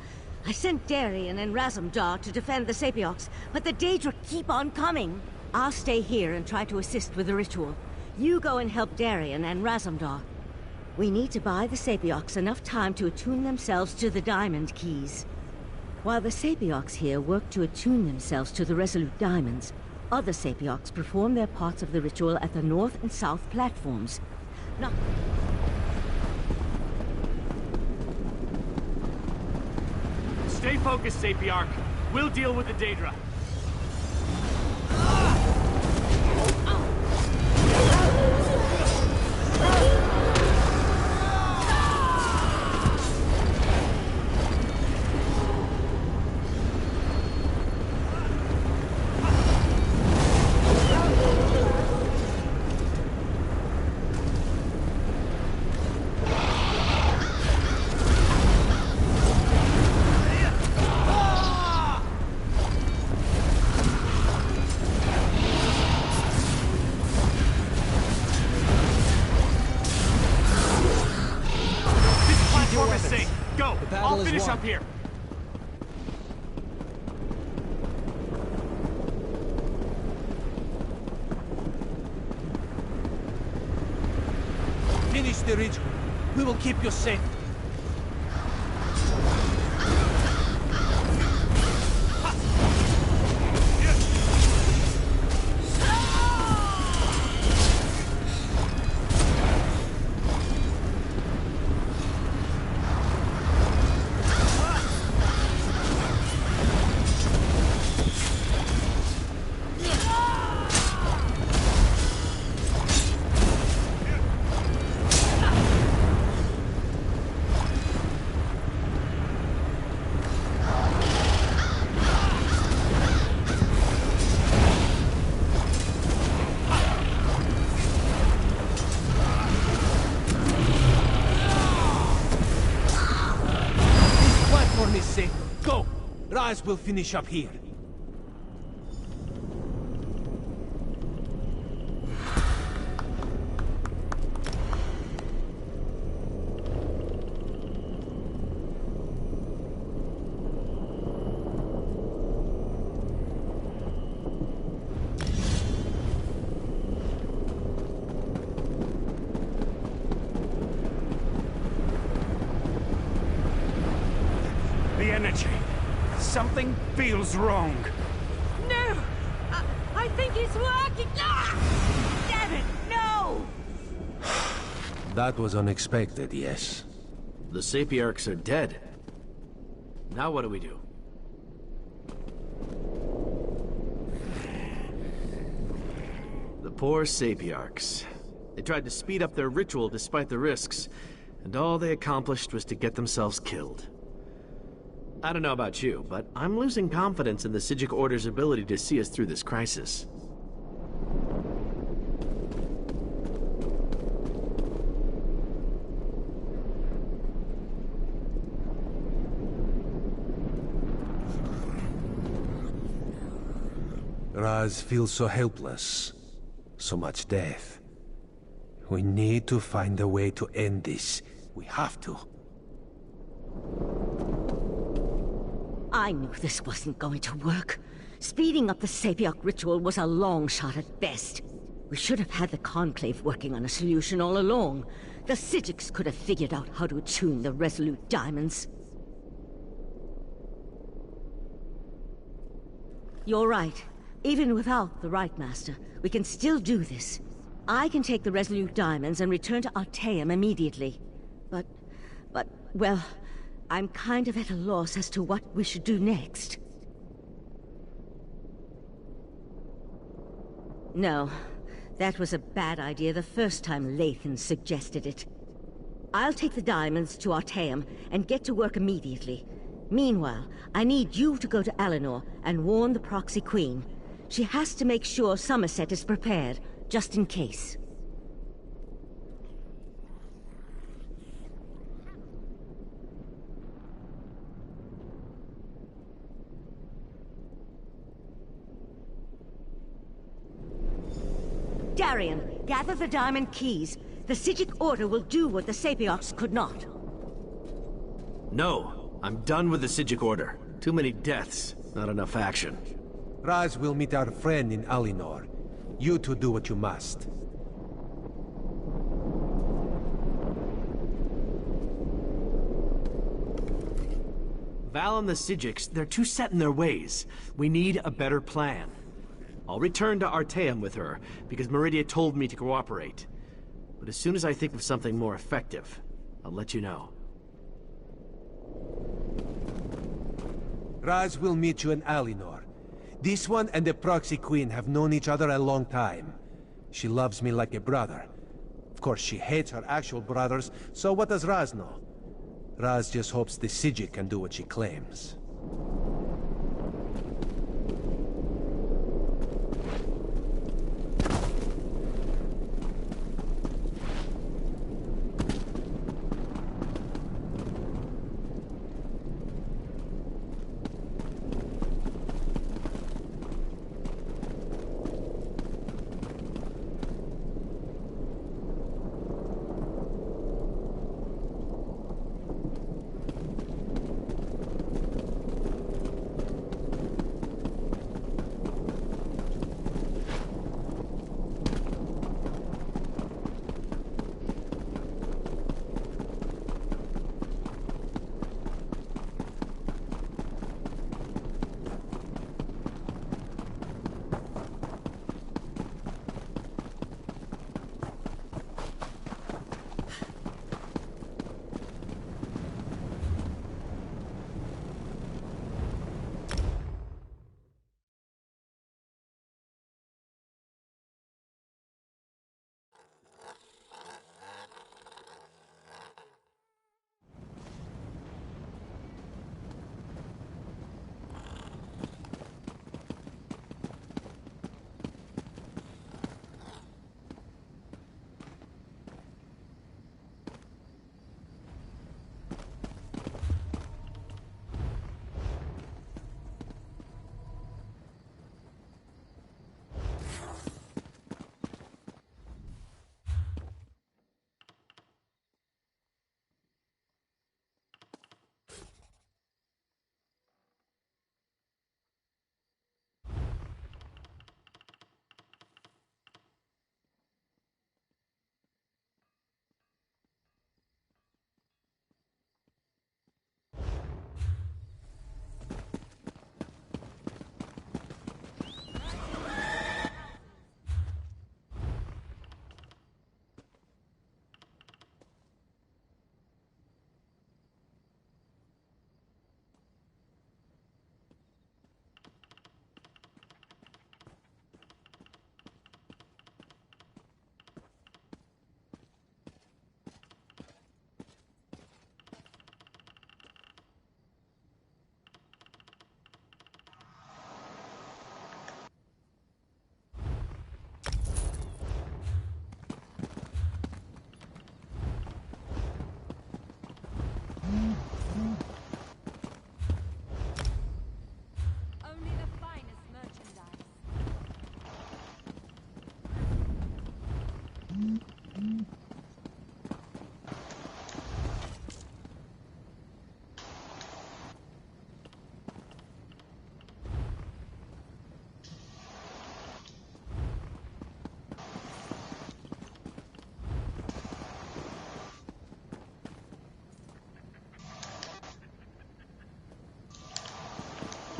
I sent Darien and Razumdar to defend the Sapiarchs, but the Daedra keep on coming. I'll stay here and try to assist with the ritual. You go and help Darien and Razumdar. We need to buy the Sapiarchs enough time to attune themselves to the Diamond Keys. While the Sapiarchs here work to attune themselves to the Resolute Diamonds, other Sapiarchs perform their parts of the ritual at the north and south platforms. Now... Stay focused, Sapiarch. We'll deal with the Daedra. finish the ritual, we will keep you safe. Go! Raz will finish up here. The energy. Something feels wrong. No! I think it's working! Ah! Damn it, no! That was unexpected, yes. The Sapiarchs are dead. Now what do we do? The poor Sapiarchs. They tried to speed up their ritual despite the risks, and all they accomplished was to get themselves killed. I don't know about you, but I'm losing confidence in the Psijic Order's ability to see us through this crisis. Raz feels so helpless. So much death. We need to find a way to end this. We have to. I knew this wasn't going to work. Speeding up the Sapiarch ritual was a long shot at best. We should have had the Conclave working on a solution all along. The Psijics could have figured out how to attune the Resolute Diamonds. You're right. Even without the Right Master, we can still do this. I can take the Resolute Diamonds and return to Alteum immediately. But, well, I'm kind of at a loss as to what we should do next. No, that was a bad idea the first time Lathan suggested it. I'll take the diamonds to Alteum and get to work immediately. Meanwhile, I need you to go to Eleanor and warn the Proxy Queen. She has to make sure Somerset is prepared, just in case. Darian, gather the diamond keys. The Psijic Order will do what the Sapiarchs could not. No, I'm done with the Psijic Order. Too many deaths, not enough action. Raz will meet our friend in Alinor. You two do what you must. Val and the Psijics, they're too set in their ways. We need a better plan. I'll return to Arteum with her, because Meridia told me to cooperate. But as soon as I think of something more effective, I'll let you know. Raz will meet you in Alinor. This one and the Proxy Queen have known each other a long time. She loves me like a brother. Of course, she hates her actual brothers, so what does Raz know? Raz just hopes the Psijic can do what she claims.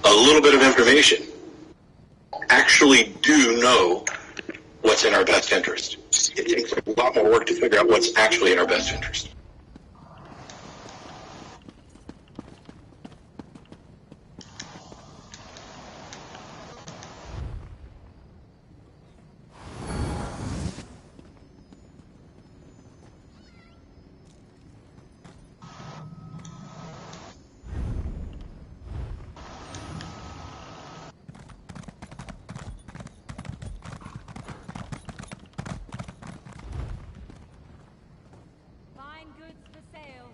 a little bit of information, actually do know what's in our best interest. It takes a lot more work to figure out what's actually in our best interest. Fine goods for sale.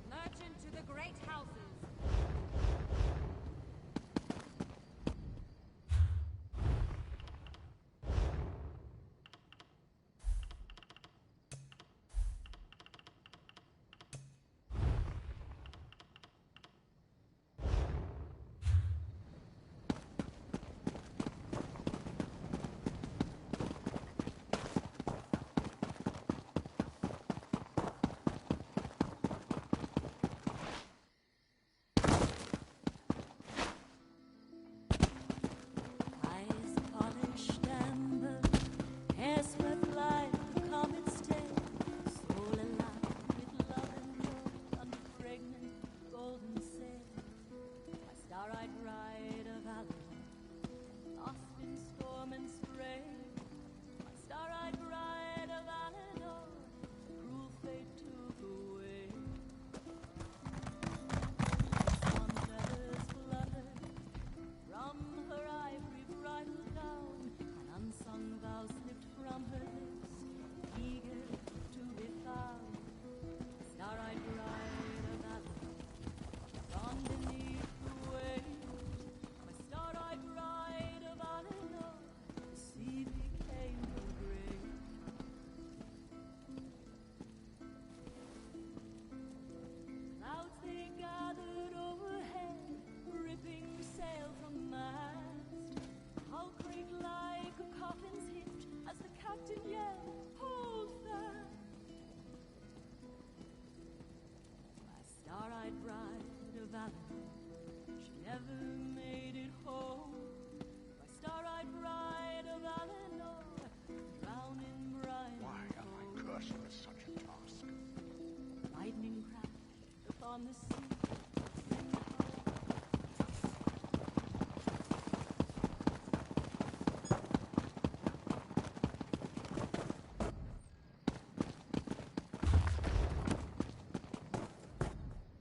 Merchant to the great houses.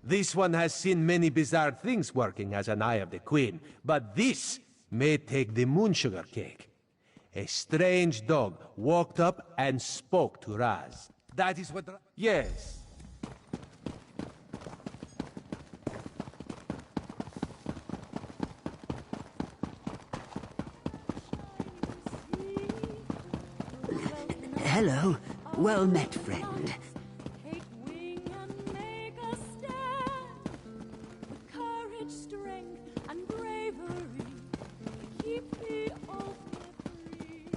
This one has seen many bizarre things working as an Eye of the Queen, but this may take the moonsugar cake. A strange dog walked up and spoke to Raz. That is what... Yes. Hello. Well met, friend. Take wing and make a stand. With courage, strength, and bravery, keep the ultimate free.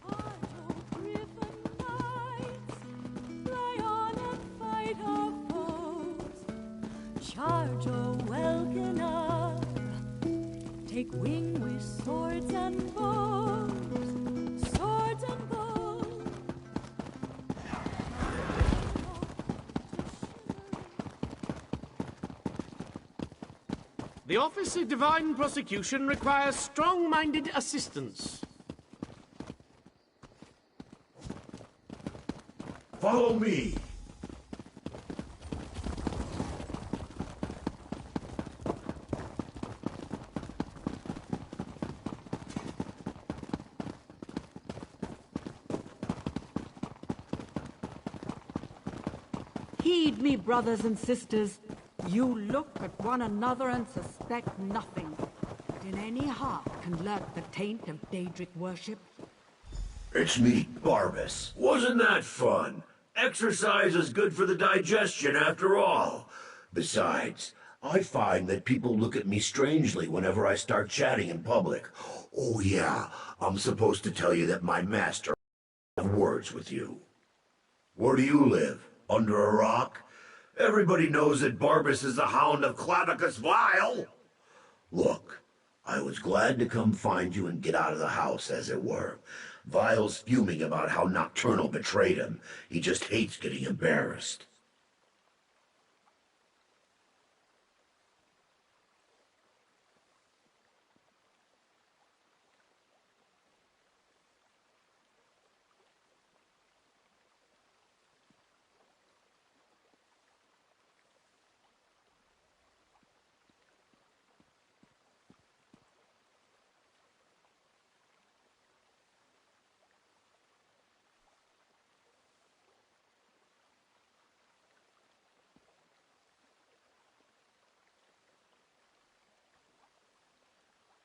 Charge, O griffin knights, fly on and fight our foes. Charge, O welkin up, take wing with swords and bows. Swords and bows. The Office of Divine Prosecution requires strong-minded assistance. Follow me. Heed me, brothers and sisters. You look at one another and suspect nothing. But in any heart can lurk the taint of Daedric worship. It's me, Barbas. Wasn't that fun? Exercise is good for the digestion after all. Besides, I find that people look at me strangely whenever I start chatting in public. Oh yeah, I'm supposed to tell you that my master have words with you. Where do you live? Under a rock? Everybody knows that Barbas is the Hound of Clavicus Vile. Look, I was glad to come find you and get out of the house, as it were. Vile's fuming about how Nocturnal betrayed him. He just hates getting embarrassed.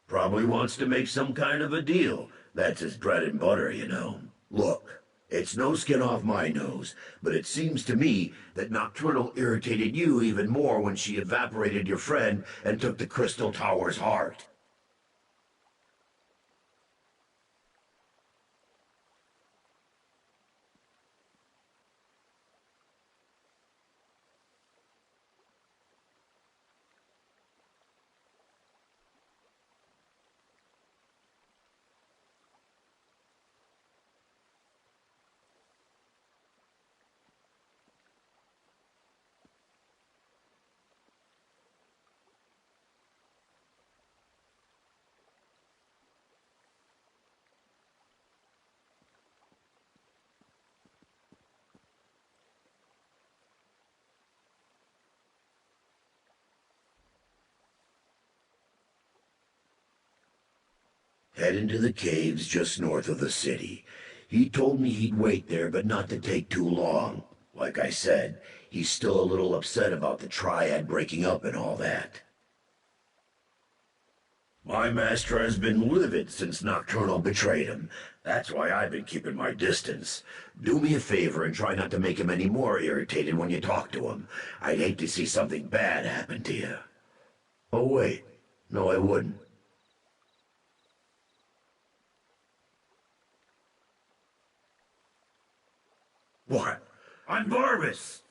Probably wants to make some kind of a deal. That's his bread and butter, you know. Look, it's no skin off my nose, but it seems to me that Nocturnal irritated you even more when she evaporated your friend and took the Crystal Tower's heart. Head into the caves just north of the city. He told me he'd wait there, but not to take too long. Like I said, he's still a little upset about the Triad breaking up and all that. My master has been livid since Nocturnal betrayed him. That's why I've been keeping my distance. Do me a favor and try not to make him any more irritated when you talk to him. I'd hate to see something bad happen to you. Oh wait, no I wouldn't. What? I'm Barbas!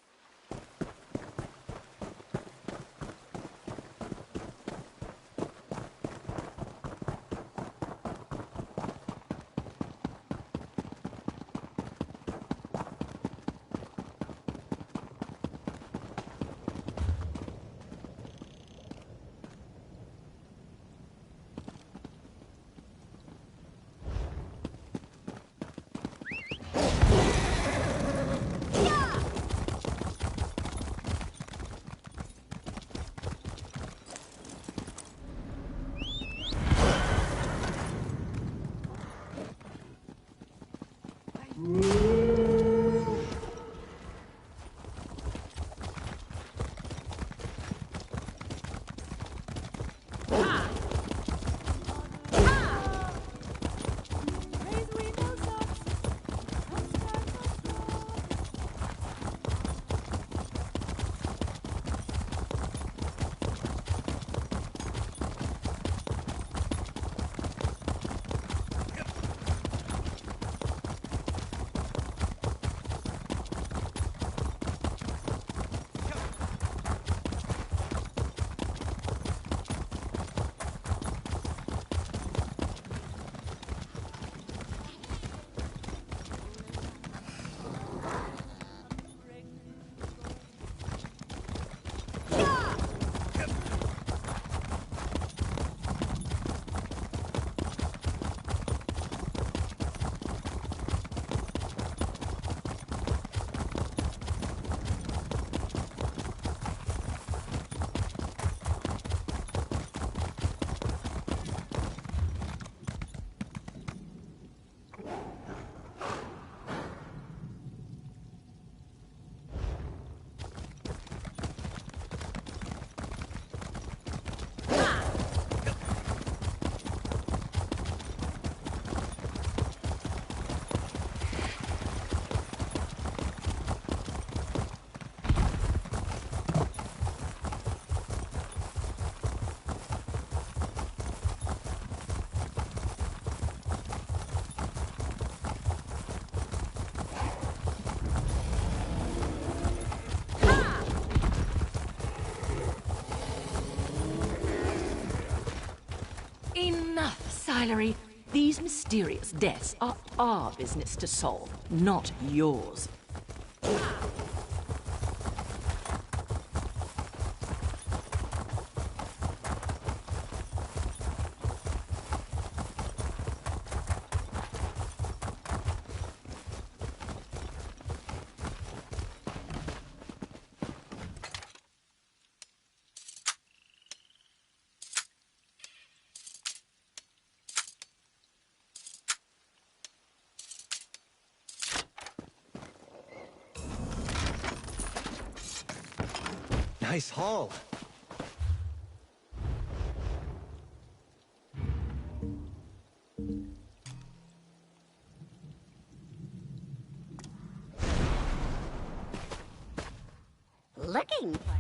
Hilary, these mysterious deaths are our business to solve, not yours. Nice haul. Looking for...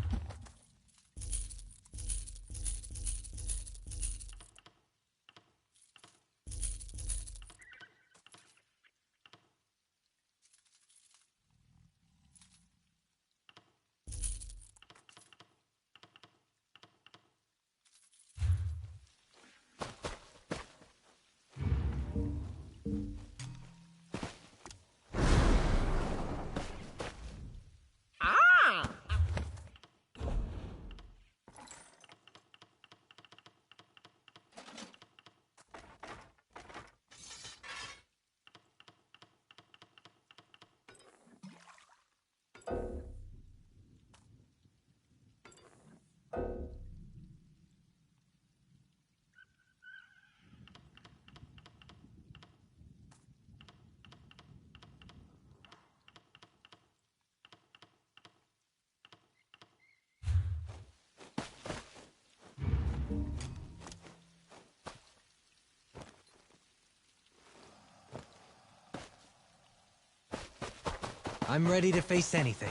I'm ready to face anything.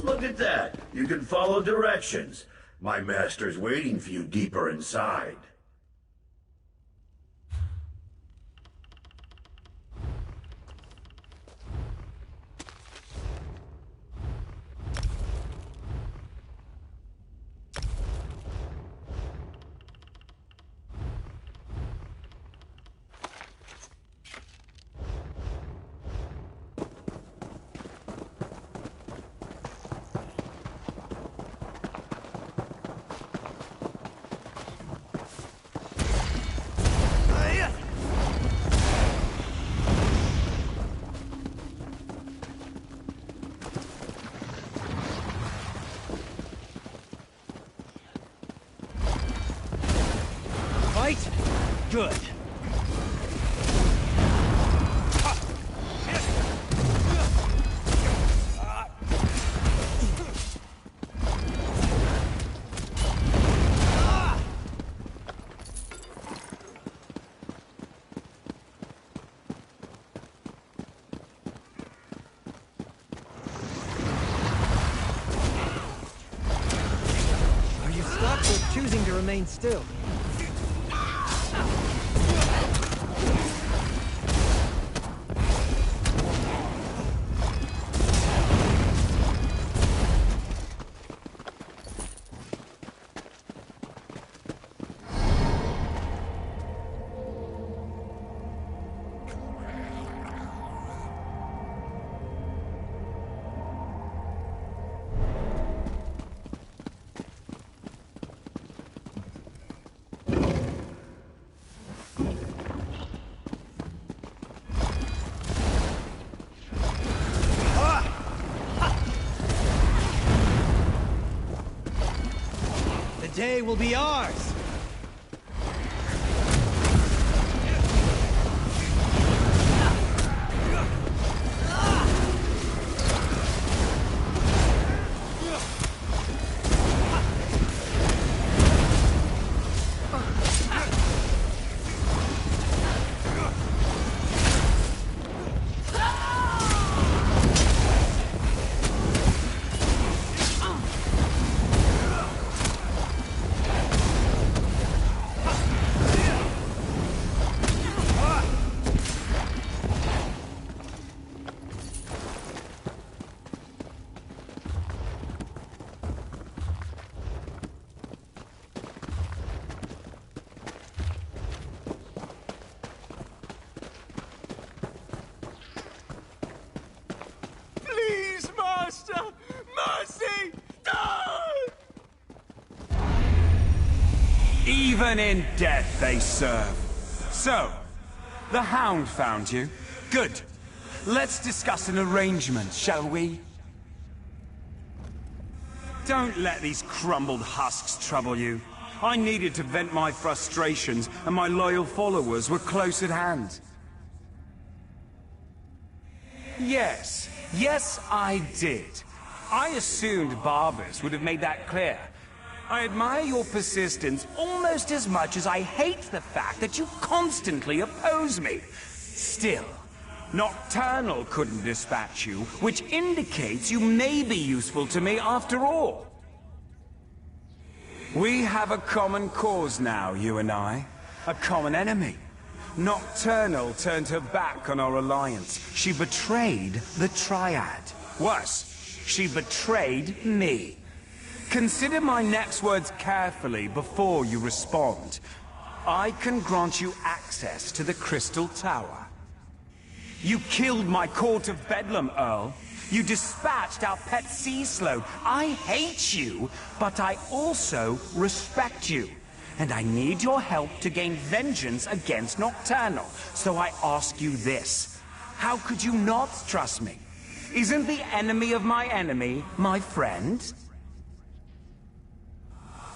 Look at that. You can follow directions. My master's waiting for you deeper inside. Fight? Good. Are you stuck or choosing to remain still? The day will be ours! Burn-in death they serve. So, the Hound found you. Good. Let's discuss an arrangement, shall we? Don't let these crumbled husks trouble you. I needed to vent my frustrations, and my loyal followers were close at hand. Yes, I did. I assumed Barbas would have made that clear. I admire your persistence almost as much as I hate the fact that you constantly oppose me. Still, Nocturnal couldn't dispatch you, which indicates you may be useful to me after all. We have a common cause now, you and I. A common enemy. Nocturnal turned her back on our alliance. She betrayed the Triad. Worse, she betrayed me. Consider my next words carefully before you respond. I can grant you access to the Crystal Tower. You killed my Court of Bedlam, Earl. You dispatched our pet sea slode. I hate you, but I also respect you. And I need your help to gain vengeance against Nocturnal. So I ask you this. How could you not trust me? Isn't the enemy of my enemy my friend?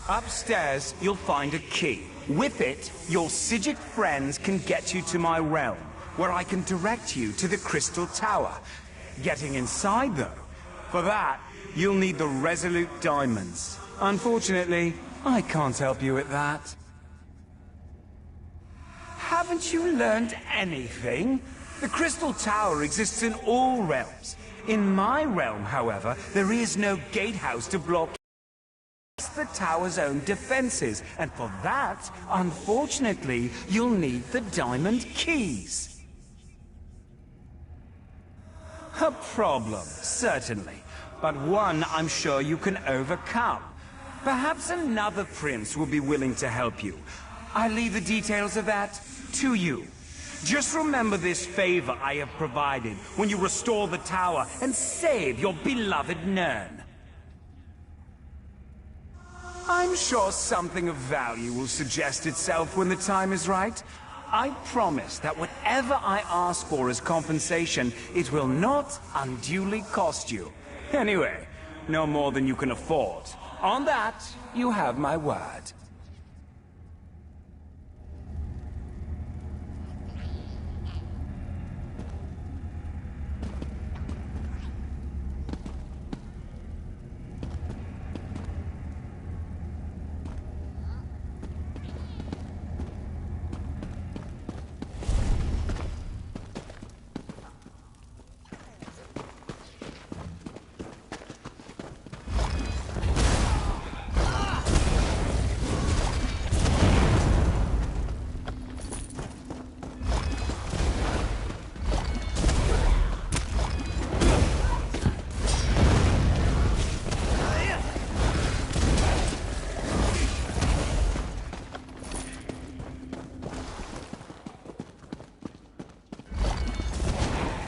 Upstairs, you'll find a key. With it, your Psijic friends can get you to my realm, where I can direct you to the Crystal Tower. Getting inside, though, for that, you'll need the Resolute Diamonds. Unfortunately, I can't help you with that. Haven't you learned anything? The Crystal Tower exists in all realms. In my realm, however, there is no gatehouse to block the tower's own defenses, and for that, unfortunately, you'll need the diamond keys. A problem, certainly, but one I'm sure you can overcome. Perhaps another prince will be willing to help you. I leave the details of that to you. Just remember this favor I have provided when you restore the tower and save your beloved Nern. I'm sure something of value will suggest itself when the time is right. I promise that whatever I ask for as compensation, it will not unduly cost you. Anyway, no more than you can afford. On that, you have my word.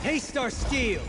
Taste our steel!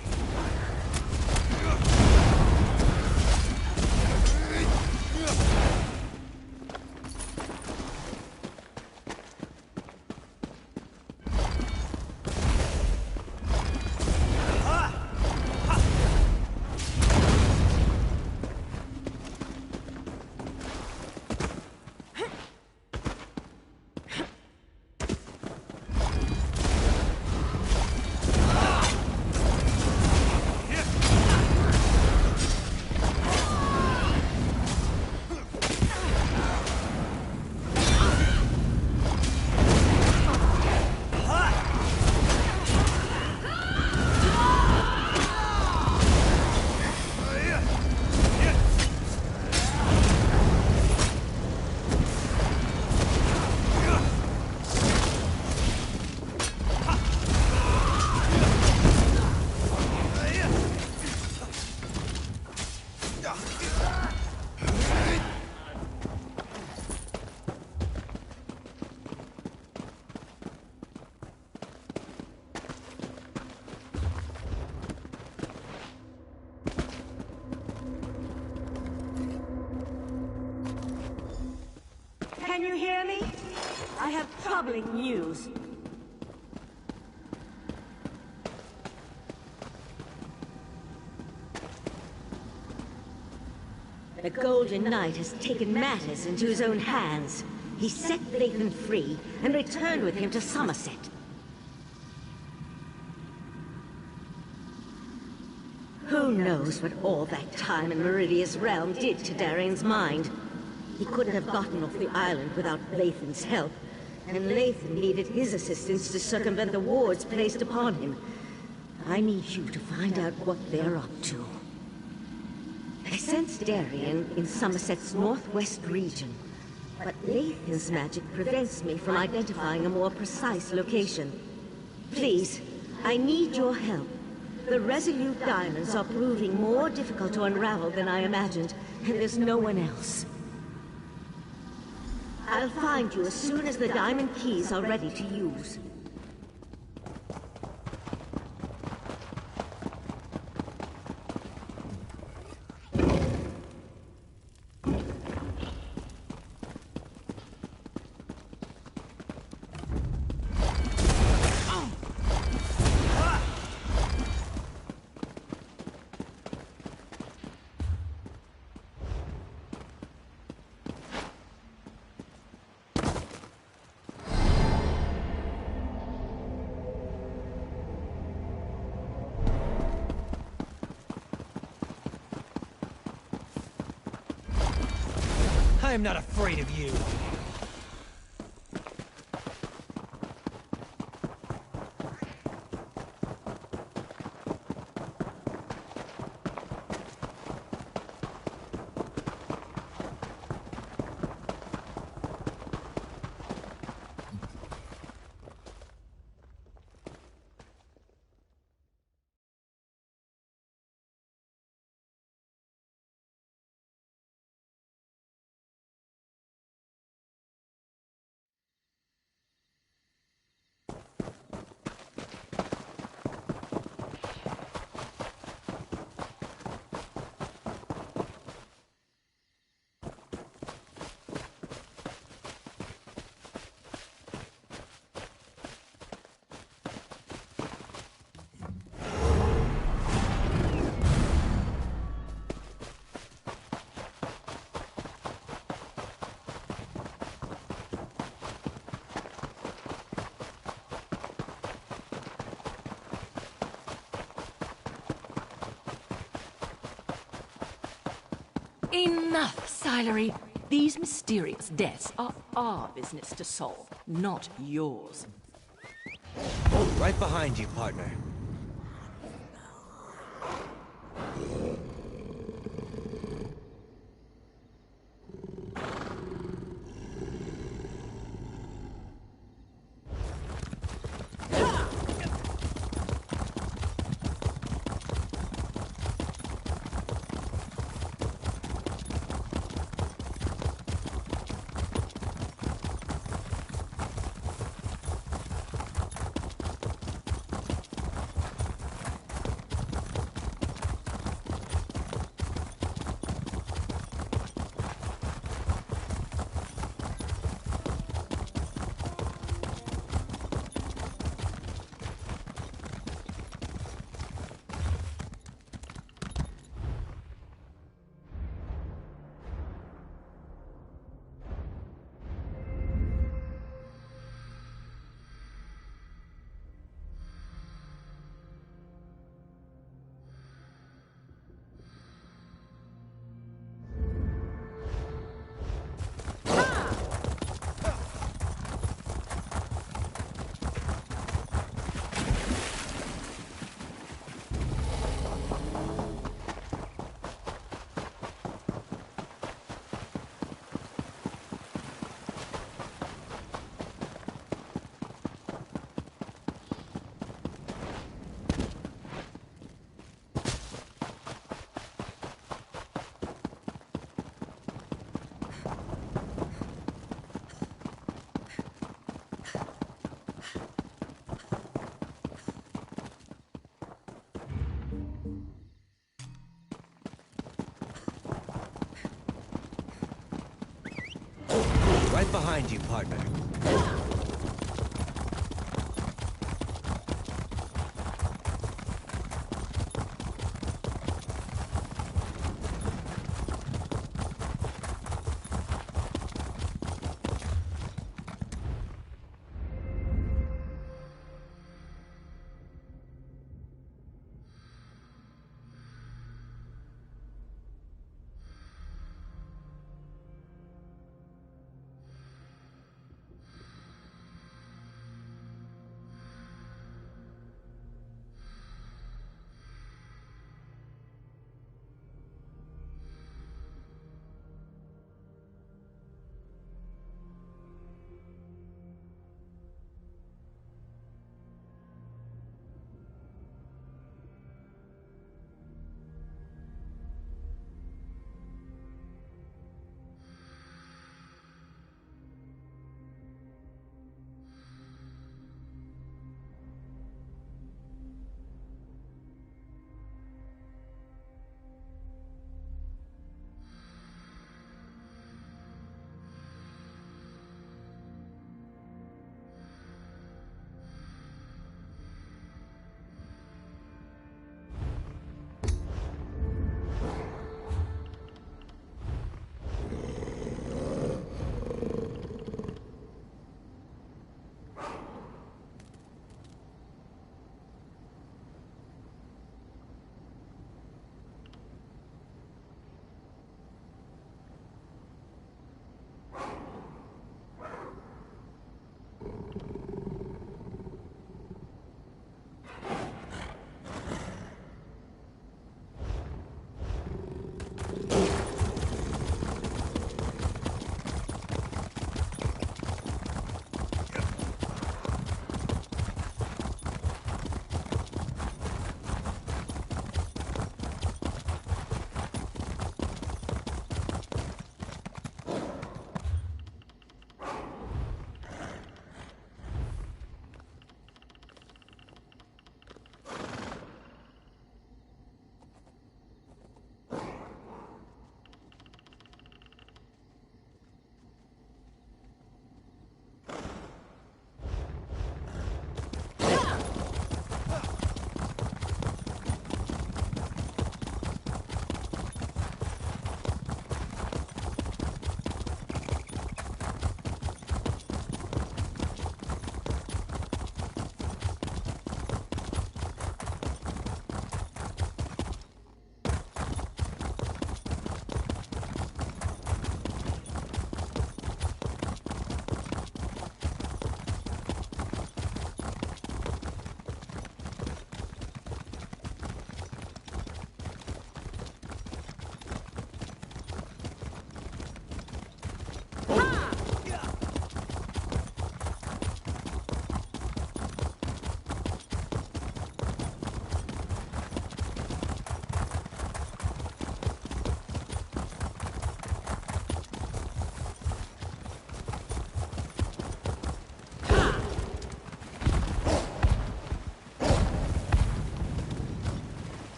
troubling news. The Golden Knight has taken matters into his own hands. He set Lathan free and returned with him to Somerset. Who knows what all that time in Meridia's realm did to Darian's mind? He couldn't have gotten off the island without Lathan's help, and Lathan needed his assistance to circumvent the wards placed upon him. I need you to find out what they're up to. I sense Darian in Somerset's northwest region, but Lathan's magic prevents me from identifying a more precise location. Please, I need your help. The Resolute diamonds are proving more difficult to unravel than I imagined, and there's no one else. I'll find you as soon as the diamond keys are ready to use. I am not afraid of you. Enough, Silery. These mysterious deaths are our business to solve, not yours. Right behind you, partner. Right behind you, partner.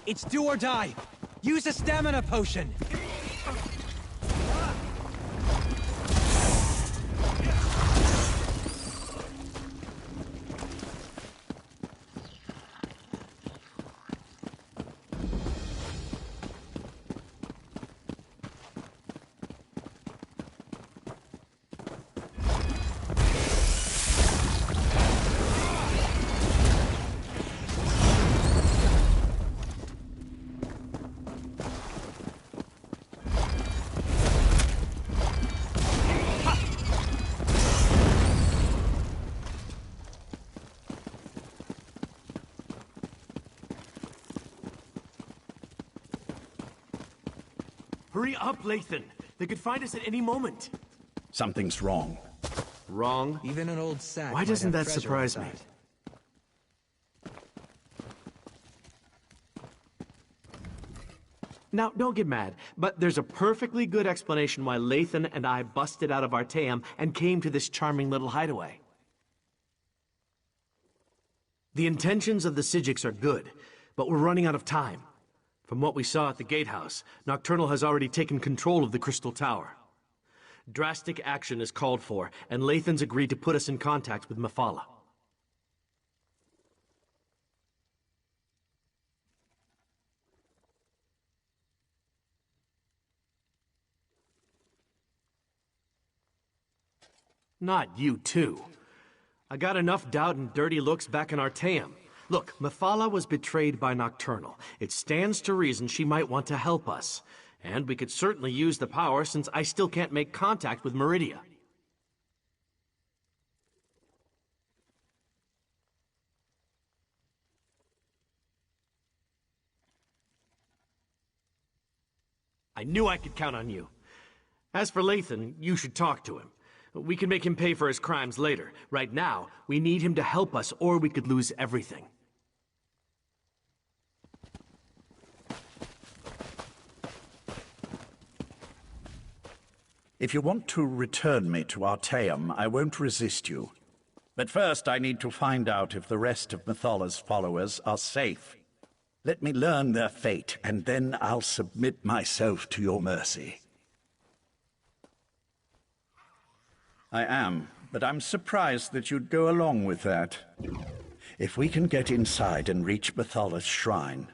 It's do or die. Use a stamina potion. Hurry up, Lathan. They could find us at any moment. Something's wrong. Wrong? Even an old sack. Why might doesn't have that treasure surprise me? inside. Now, don't get mad, but there's a perfectly good explanation why Lathan and I busted out of Artaeum and came to this charming little hideaway. The intentions of the Psijics are good, but we're running out of time. From what we saw at the gatehouse, Nocturnal has already taken control of the Crystal Tower. Drastic action is called for, and Lathan's agreed to put us in contact with Mephala. Not you, too. I got enough doubt and dirty looks back in Artaeum. Look, Mephala was betrayed by Nocturnal. It stands to reason she might want to help us. And we could certainly use the power since I still can't make contact with Meridia. I knew I could count on you. As for Lathan, you should talk to him. We can make him pay for his crimes later. Right now, we need him to help us or we could lose everything. If you want to return me to Artaeum, I won't resist you. But first I need to find out if the rest of Methala's followers are safe. Let me learn their fate, and then I'll submit myself to your mercy. I am, but I'm surprised that you'd go along with that. If we can get inside and reach Methala's shrine,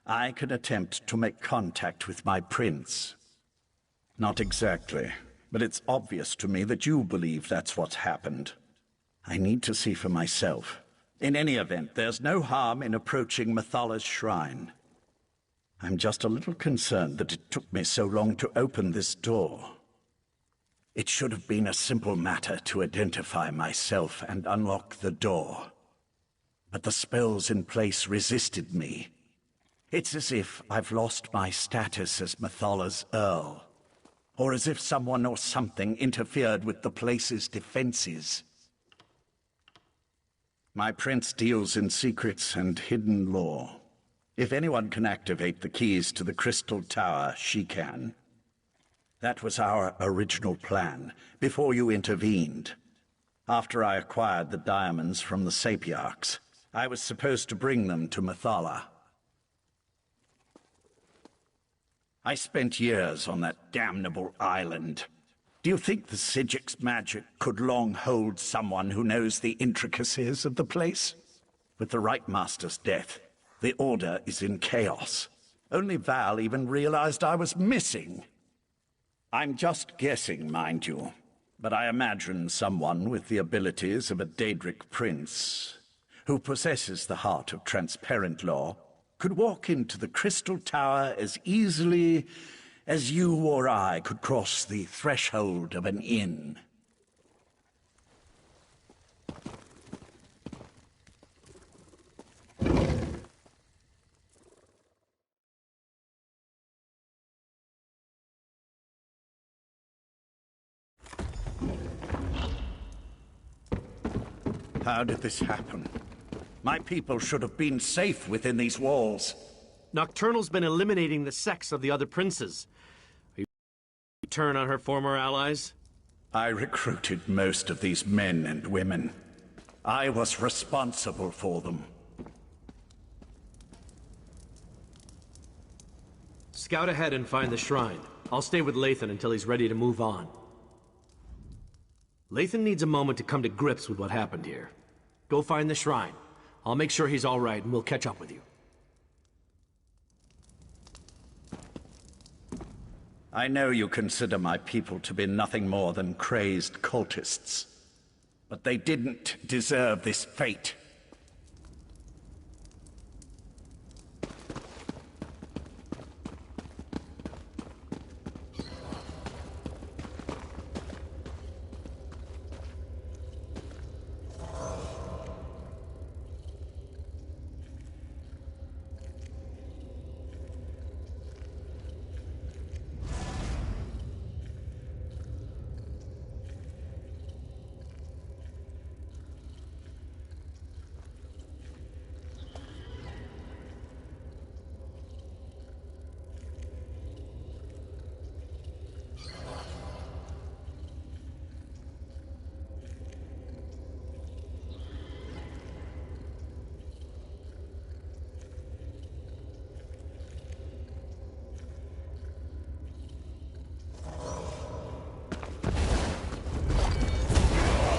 I can attempt to make contact with my prince. Not exactly, but it's obvious to me that you believe that's what's happened. I need to see for myself. In any event, there's no harm in approaching Methala's shrine. I'm just a little concerned that it took me so long to open this door. It should have been a simple matter to identify myself and unlock the door. But the spells in place resisted me. It's as if I've lost my status as Methala's Earl, or as if someone or something interfered with the place's defenses. My prince deals in secrets and hidden lore. If anyone can activate the keys to the Crystal Tower, she can. That was our original plan, before you intervened. After I acquired the diamonds from the Sapiarchs, I was supposed to bring them to Methala. I spent years on that damnable island. Do you think the Psijics' magic could long hold someone who knows the intricacies of the place? With the Right Master's death, the Order is in chaos. Only Val even realized I was missing. I'm just guessing, mind you, but I imagine someone with the abilities of a Daedric prince, who possesses the heart of transparent law, could walk into the Crystal Tower as easily as you or I could cross the threshold of an inn. How did this happen? My people should have been safe within these walls. Nocturnal's been eliminating the sects of the other princes. Are you turn on her former allies? I recruited most of these men and women. I was responsible for them. Scout ahead and find the shrine. I'll stay with Lathan until he's ready to move on. Lathan needs a moment to come to grips with what happened here. Go find the shrine. I'll make sure he's all right and we'll catch up with you. I know you consider my people to be nothing more than crazed cultists, but they didn't deserve this fate.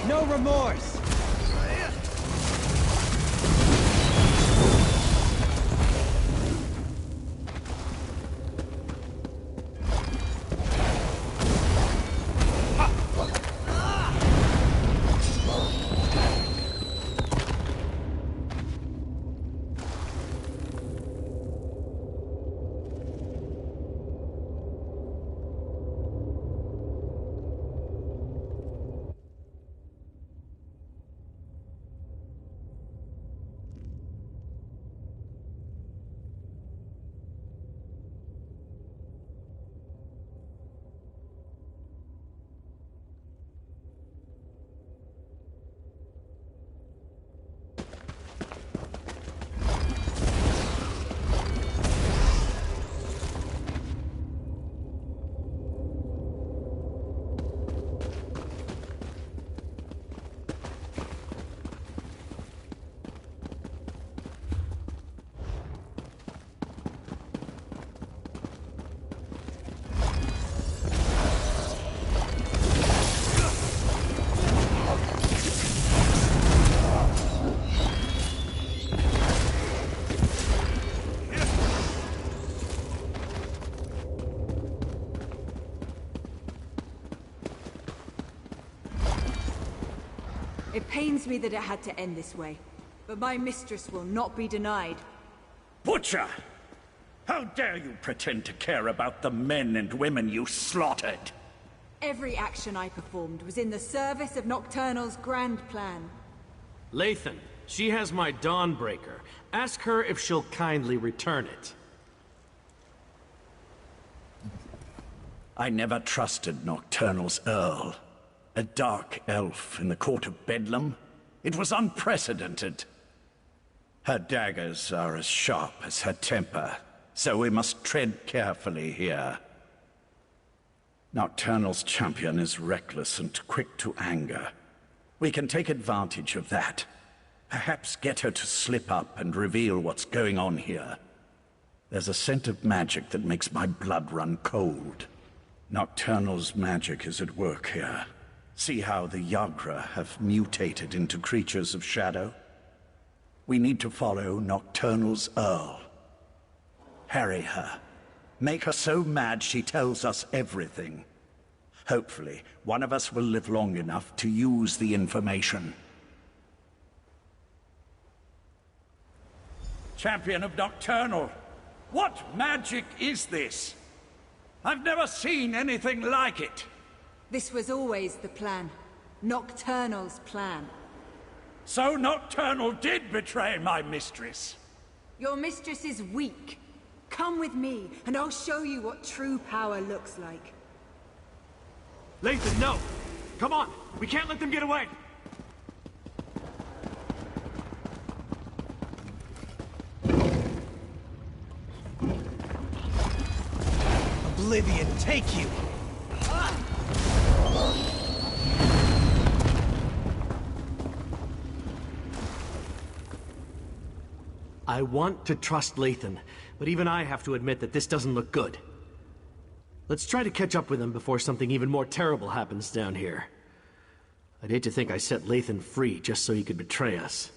No remorse! It pains me that it had to end this way, but my mistress will not be denied. Butcher! How dare you pretend to care about the men and women you slaughtered? Every action I performed was in the service of Nocturnal's grand plan. Lathan, she has my Dawnbreaker. Ask her if she'll kindly return it. I never trusted Nocturnal's Earl. A dark elf in the court of Bedlam? It was unprecedented. Her daggers are as sharp as her temper, so we must tread carefully here. Nocturnal's champion is reckless and quick to anger. We can take advantage of that. Perhaps get her to slip up and reveal what's going on here. There's a scent of magic that makes my blood run cold. Nocturnal's magic is at work here. See how the Yagra have mutated into creatures of shadow? We need to follow Nocturnal's Earl. Harry her. Make her so mad she tells us everything. Hopefully, one of us will live long enough to use the information. Champion of Nocturnal, what magic is this? I've never seen anything like it. This was always the plan. Nocturnal's plan. So Nocturnal did betray my mistress. Your mistress is weak. Come with me, and I'll show you what true power looks like. Lathan, no! Come on! We can't let them get away! Oblivion, take you! I want to trust Lathan, but even I have to admit that this doesn't look good. Let's try to catch up with him before something even more terrible happens down here. I'd hate to think I set Lathan free just so he could betray us.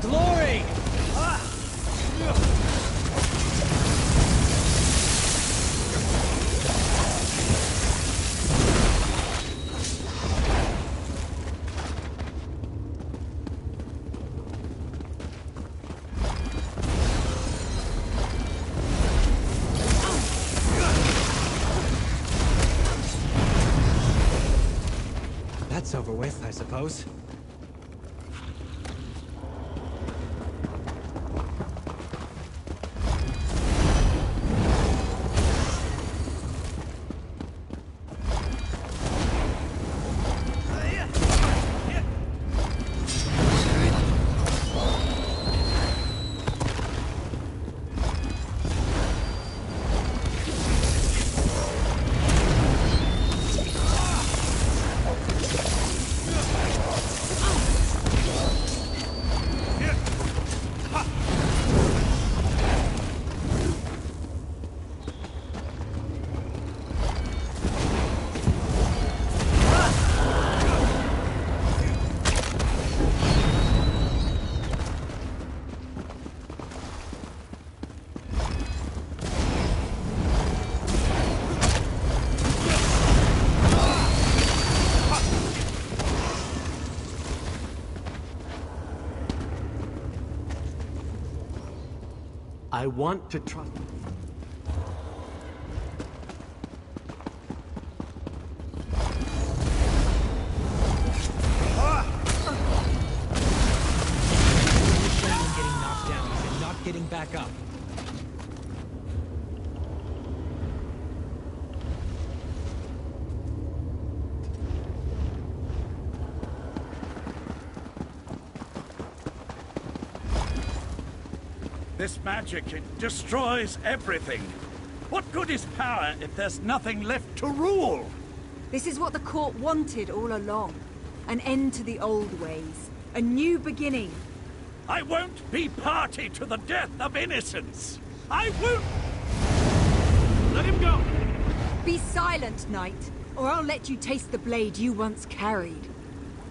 Glory! That's over with, I suppose. I want to trust... Getting knocked down and not getting back up. This magic, it destroys everything. What good is power if there's nothing left to rule? This is what the court wanted all along. An end to the old ways. A new beginning. I won't be party to the death of innocence. I won't... Let him go! Be silent, knight, or I'll let you taste the blade you once carried.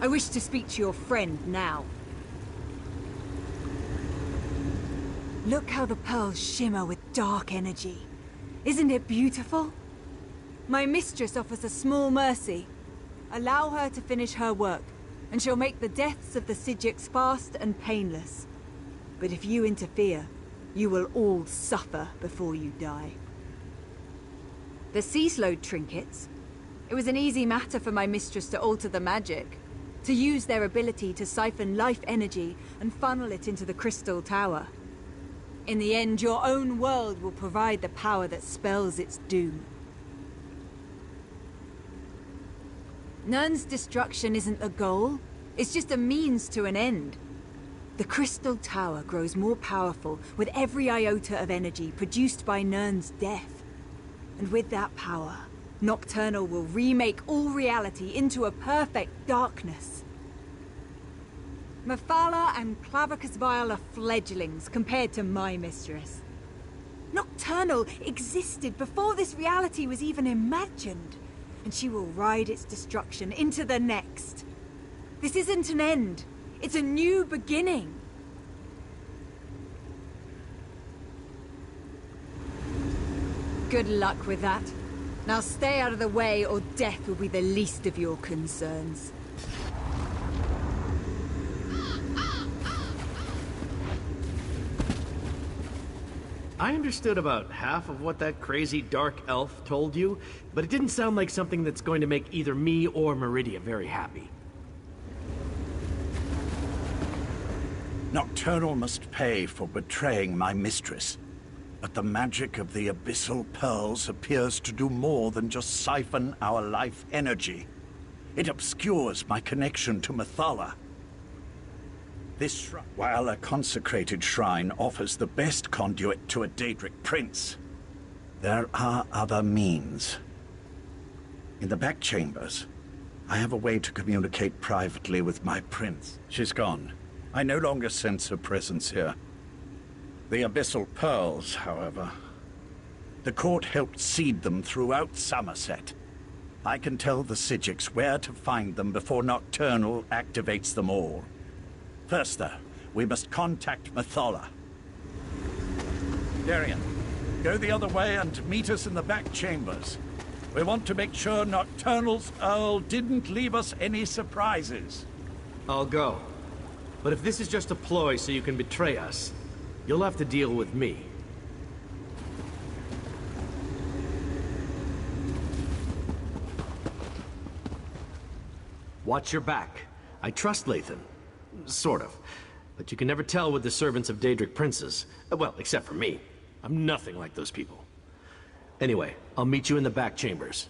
I wish to speak to your friend now. Look how the pearls shimmer with dark energy. Isn't it beautiful? My mistress offers a small mercy. Allow her to finish her work, and she'll make the deaths of the Sijiks fast and painless. But if you interfere, you will all suffer before you die. The sea-slowed trinkets. It was an easy matter for my mistress to alter the magic, to use their ability to siphon life energy and funnel it into the crystal tower. In the end, your own world will provide the power that spells its doom. Nirn's destruction isn't the goal, It's just a means to an end. The Crystal Tower grows more powerful with every iota of energy produced by Nirn's death. And with that power, Nocturnal will remake all reality into a perfect darkness. Mephala and Clavicus Vile are fledglings compared to my mistress. Nocturnal existed before this reality was even imagined, and she will ride its destruction into the next. This isn't an end. It's a new beginning. Good luck with that. Now stay out of the way, or death will be the least of your concerns. I understood about half of what that crazy dark elf told you, but it didn't sound like something that's going to make either me or Meridia very happy. Nocturnal must pay for betraying my mistress. But the magic of the abyssal pearls appears to do more than just siphon our life energy. It obscures my connection to Mephala. This shrine, while a consecrated shrine offers the best conduit to a Daedric prince, there are other means. In the back chambers, I have a way to communicate privately with my prince. She's gone. I no longer sense her presence here. The abyssal pearls, however, the court helped seed them throughout Somerset. I can tell the Psijics where to find them before Nocturnal activates them all. First, though, we must contact Mephala. Darian, go the other way and meet us in the back chambers. We want to make sure Nocturnal's Earl didn't leave us any surprises. I'll go. But if this is just a ploy so you can betray us, you'll have to deal with me. Watch your back. I trust Lathan. Sort of. But you can never tell with the servants of Daedric princes. Well, except for me. I'm nothing like those people. Anyway, I'll meet you in the back chambers.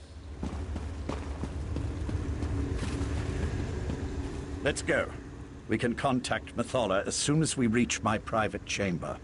Let's go. We can contact Mephala as soon as we reach my private chamber.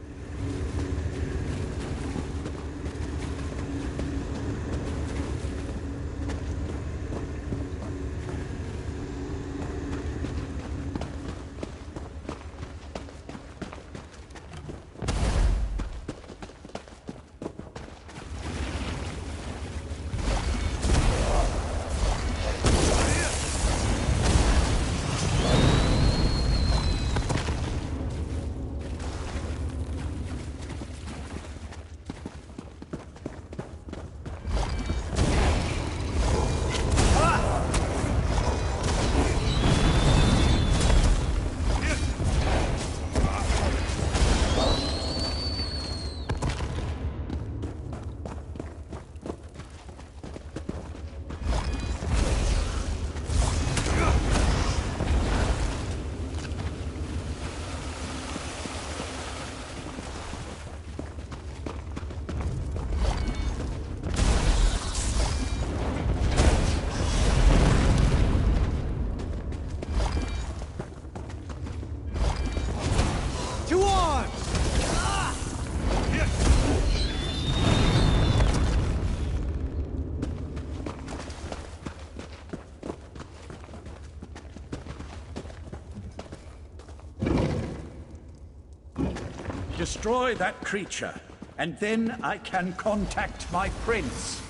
Destroy that creature, and then I can contact my prince.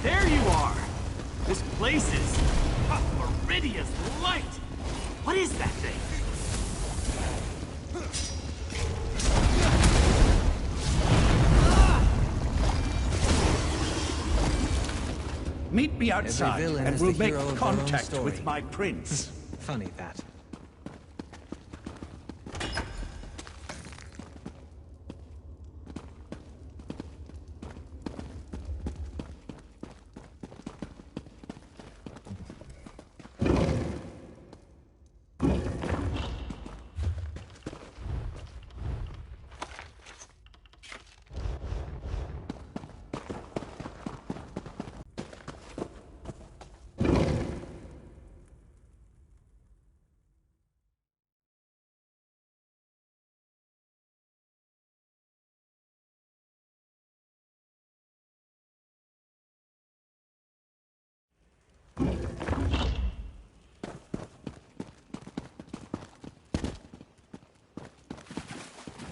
There you are! This place is... Meridia's light! What is that thing? Meet me outside, and we'll make contact with with my prince. Funny that.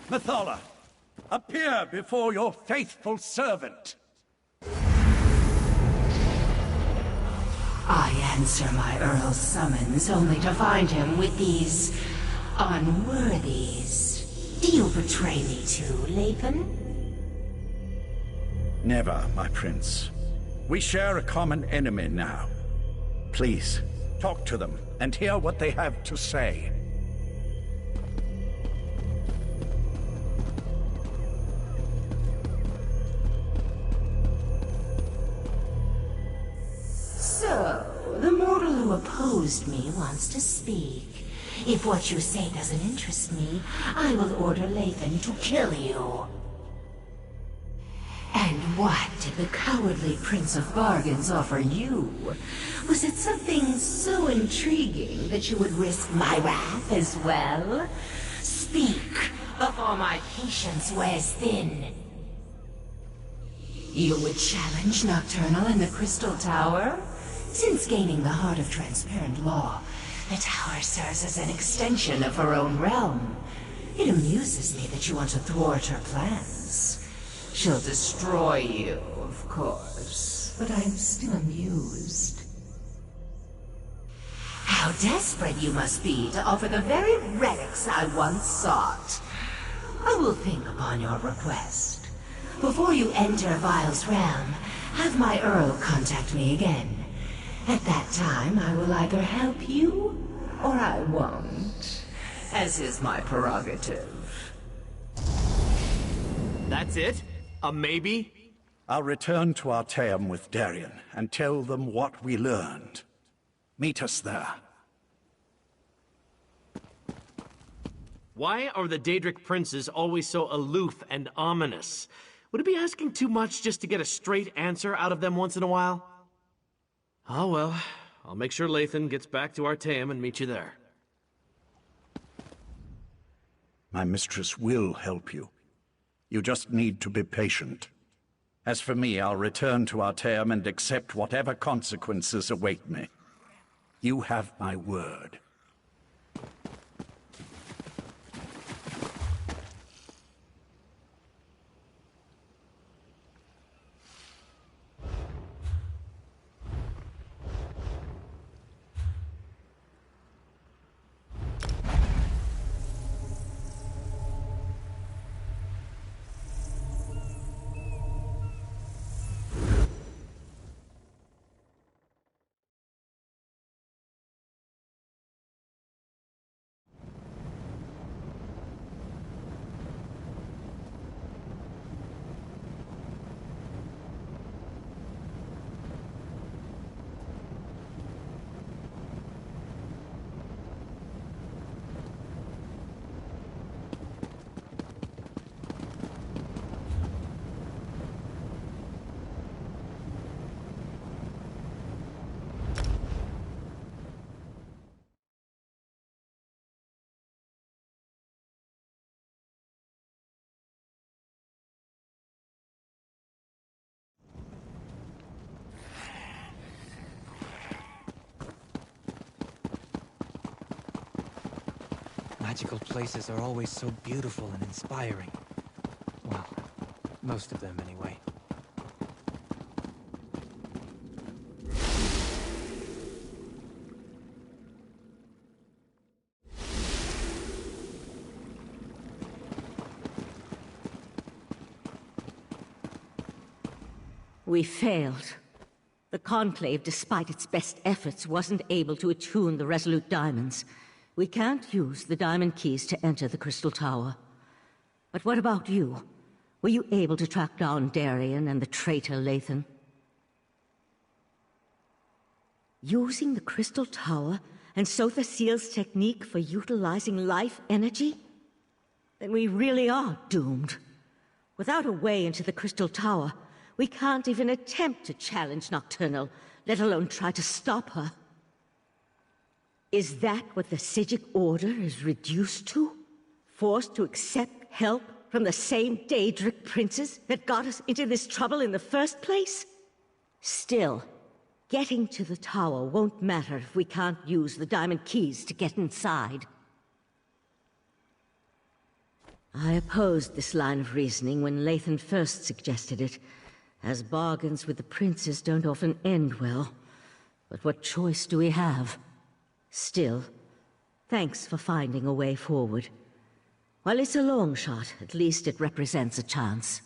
Mathala, appear before your faithful servant. I answer my Earl's summons only to find him with these unworthies. Do you betray me too, Lathan? Never, my prince. We share a common enemy now. Please, talk to them and hear what they have to say. So, the mortal who opposed me wants to speak. If what you say doesn't interest me, I will order Lathan to kill you. And what did the cowardly Prince of Bargains offer you? Was it something so intriguing that you would risk my wrath as well? Speak, before my patience wears thin. You would challenge Nocturnal in the Crystal Tower? Since gaining the Heart of Transparent Law, the tower serves as an extension of her own realm. It amuses me that you want to thwart her plans. She'll destroy you, of course, but I'm still amused. How desperate you must be to offer the very relics I once sought. I will think upon your request. Before you enter Vile's realm, have my Earl contact me again. At that time, I will either help you, or I won't, as is my prerogative. That's it? A maybe? I'll return to Artaeum with Darien and tell them what we learned. Meet us there. Why are the Daedric princes always so aloof and ominous? Would it be asking too much just to get a straight answer out of them once in a while? Oh well, I'll make sure Lathan gets back to Artaeum and meet you there. My mistress will help you. You just need to be patient. As for me, I'll return to Artaeum and accept whatever consequences await me. You have my word. Magical places are always so beautiful and inspiring. Well, most of them anyway. We failed. The Conclave, despite its best efforts, wasn't able to attune the Resolute Diamonds. We can't use the diamond keys to enter the Crystal Tower. But what about you? Were you able to track down Darien and the traitor Lathan? Using the Crystal Tower and Sotha Seal's technique for utilizing life energy? Then we really are doomed. Without a way into the Crystal Tower, we can't even attempt to challenge Nocturnal, let alone try to stop her. Is that what the Psijic Order is reduced to? Forced to accept help from the same Daedric princes that got us into this trouble in the first place? Still, getting to the tower won't matter if we can't use the diamond keys to get inside. I opposed this line of reasoning when Lathan first suggested it, as bargains with the princes don't often end well. But what choice do we have? Still, thanks for finding a way forward. While it's a long shot, at least it represents a chance.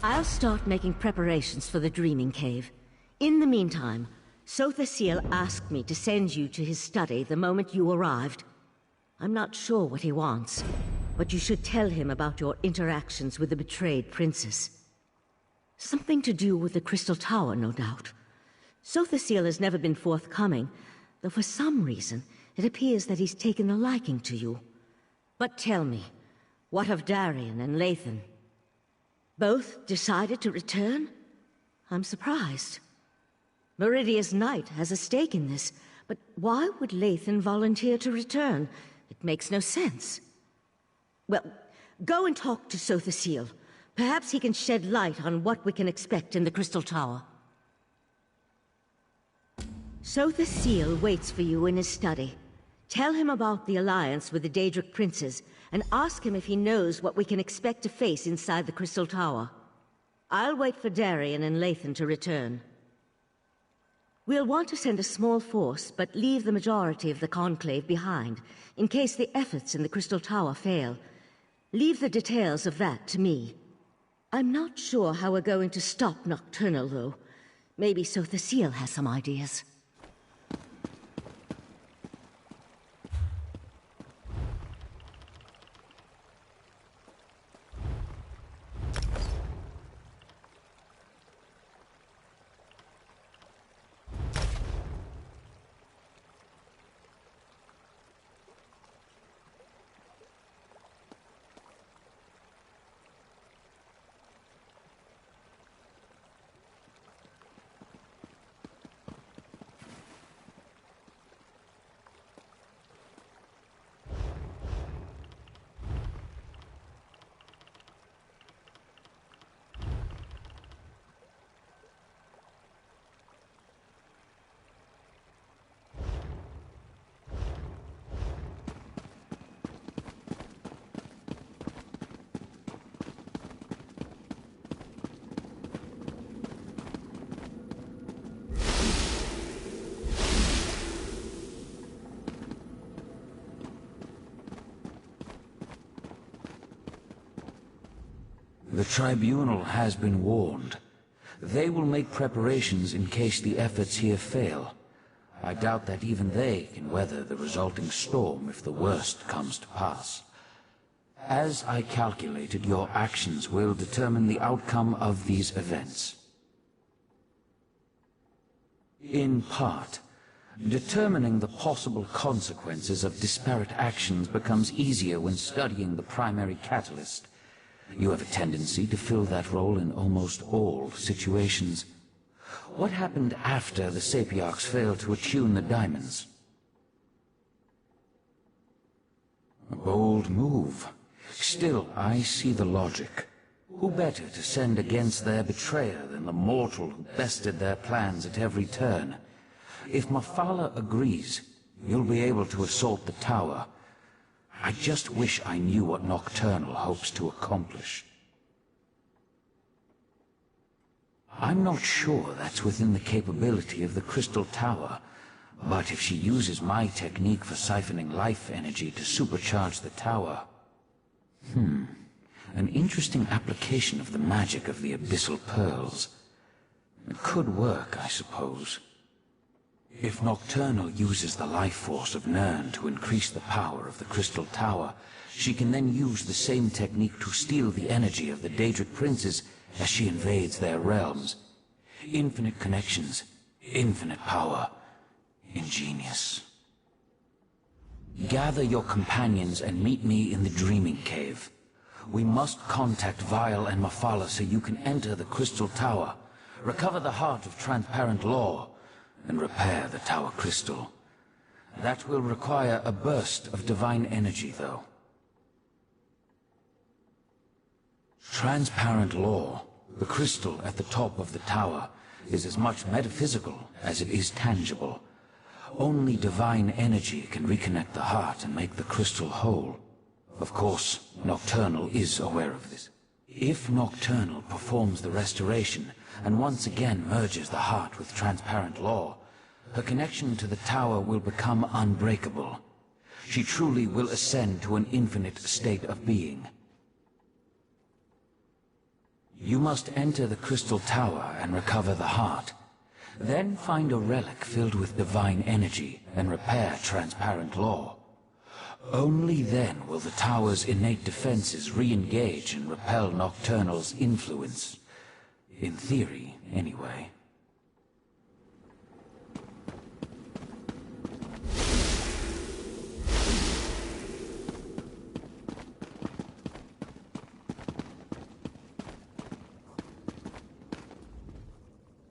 I'll start making preparations for the Dreaming Cave. In the meantime, Sothasil asked me to send you to his study the moment you arrived. I'm not sure what he wants, but you should tell him about your interactions with the betrayed princess. Something to do with the Crystal Tower, no doubt. Sothasil has never been forthcoming, though for some reason it appears that he's taken a liking to you. But tell me, what of Darian and Lathan? Both decided to return? I'm surprised. Meridia's knight has a stake in this, but why would Lathan volunteer to return? It makes no sense. Well, go and talk to Sothasil. Perhaps he can shed light on what we can expect in the Crystal Tower. Sothasil waits for you in his study. Tell him about the alliance with the Daedric princes, and ask him if he knows what we can expect to face inside the Crystal Tower. I'll wait for Darian and Lathan to return. We'll want to send a small force, but leave the majority of the Conclave behind, in case the efforts in the Crystal Tower fail. Leave the details of that to me. I'm not sure how we're going to stop Nocturnal, though. Maybe Sothasil has some ideas. The Tribunal has been warned. They will make preparations in case the efforts here fail. I doubt that even they can weather the resulting storm if the worst comes to pass. As I calculated, your actions will determine the outcome of these events. In part, determining the possible consequences of disparate actions becomes easier when studying the primary catalyst. You have a tendency to fill that role in almost all situations. What happened after the Sapiarchs failed to attune the diamonds? A bold move. Still, I see the logic. Who better to send against their betrayer than the mortal who bested their plans at every turn? If Mafala agrees, you'll be able to assault the tower. I just wish I knew what Nocturnal hopes to accomplish. I'm not sure that's within the capability of the Crystal Tower, but if she uses my technique for siphoning life energy to supercharge the tower... an interesting application of the magic of the Abyssal Pearls. It could work, I suppose. If Nocturnal uses the life force of Nirn to increase the power of the Crystal Tower, she can then use the same technique to steal the energy of the Daedric princes as she invades their realms. Infinite connections, infinite power. Ingenious. Gather your companions and meet me in the Dreaming Cave. We must contact Vile and Mafala so you can enter the Crystal Tower, recover the Heart of Transparent Law, and repair the Tower Crystal. That will require a burst of divine energy, though. Transparent Law, the crystal at the top of the tower, is as much metaphysical as it is tangible. Only divine energy can reconnect the heart and make the crystal whole. Of course, Nocturnal is aware of this. If Nocturnal performs the restoration, and once again merges the heart with transparent law, her connection to the tower will become unbreakable. She truly will ascend to an infinite state of being. You must enter the Crystal Tower and recover the heart. Then find a relic filled with divine energy and repair transparent law. Only then will the tower's innate defenses re-engage and repel Nocturnal's influence. In theory, anyway.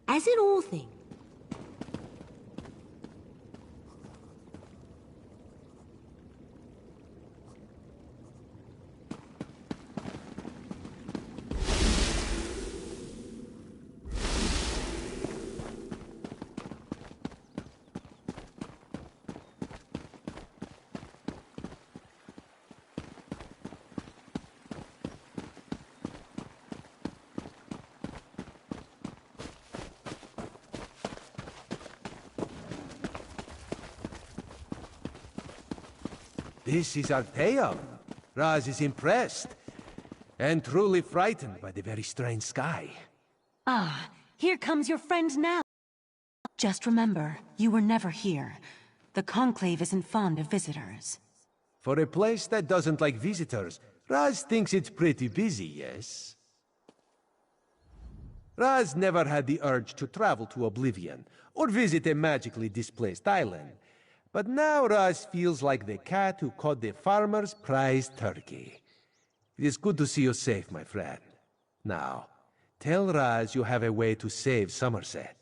As in all things, This is Arteum. Raz is impressed, and truly frightened by the very strange sky. Ah, here comes your friend now. Just remember, you were never here. The Conclave isn't fond of visitors. For a place that doesn't like visitors, Raz thinks it's pretty busy, yes? Raz never had the urge to travel to Oblivion, or visit a magically displaced island. But now Raz feels like the cat who caught the farmer's prized turkey. It is good to see you safe, my friend. Now, tell Raz you have a way to save Somerset.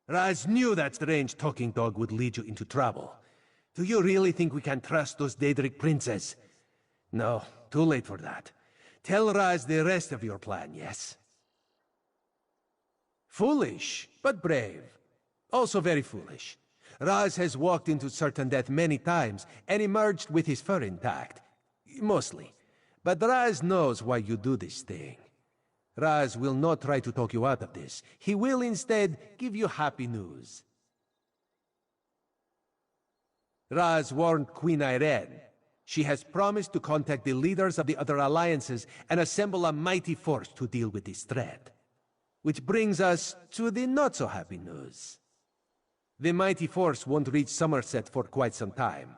Raz knew that strange talking dog would lead you into trouble. Do you really think we can trust those Daedric princes? No, too late for that. Tell Raz the rest of your plan, yes? Foolish, but brave. Also very foolish. Raz has walked into certain death many times and emerged with his fur intact. Mostly. But Raz knows why you do this thing. Raz will not try to talk you out of this. He will instead give you happy news. Raz warned Queen Irene. She has promised to contact the leaders of the other alliances and assemble a mighty force to deal with this threat. Which brings us to the not-so-happy news. The mighty force won't reach Somerset for quite some time.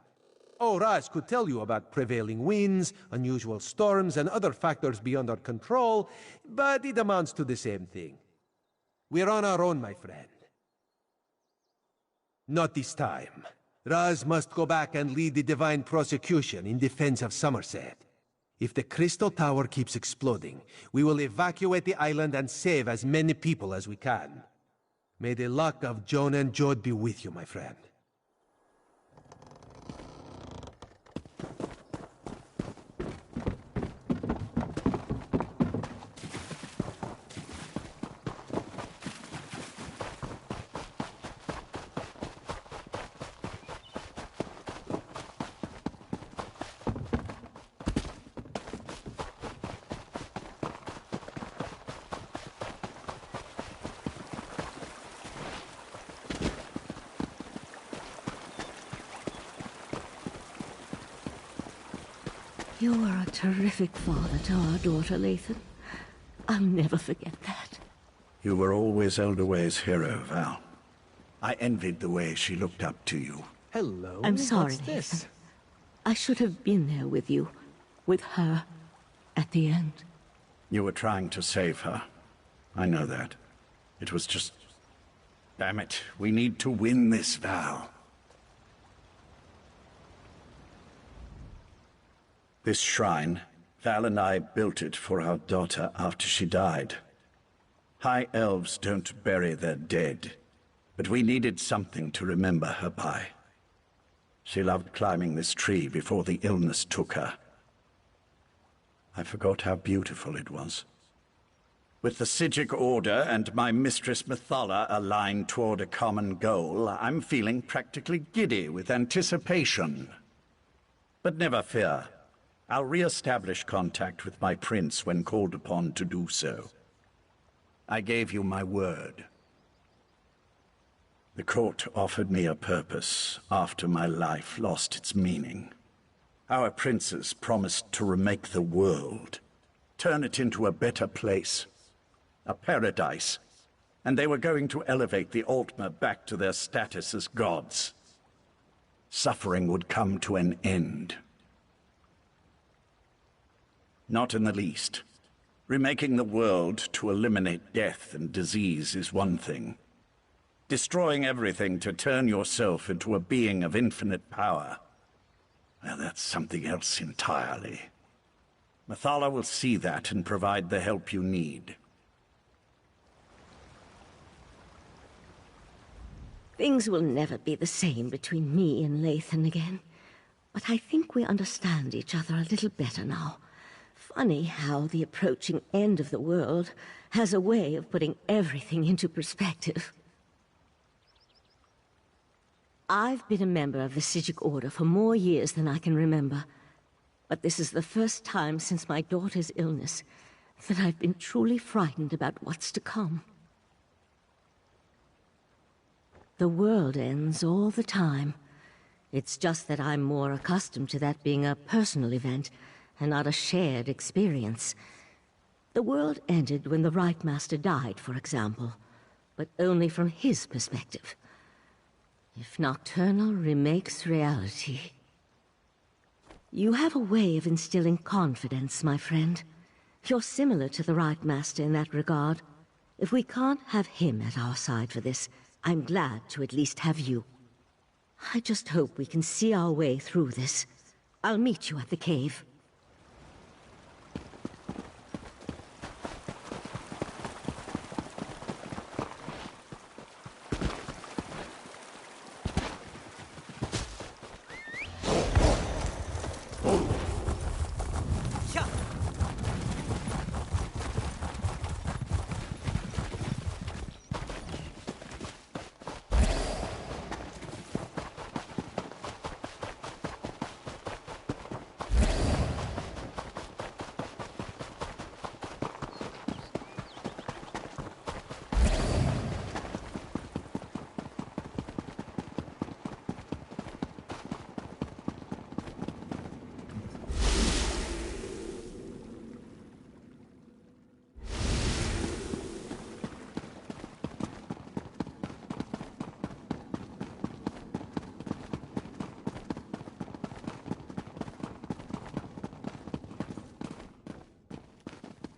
Oh, Raz could tell you about prevailing winds, unusual storms, and other factors beyond our control, but it amounts to the same thing. We're on our own, my friend. Not this time. Raz must go back and lead the divine prosecution in defense of Somerset. If the Crystal Tower keeps exploding, we will evacuate the island and save as many people as we can. May the luck of Joan and Jode be with you, my friend. You are a terrific father to our daughter, Lathan. I'll never forget that. You were always Elderway's hero, Val. I envied the way she looked up to you. Hello. I'm sorry, What's this? Lathan. I should have been there with you, with her, at the end. You were trying to save her. I know that. It was just... Damn it, we need to win this, Val. This shrine, Val and I built it for our daughter after she died. High elves don't bury their dead, but we needed something to remember her by. She loved climbing this tree before the illness took her. I forgot how beautiful it was. With the Psijic Order and my mistress Methala aligned toward a common goal, I'm feeling practically giddy with anticipation. But never fear. I'll re-establish contact with my prince when called upon to do so. I gave you my word. The court offered me a purpose after my life lost its meaning. Our princes promised to remake the world, turn it into a better place, a paradise, and they were going to elevate the Altmer back to their status as gods. Suffering would come to an end. Not in the least. Remaking the world to eliminate death and disease is one thing. Destroying everything to turn yourself into a being of infinite power, well, that's something else entirely. Mathala will see that and provide the help you need. Things will never be the same between me and Lathan again. But I think we understand each other a little better now. Funny how the approaching end of the world has a way of putting everything into perspective. I've been a member of the Psijic Order for more years than I can remember. But this is the first time since my daughter's illness that I've been truly frightened about what's to come. The world ends all the time. It's just that I'm more accustomed to that being a personal event and not a shared experience. The world ended when the Right Master died, for example, but only from his perspective. If Nocturnal remakes reality... You have a way of instilling confidence, my friend. You're similar to the Right Master in that regard. If we can't have him at our side for this, I'm glad to at least have you. I just hope we can see our way through this. I'll meet you at the cave.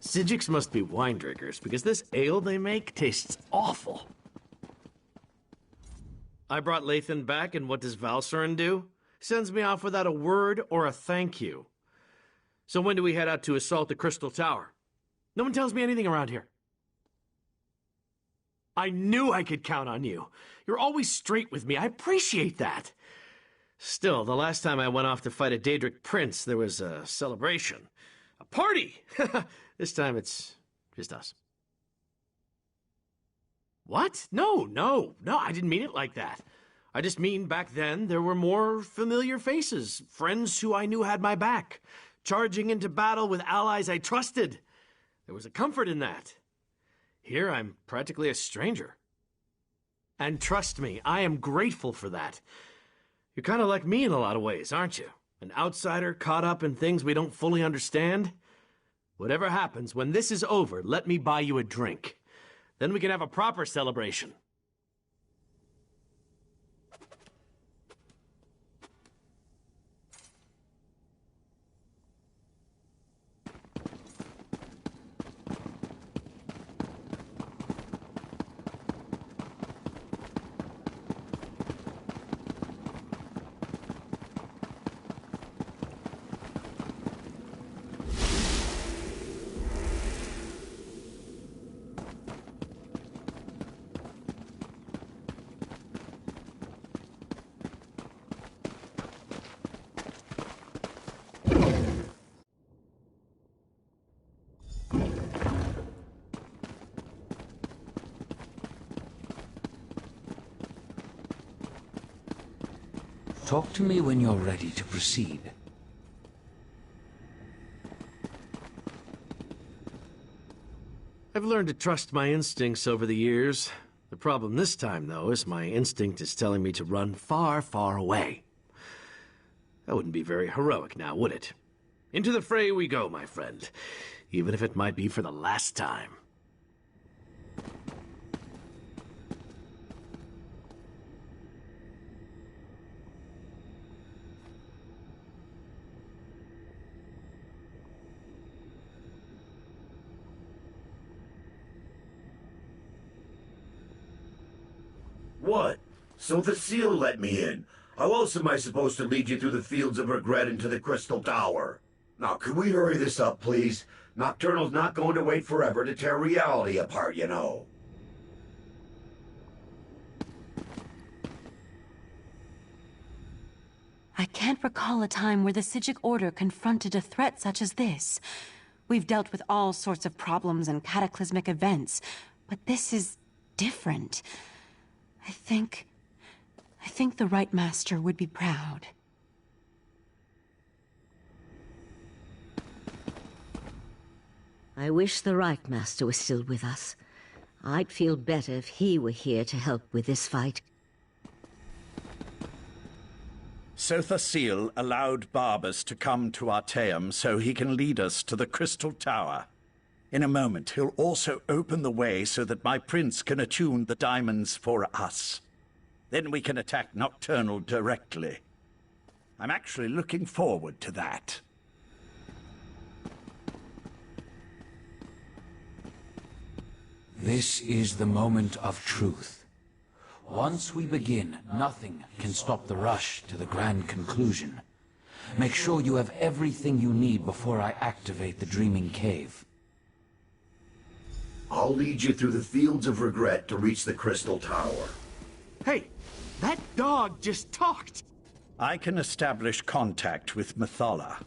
Psijics must be wine drinkers, because this ale they make tastes awful. I brought Lathan back, and what does Valsurin do? Sends me off without a word or a thank you. So when do we head out to assault the Crystal Tower? No one tells me anything around here. I knew I could count on you. You're always straight with me. I appreciate that. Still, the last time I went off to fight a Daedric prince, there was a celebration. A party! This time it's just us. What? No, I didn't mean it like that. I just mean back then there were more familiar faces, friends who I knew had my back, charging into battle with allies I trusted. There was a comfort in that. Here I'm practically a stranger. And trust me, I am grateful for that. You're kind of like me in a lot of ways, aren't you? An outsider caught up in things we don't fully understand. Whatever happens, when this is over, let me buy you a drink. Then we can have a proper celebration. Talk to me when you're ready to proceed. I've learned to trust my instincts over the years. The problem this time, though, is my instinct is telling me to run far, far away. That wouldn't be very heroic now, would it? Into the fray we go, my friend, even if it might be for the last time. What? So the seal let me in. How else am I supposed to lead you through the fields of regret into the Crystal Tower? Now, can we hurry this up, please? Nocturnal's not going to wait forever to tear reality apart, you know. I can't recall a time where the Psijic Order confronted a threat such as this. We've dealt with all sorts of problems and cataclysmic events, but this is different. I think the Right Master would be proud. I wish the Right Master was still with us. I'd feel better if he were here to help with this fight. So the seal allowed Barbas to come to Artaeum so he can lead us to the Crystal Tower. In a moment, he'll also open the way so that my prince can attune the diamonds for us. Then we can attack Nocturnal directly. I'm actually looking forward to that. This is the moment of truth. Once we begin, nothing can stop the rush to the grand conclusion. Make sure you have everything you need before I activate the Dreaming Cave. I'll lead you through the fields of regret to reach the Crystal Tower. Hey, that dog just talked! I can establish contact with Methala.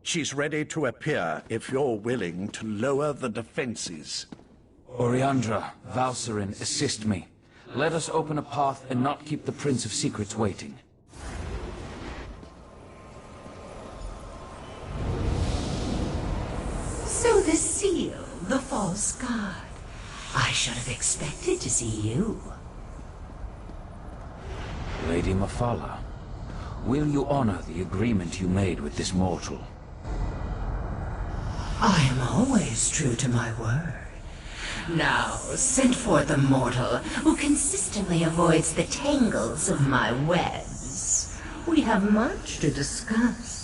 She's ready to appear if you're willing to lower the defenses. Oriandra, Valsarin, assist me. Let us open a path and not keep the Prince of Secrets waiting. So the seal, the false god. I should have expected to see you. Lady Methala, will you honor the agreement you made with this mortal? I am always true to my word. Now, send forth the mortal who consistently avoids the tangles of my webs. We have much to discuss.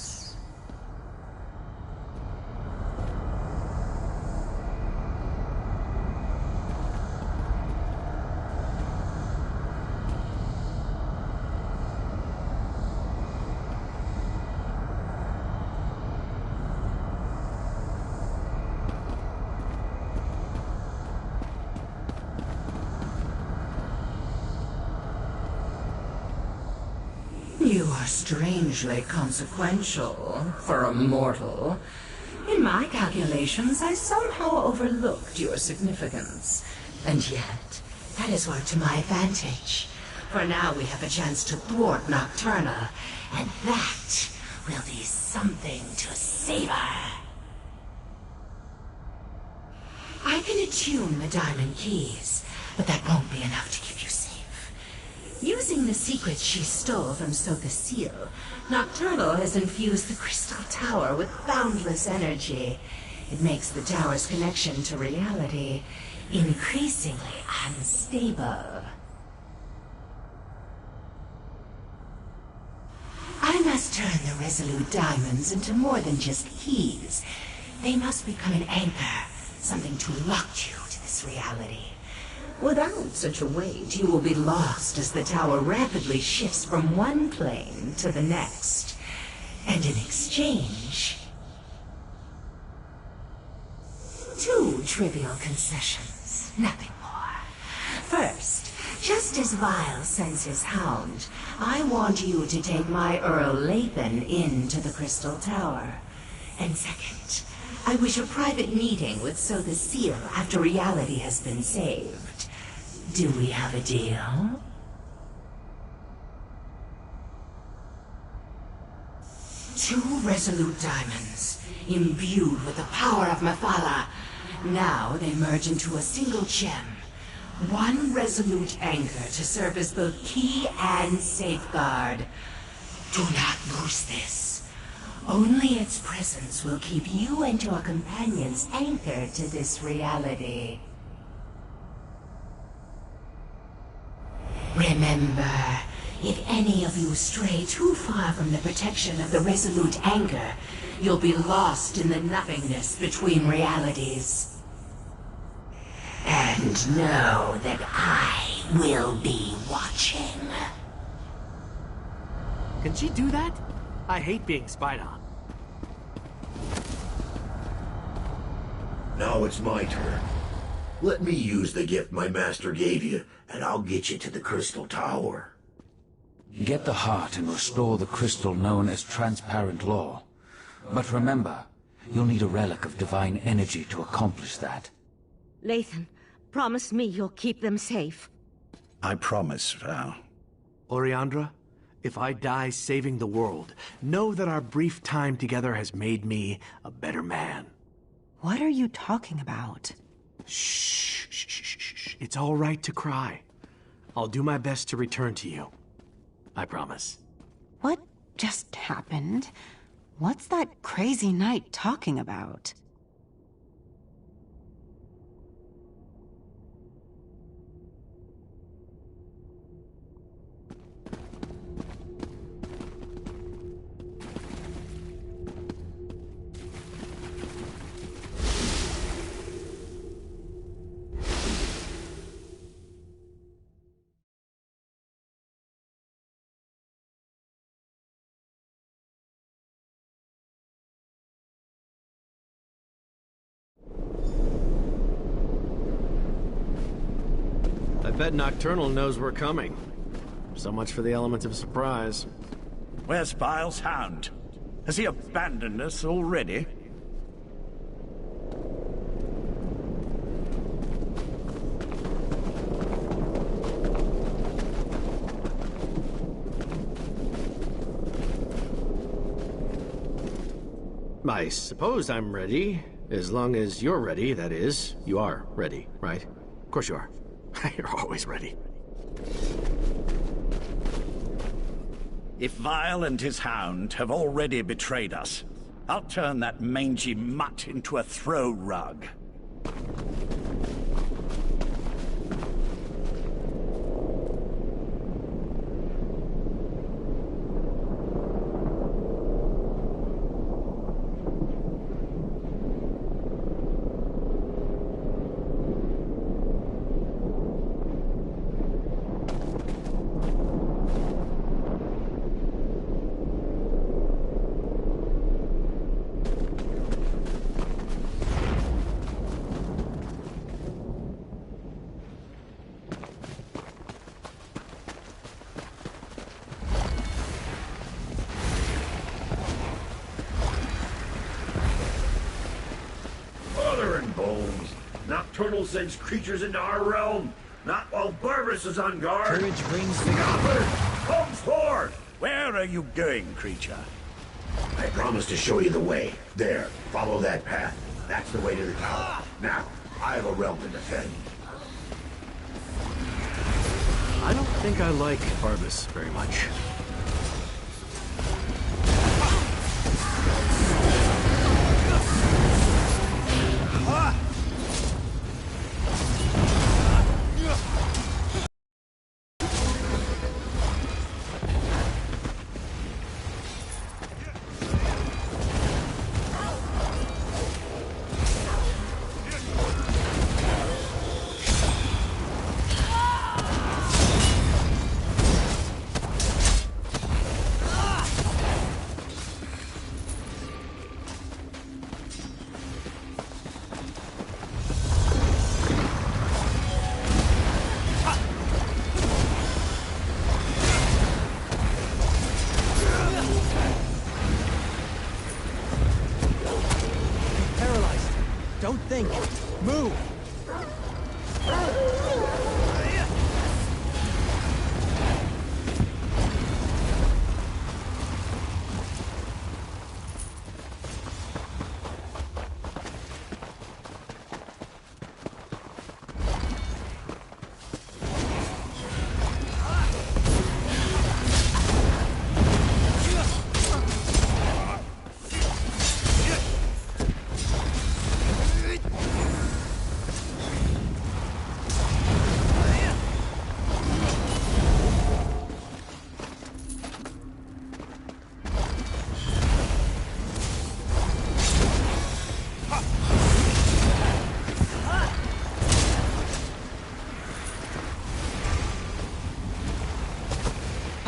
You are strangely consequential for a mortal. In my calculations, I somehow overlooked your significance. And yet, that is worked to my advantage. For now we have a chance to thwart Nocturna, and that will be something to savor. I can attune the diamond keys, but that won't be enough to keep you safe. Using the secrets she stole from Sotha Seal, Nocturnal has infused the Crystal Tower with boundless energy. It makes the tower's connection to reality increasingly unstable. I must turn the Resolute Diamonds into more than just keys. They must become an anchor, something to lock you to this reality. Without such a weight, you will be lost as the tower rapidly shifts from one plane to the next. And in exchange, 2 trivial concessions, nothing more. First, just as Vile sends his hound, I want you to take my Earl Lathan into the Crystal Tower. And second, I wish a private meeting with Sotha Seal after reality has been saved. Do we have a deal? Two resolute diamonds, imbued with the power of Methala, Now they merge into a single gem. One resolute anchor to serve as both key and safeguard. Do not lose this. Only its presence will keep you and your companions anchored to this reality. Remember, if any of you stray too far from the protection of the resolute anchor, you'll be lost in the nothingness between realities. And know that I will be watching. Can she do that? I hate being spied on. Now it's my turn. Let me use the gift my master gave you, and I'll get you to the Crystal Tower. Get the heart and restore the crystal known as transparent law. But remember, you'll need a relic of divine energy to accomplish that. Lathan, promise me you'll keep them safe. I promise, Val. Oriandra, if I die saving the world, know that our brief time together has made me a better man. What are you talking about? Shh, shh, shh, shh, shh. It's all right to cry. I'll do my best to return to you. I promise. What just happened? What's that crazy knight talking about? I bet Nocturnal knows we're coming. So much for the element of surprise. Where's Vile's hound? Has he abandoned us already? I suppose I'm ready. As long as you're ready, that is. You are ready, right? Of course you are. You're always ready. If Vile and his hound have already betrayed us, I'll turn that mangy mutt into a throw rug. Nocturnal sends creatures into our realm. Not while Barbas is on guard. Courage brings vigor. Come forth! Where are you going, creature? I promise to show you the way. There, follow that path. That's the way to the tower. Now, I have a realm to defend. I don't think I like Barbas very much.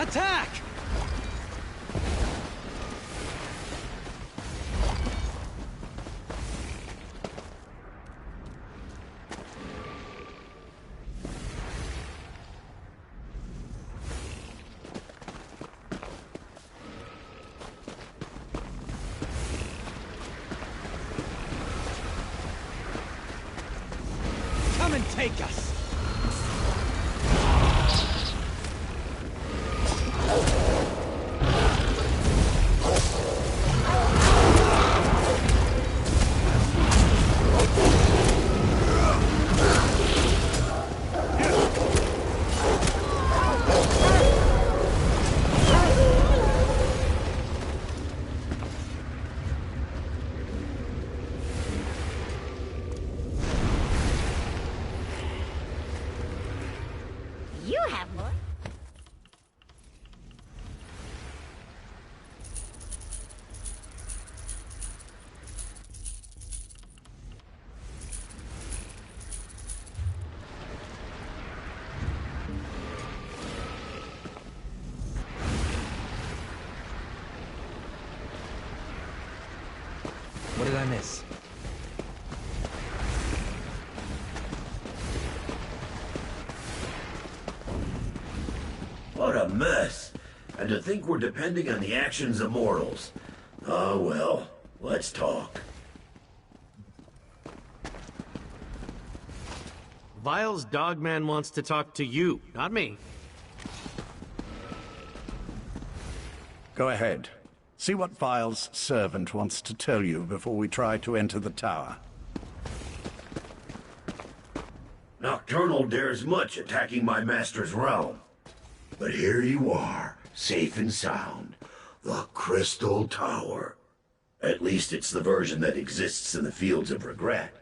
Attack! Come and take us! You have more. What did I miss? What a mess. And to think we're depending on the actions of mortals. Oh well, let's talk. Vile's Dogman wants to talk to you, not me. Go ahead. See what Vile's servant wants to tell you before we try to enter the tower. Nocturnal dares much attacking my master's realm. But here you are, safe and sound. The Crystal Tower. At least it's the version that exists in the Fields of Regret.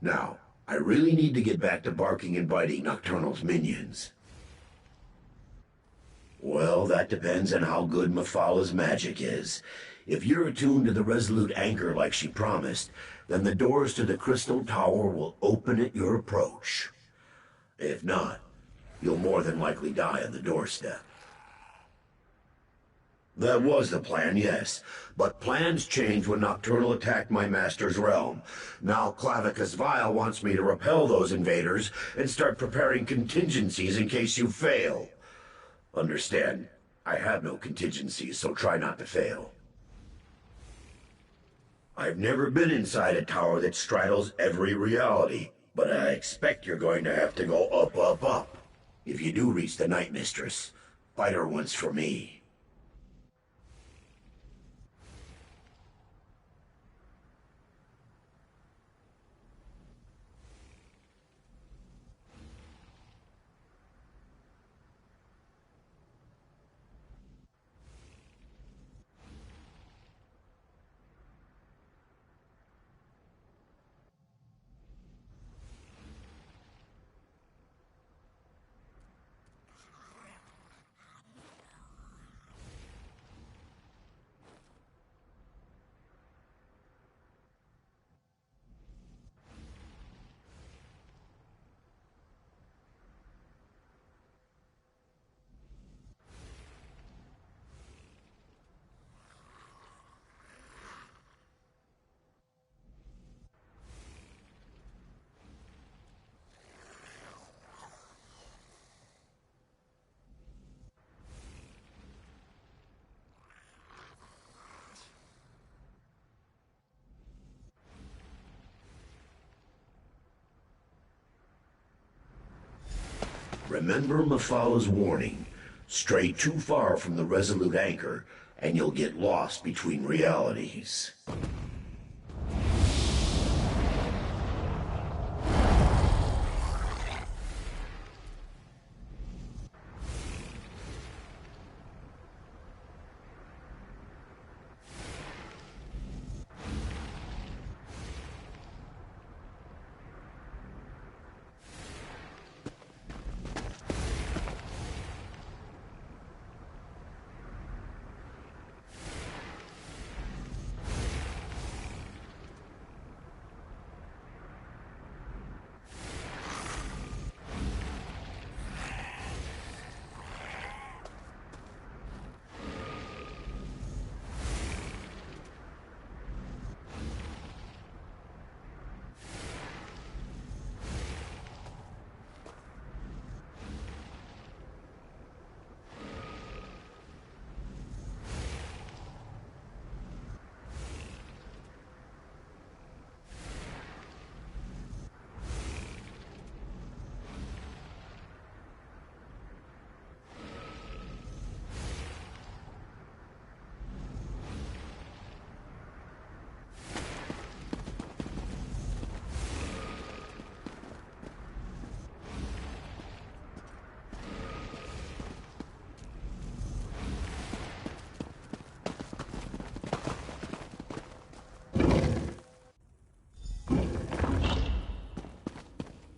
Now, I really need to get back to barking and biting Nocturnal's minions. Well, that depends on how good Mephalah's magic is. If you're attuned to the Resolute Anchor like she promised, then the doors to the Crystal Tower will open at your approach. If not, you'll more than likely die on the doorstep. That was the plan, yes. But plans changed when Nocturnal attacked my master's realm. Now Clavicus Vile wants me to repel those invaders and start preparing contingencies in case you fail. Understand, I have no contingencies, so try not to fail. I've never been inside a tower that straddles every reality, but I expect you're going to have to go up, up, up. If you do reach the Night Mistress, fight her once for me. Remember Mephalah's warning. Stray too far from the Resolute Anchor, and you'll get lost between realities.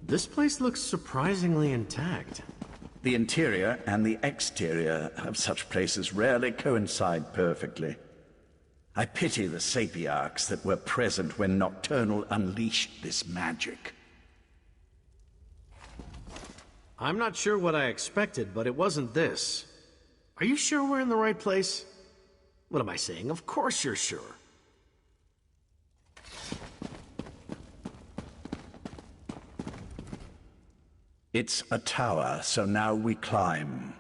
This place looks surprisingly intact. The interior and the exterior of such places rarely coincide perfectly. I pity the sapiarchs that were present when Nocturnal unleashed this magic. I'm not sure what I expected, but it wasn't this. Are you sure we're in the right place? What am I saying? Of course you're sure. It's a tower, so now we climb.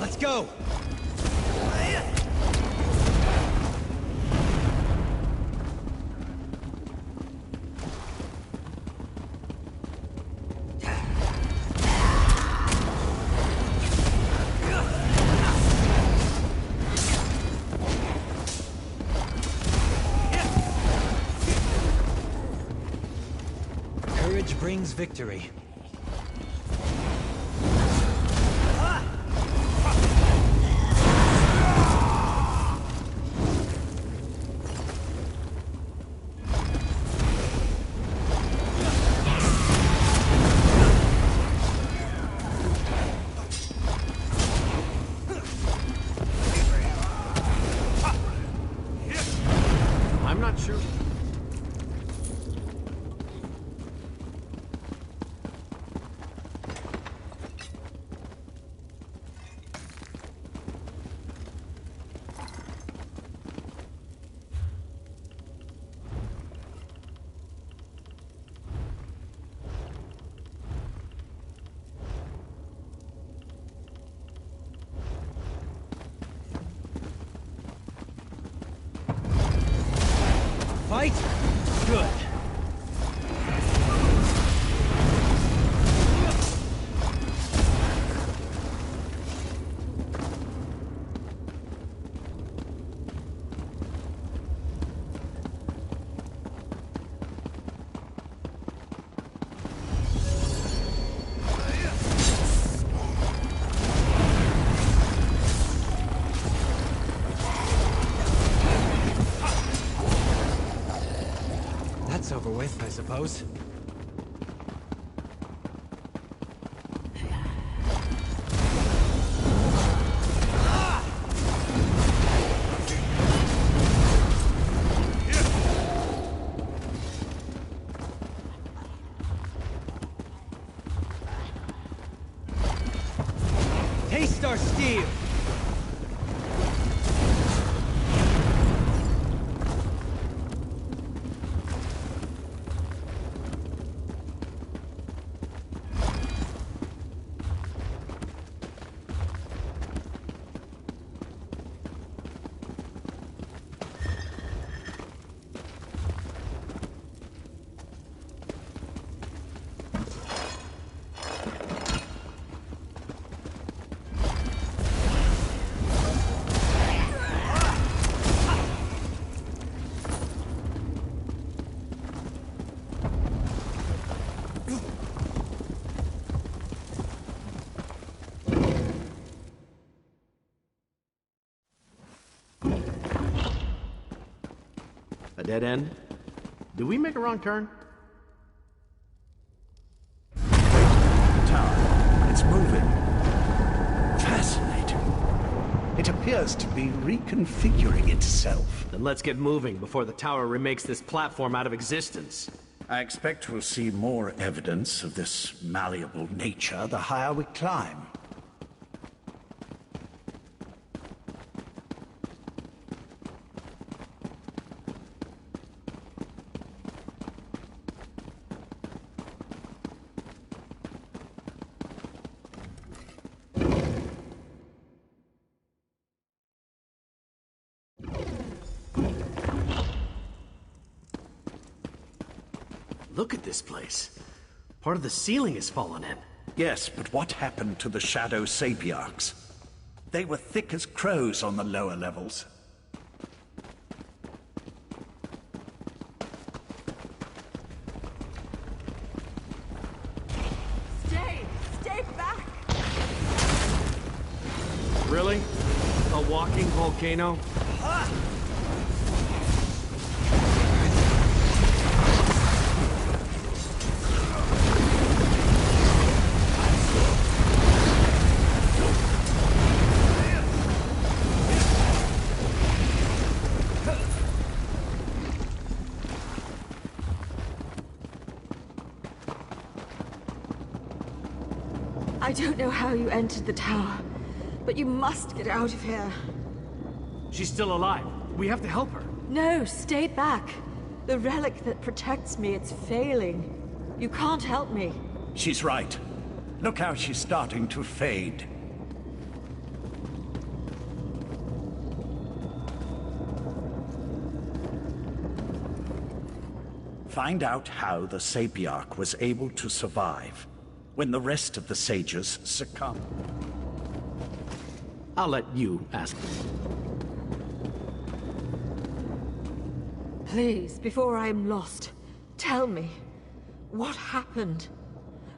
Let's go! Courage brings victory. I'm not sure. Fight? Good. That's over with, I suppose. Taste our steel! A dead end? Did we make a wrong turn? The tower. It's moving. Fascinating. It appears to be reconfiguring itself. Then let's get moving before the tower remakes this platform out of existence. I expect we'll see more evidence of this malleable nature the higher we climb. Look at this place. Part of the ceiling has fallen in. Yes, but what happened to the Shadow Sapiarchs? They were thick as crows on the lower levels. Stay back! Really? A walking volcano? I don't know how you entered the tower, but you must get out of here. She's still alive. We have to help her. No, stay back. The relic that protects me, it's failing. You can't help me. She's right. Look how she's starting to fade. Find out how the Sapiarch was able to survive when the rest of the sages succumbed. I'll let you ask. Please, before I am lost, tell me, what happened?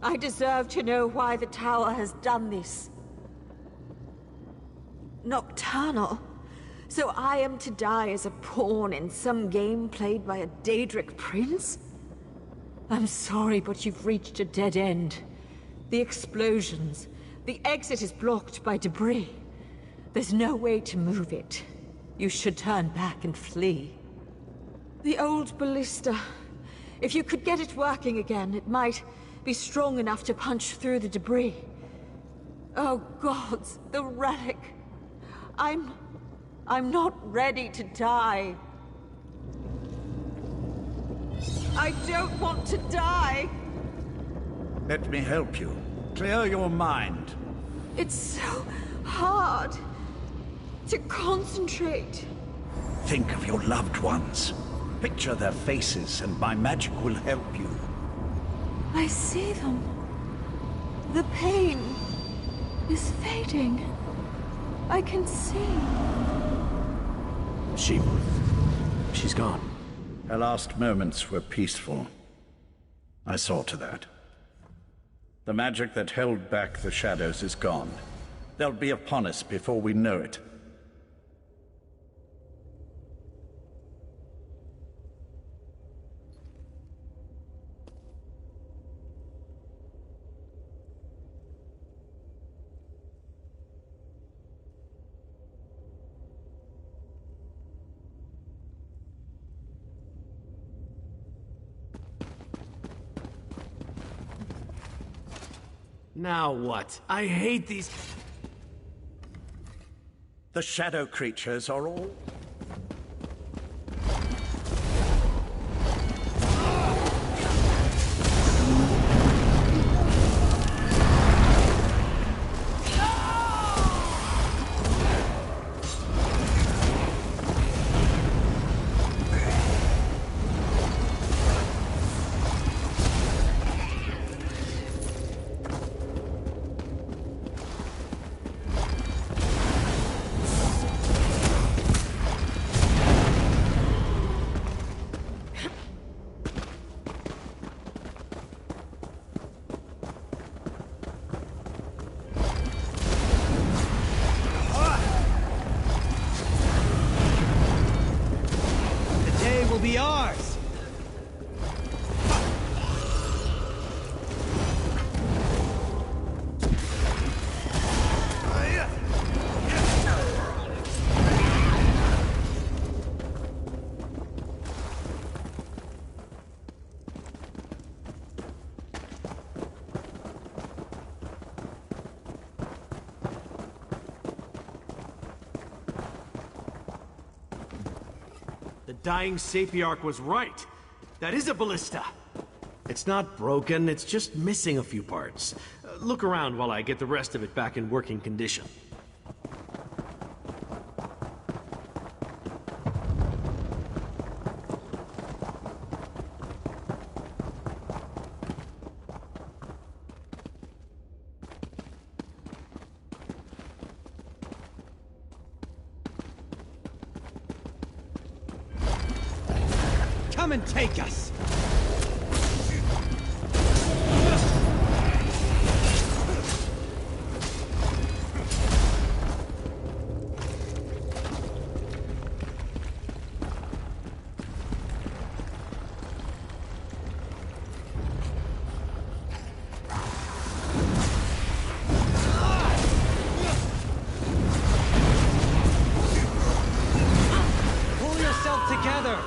I deserve to know why the tower has done this. Nocturnal? So I am to die as a pawn in some game played by a Daedric prince? I'm sorry, but you've reached a dead end. The explosions. The exit is blocked by debris. There's no way to move it. You should turn back and flee. The old ballista. If you could get it working again, it might be strong enough to punch through the debris. Oh gods, the relic. I'm not ready to die. I don't want to die. Let me help you. Clear your mind. It's so hard to concentrate. Think of your loved ones. Picture their faces, and my magic will help you. I see them. The pain is fading. I can see. She's gone. Her last moments were peaceful. I saw to that. The magic that held back the shadows is gone. They'll be upon us before we know it. Now what? I hate these... The shadow creatures are all... Be ours! The dying Sapiarch was right. That is a ballista. It's not broken, it's just missing a few parts. Look around while I get the rest of it back in working condition. Come and take us! Pull yourself together!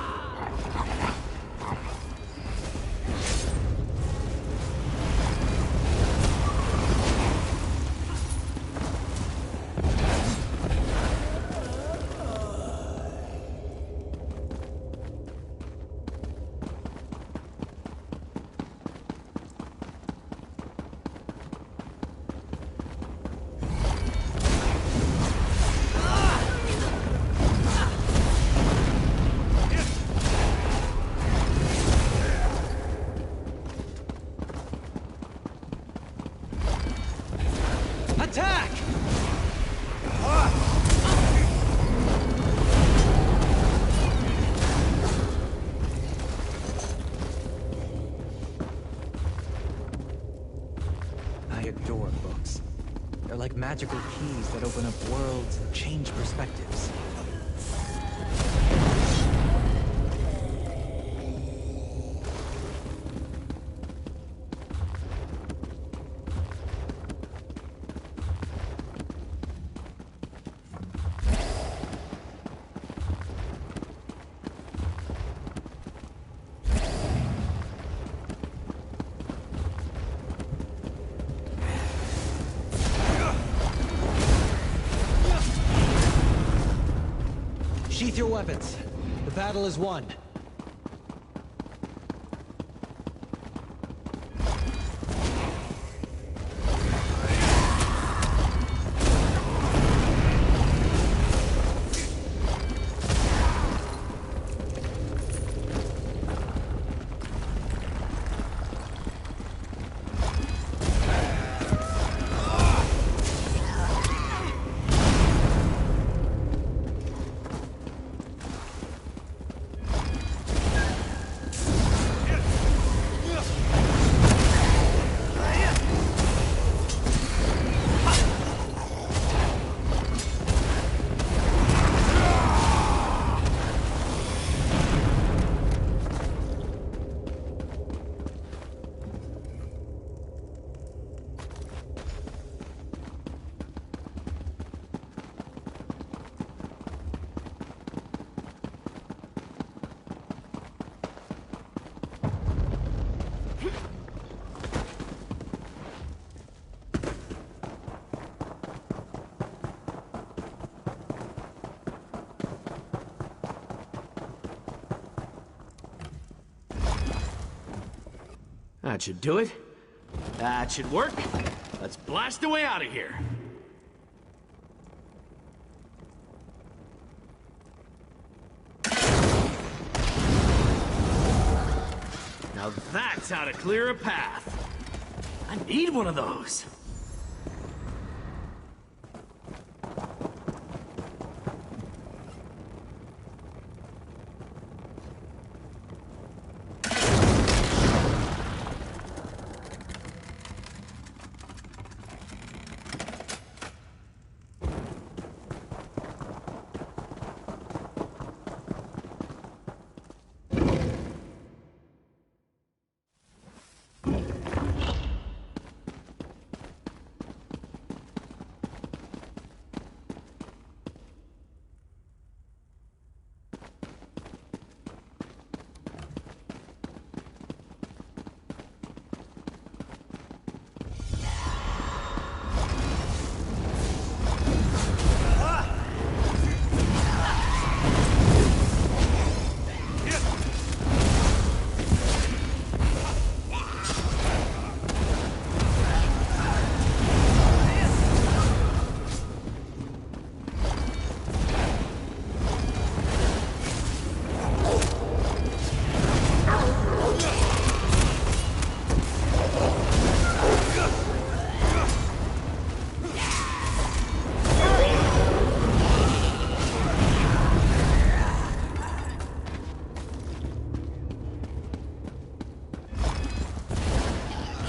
Attack! I adore books. They're like magical keys that open up worlds and change perspectives. Sheath your weapons. The battle is won. That should do it. That should work. Let's blast away out of here. Now that's how to clear a path. I need one of those.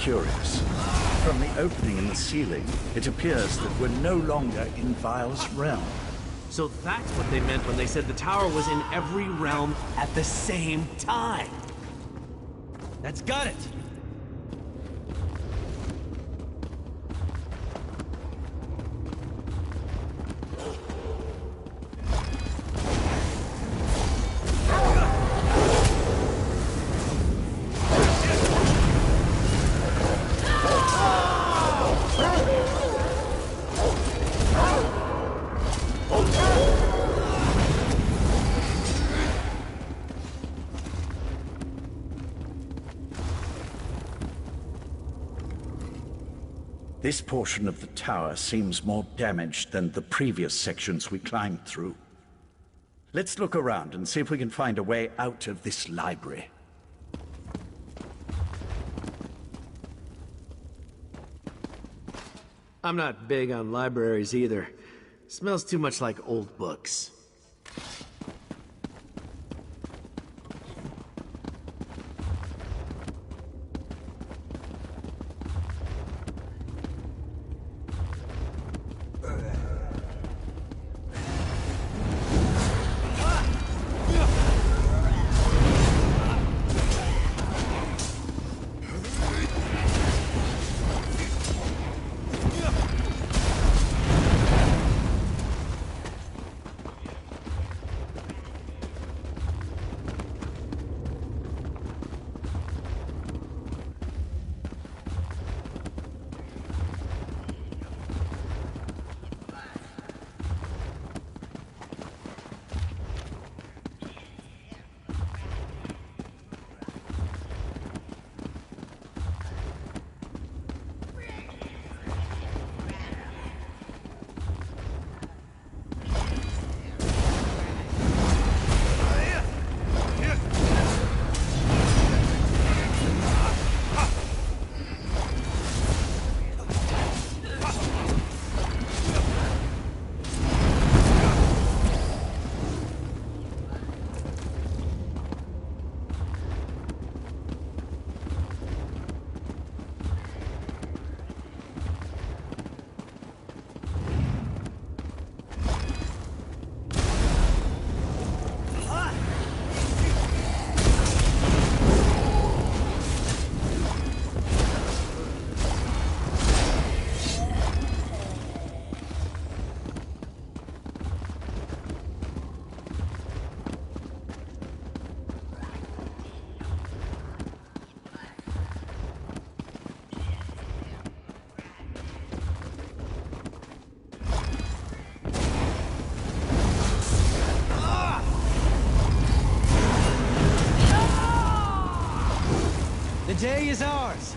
curious. From the opening in the ceiling, it appears that we're no longer in Vile's realm. So that's what they meant when they said the tower was in every realm at the same time. That's got it! This portion of the tower seems more damaged than the previous sections we climbed through. Let's look around and see if we can find a way out of this library. I'm not big on libraries either. Smells too much like old books. The day is ours!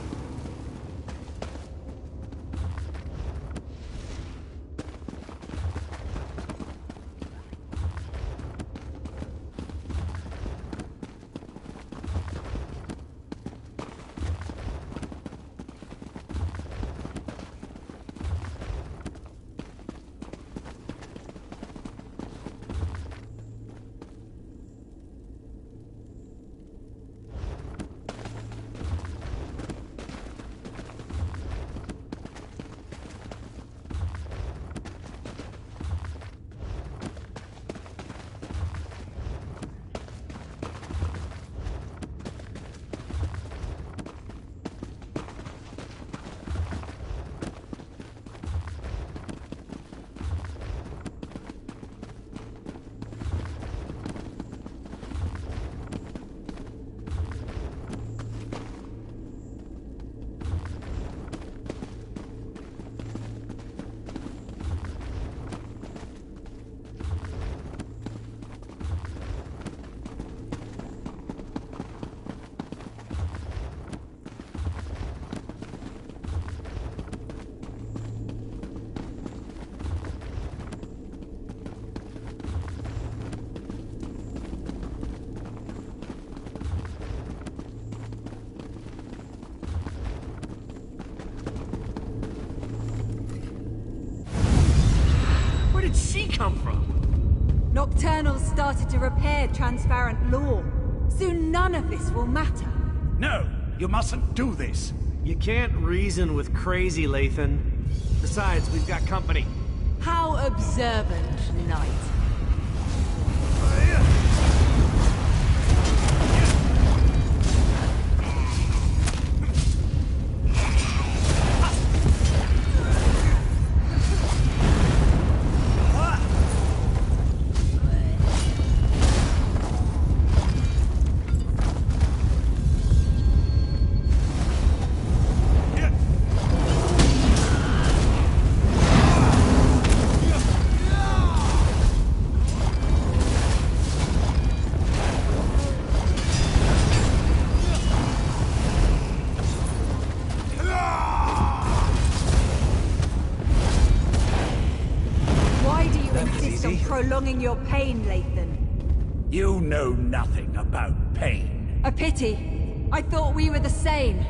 Where did she come from? Nocturnal started to repair transparent law. Soon none of this will matter. No, you mustn't do this. You can't reason with crazy, Lathan. Besides, we've got company. How observant, Knight. Prolonging your pain, Lathan. You know nothing about pain. A pity. I thought we were the same.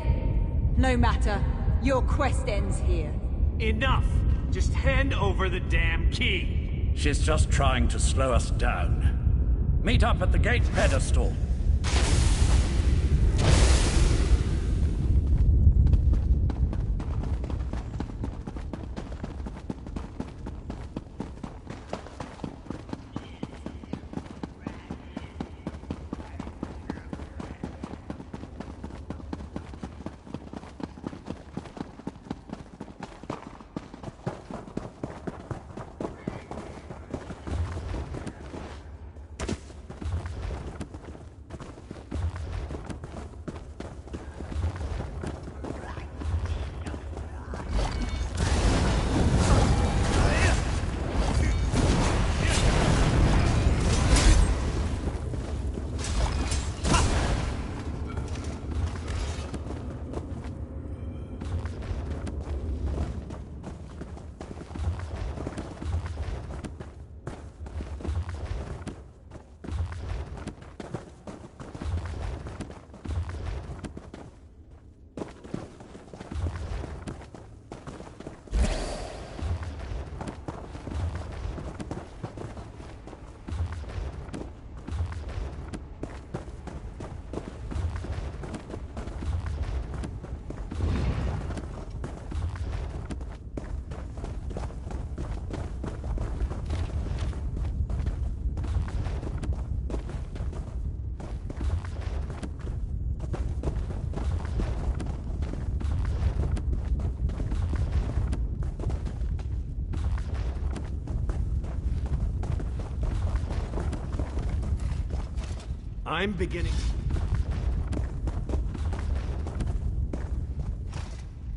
No matter. Your quest ends here. Enough! Just hand over the damn key. She's just trying to slow us down. Meet up at the gate pedestal.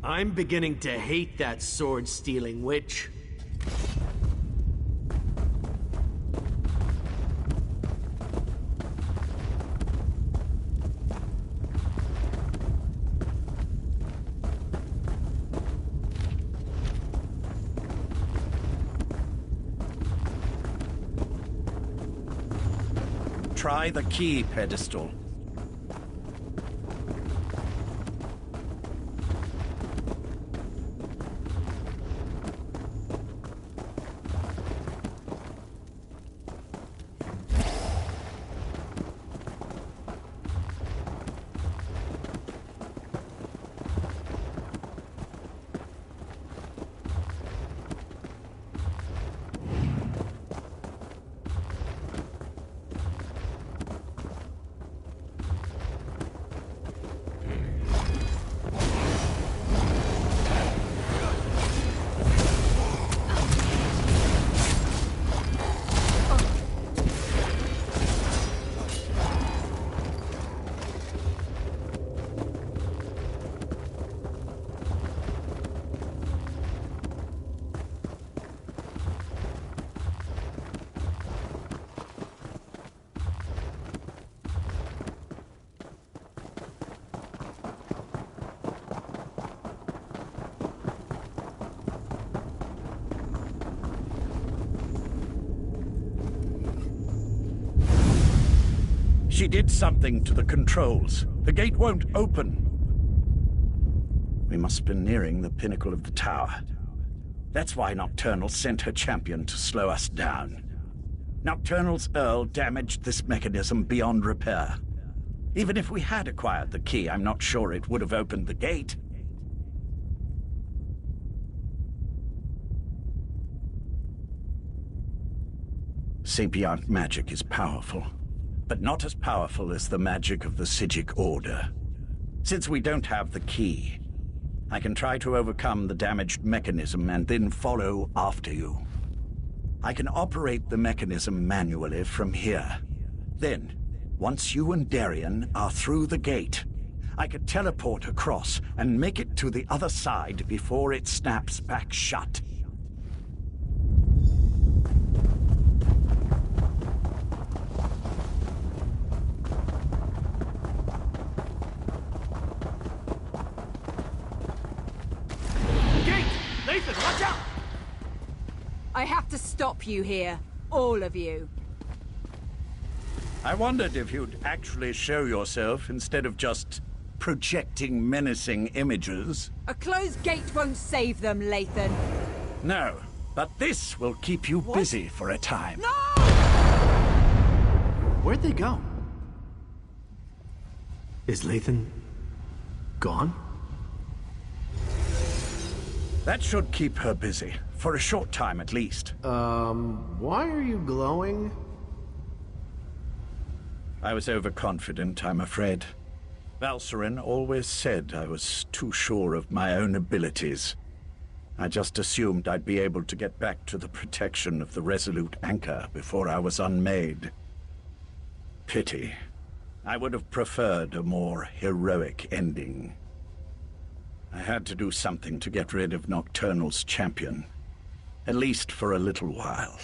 I'm beginning to hate that sword-stealing witch. Try the key pedestal. She did something to the controls. The gate won't open. We must be nearing the pinnacle of the tower. That's why Nocturnal sent her champion to slow us down. Nocturnal's Earl damaged this mechanism beyond repair. Even if we had acquired the key, I'm not sure it would have opened the gate. Sapient magic is powerful, but not as powerful as the magic of the Psijic Order. Since we don't have the key, I can try to overcome the damaged mechanism and then follow after you. I can operate the mechanism manually from here. Then, once you and Darien are through the gate, I could teleport across and make it to the other side before it snaps back shut. Gate! Lathan, watch out! I have to stop you here. All of you. I wondered if you'd actually show yourself instead of just projecting menacing images. A closed gate won't save them, Lathan. No, but this will keep you busy for a time. No! Where'd they go? Is Lathan gone? That should keep her busy, for a short time at least. Why are you glowing? I was overconfident, I'm afraid. Valcerin always said I was too sure of my own abilities. I just assumed I'd be able to get back to the protection of the Resolute Anchor before I was unmade. Pity. I would have preferred a more heroic ending. I had to do something to get rid of Nocturnal's champion. At least for a little while.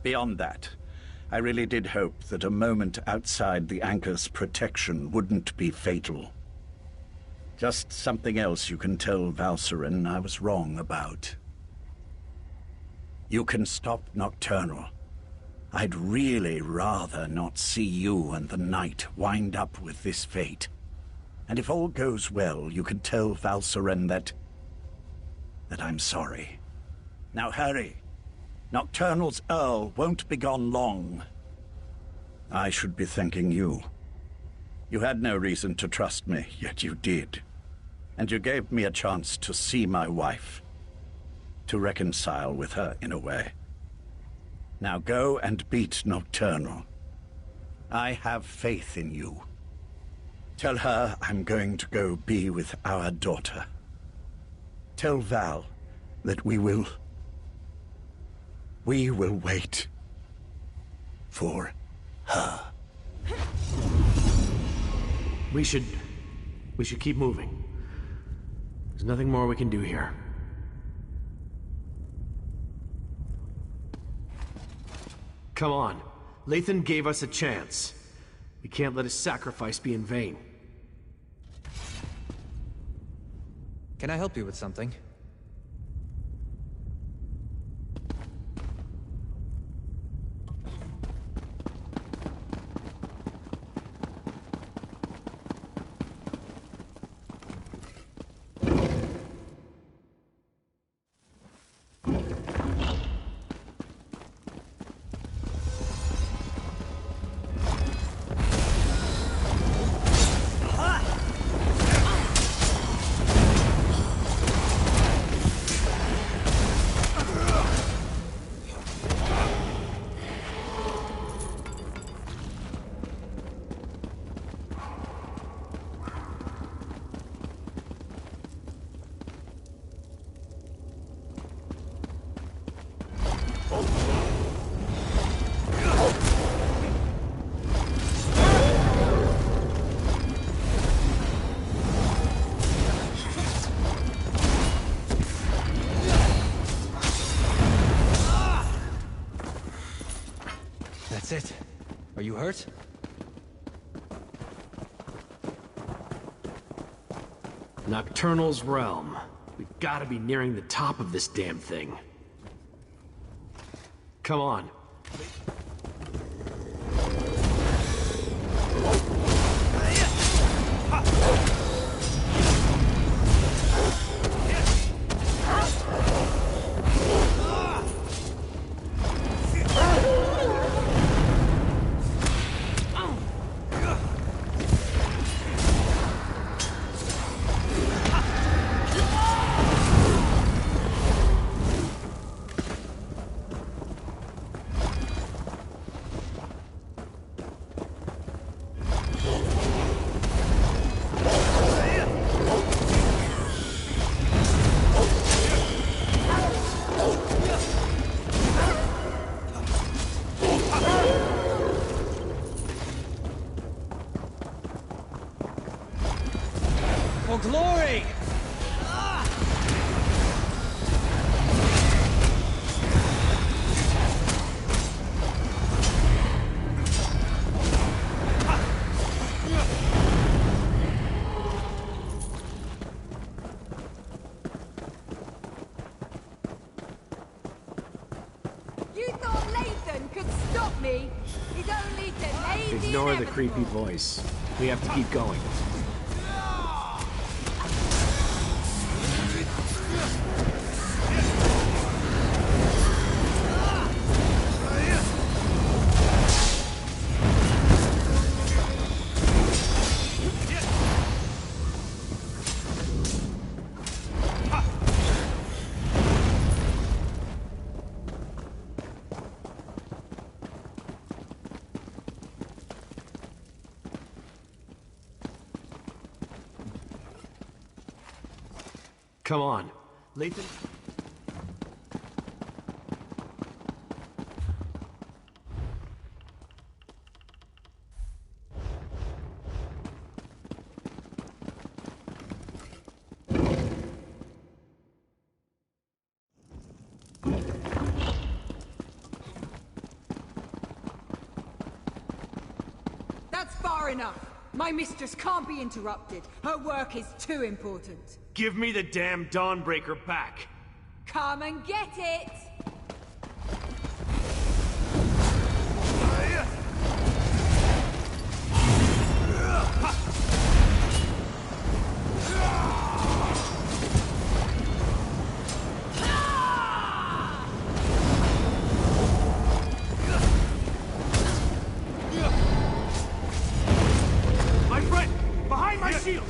Beyond that, I really did hope that a moment outside the Anchor's protection wouldn't be fatal. Just something else you can tell Valcerin I was wrong about. You can stop Nocturnal. I'd really rather not see you and the Knight wind up with this fate. And if all goes well, you can tell Valcerin that I'm sorry. Now hurry. Nocturnal's Earl won't be gone long. I should be thanking you. You had no reason to trust me, yet you did. And you gave me a chance to see my wife. To reconcile with her in a way. Now go and beat Nocturnal. I have faith in you. Tell her I'm going to go be with our daughter. Tell Val that we will wait for her. We should keep moving. There's nothing more we can do here. Come on. Lathan gave us a chance. We can't let his sacrifice be in vain. Can I help you with something? That's it. Are you hurt? Nocturnal's realm. We've got to be nearing the top of this damn thing. Come on. could stop me is only delay the Ignore the inevitable. creepy voice. We have to keep going. Come on. Lathan? That's far enough. My mistress can't be interrupted. Her work is too important. Give me the damn Dawnbreaker back. Come and get it! My friend! Behind my shield!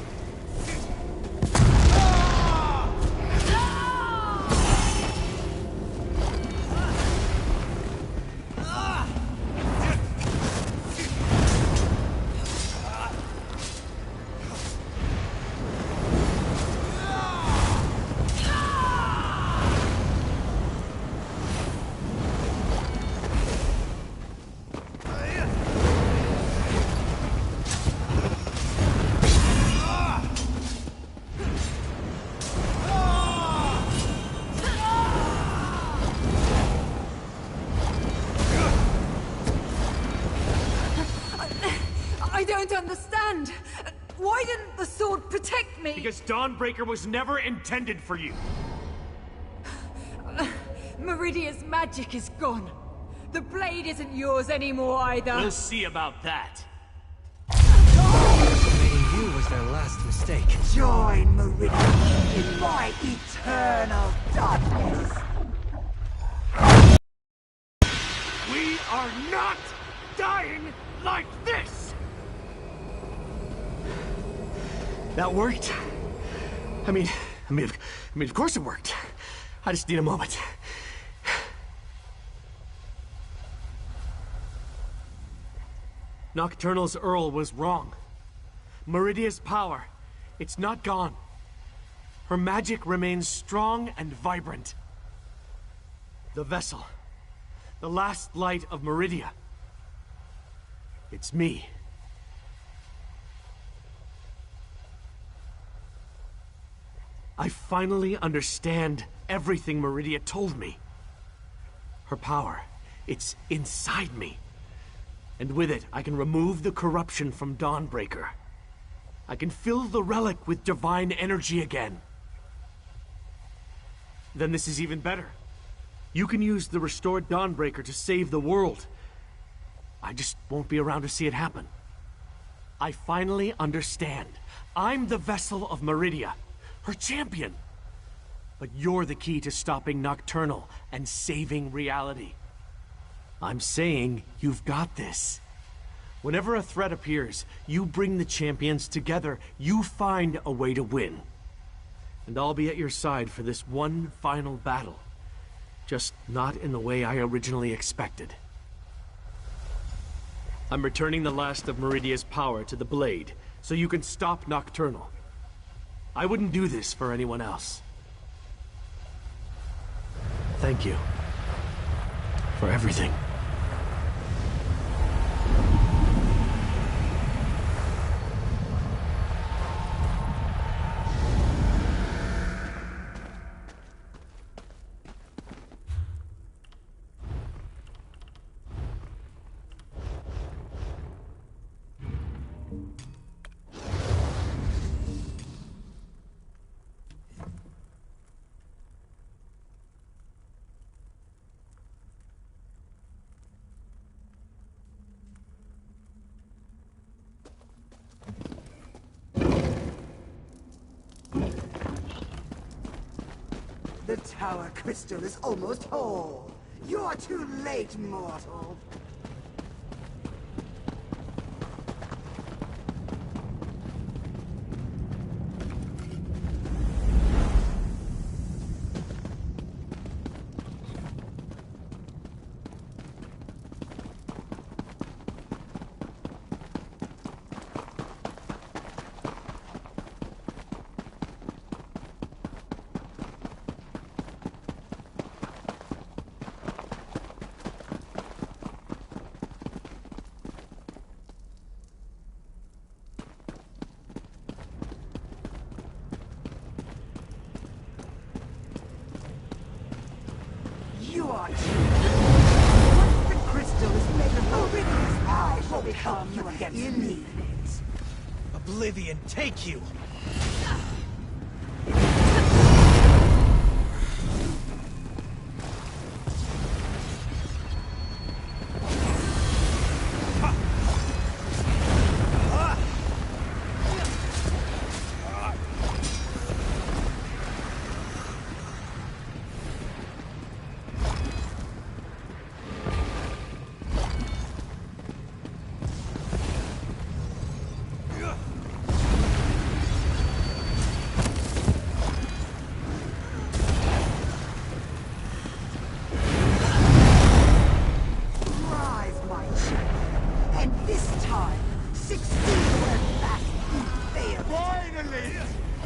I don't understand. Why didn't the sword protect me? Because Dawnbreaker was never intended for you. Meridia's magic is gone. The blade isn't yours anymore either. We'll see about that. Meeting you was their last mistake. Join Meridia in my eternal darkness. We are not dying like this! That worked? I mean, of course it worked. I just need a moment. Nocturnal's Earl was wrong. Meridia's power, it's not gone. Her magic remains strong and vibrant. The vessel, the last light of Meridia. It's me. I finally understand everything Meridia told me. Her power, it's inside me. And with it, I can remove the corruption from Dawnbreaker. I can fill the relic with divine energy again. Then this is even better. You can use the restored Dawnbreaker to save the world. I just won't be around to see it happen. I finally understand. I'm the vessel of Meridia, her champion. But you're the key to stopping Nocturnal and saving reality. I'm saying you've got this. Whenever a threat appears, you bring the champions together. You find a way to win. And I'll be at your side for this one final battle. Just not in the way I originally expected. I'm returning the last of Meridia's power to the blade, so you can stop Nocturnal. I wouldn't do this for anyone else. Thank you. For everything. The tower crystal is almost whole. You're too late, mortal. You are too. Once the crystal is made of Meridian's I will become you against me. Oblivion, take you!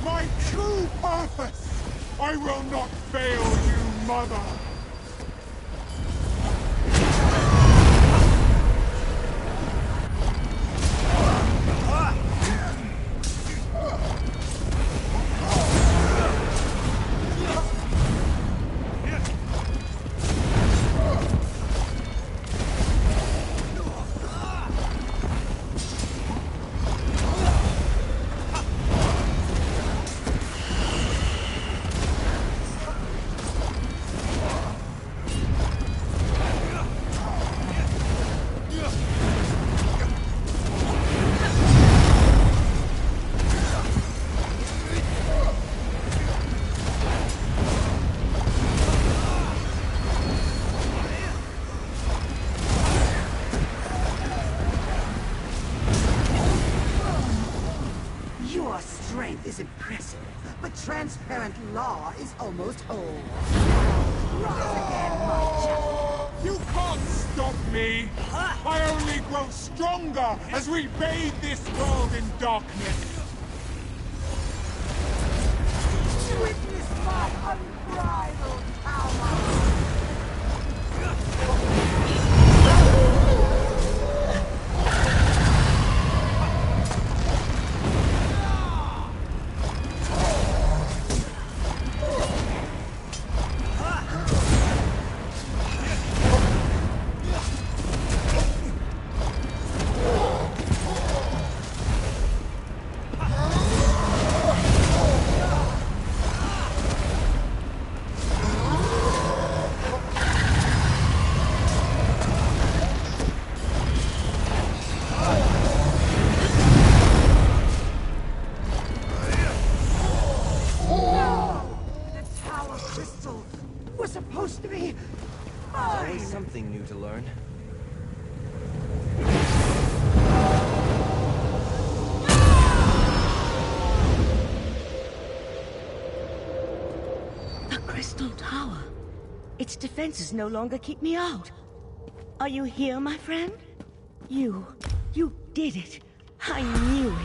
My true purpose! I will not fail you, Mother! Your strength is impressive, but transparent law is almost whole. Rise again, my child. You can't stop me! I only grow stronger as we bathe this world in darkness! Witness my unbridled power! Was supposed to be mine. Always something new to learn. The Crystal Tower. Its defenses no longer keep me out. Are you here, my friend? You did it. I knew it.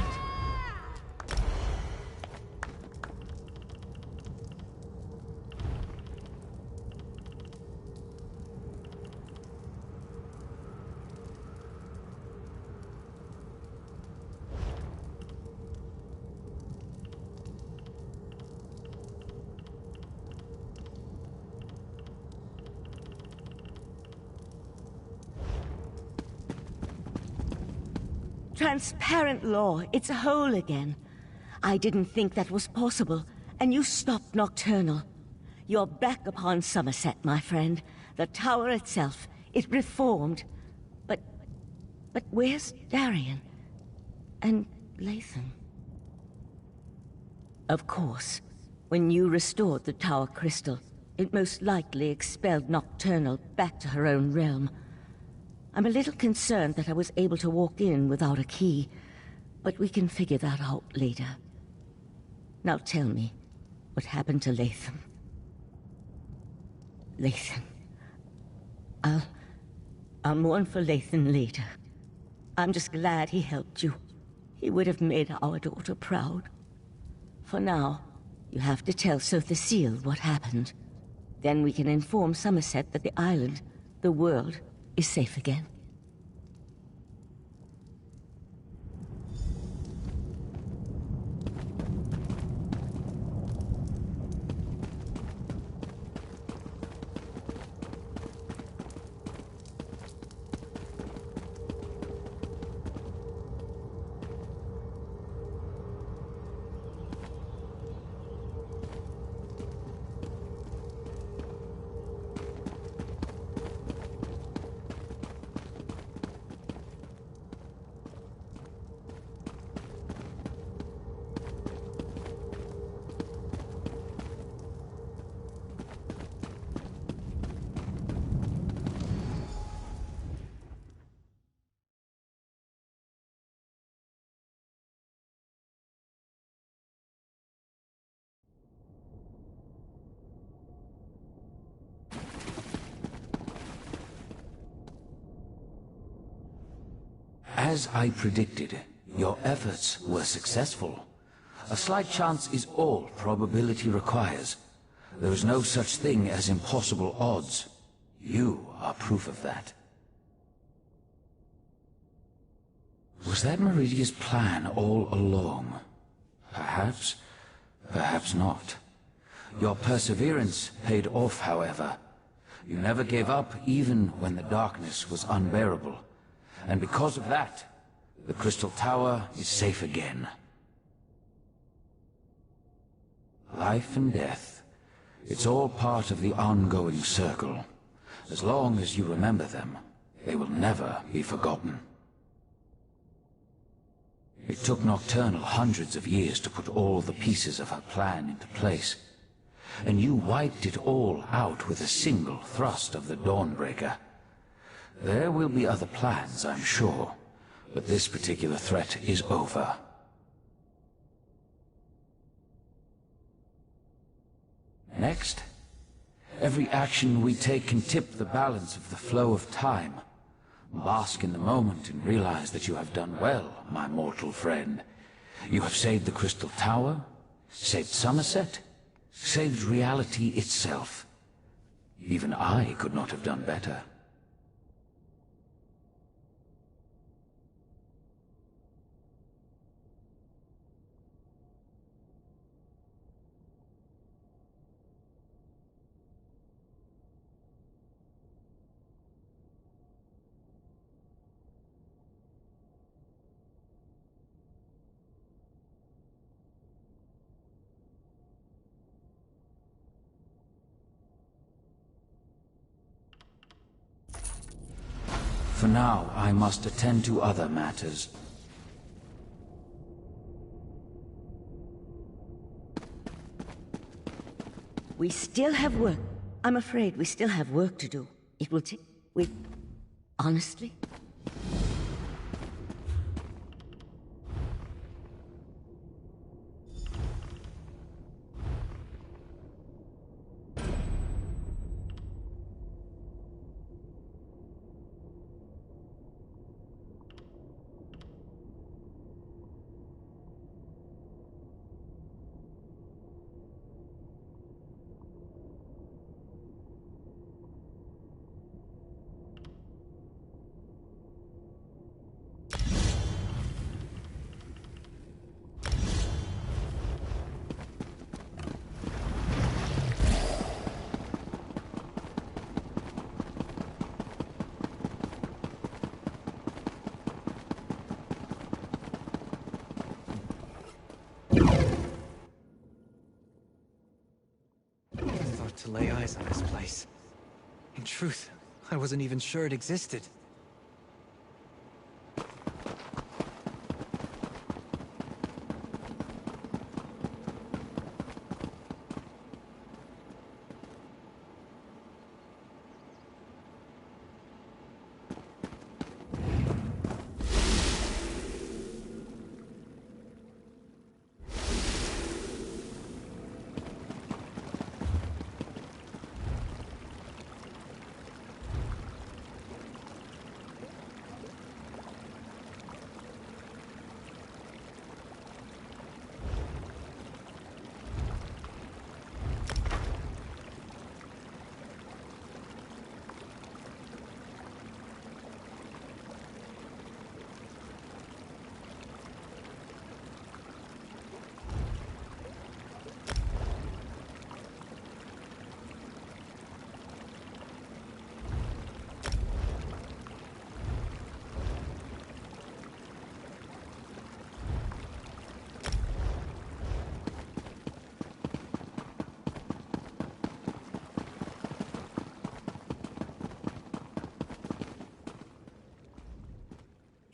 Transparent law, it's whole again. I didn't think that was possible, and you stopped Nocturnal. You're back upon Somerset, my friend. The tower itself, it reformed. But where's Darien? And Lathan? Of course, when you restored the tower crystal, It most likely expelled Nocturnal back to her own realm. I'm a little concerned that I was able to walk in without a key, but we can figure that out later. Now tell me, what happened to Lathan? Lathan. I'll mourn for Lathan later. I'm just glad he helped you. He would have made our daughter proud. For now, you have to tell Sotha Seal what happened. Then we can inform Somerset that the island, the world, is safe again. As I predicted, your efforts were successful. A slight chance is all probability requires. There is no such thing as impossible odds. You are proof of that. Was that Meridia's plan all along? Perhaps, perhaps not. Your perseverance paid off, however. You never gave up even when the darkness was unbearable. And because of that, the Crystal Tower is safe again. Life and death, it's all part of the ongoing circle. As long as you remember them, they will never be forgotten. It took Nocturnal hundreds of years to put all the pieces of her plan into place. And you wiped it all out with a single thrust of the Dawnbreaker. There will be other plans, I'm sure, but this particular threat is over. Next, every action we take can tip the balance of the flow of time. Bask in the moment and realize that you have done well, my mortal friend. You have saved the Crystal Tower, saved Somerset, saved reality itself. Even I could not have done better. For now, I must attend to other matters. We still have work. I'm afraid we still have work to do. It will take... Honestly? To lay eyes on this place. In truth, I wasn't even sure it existed.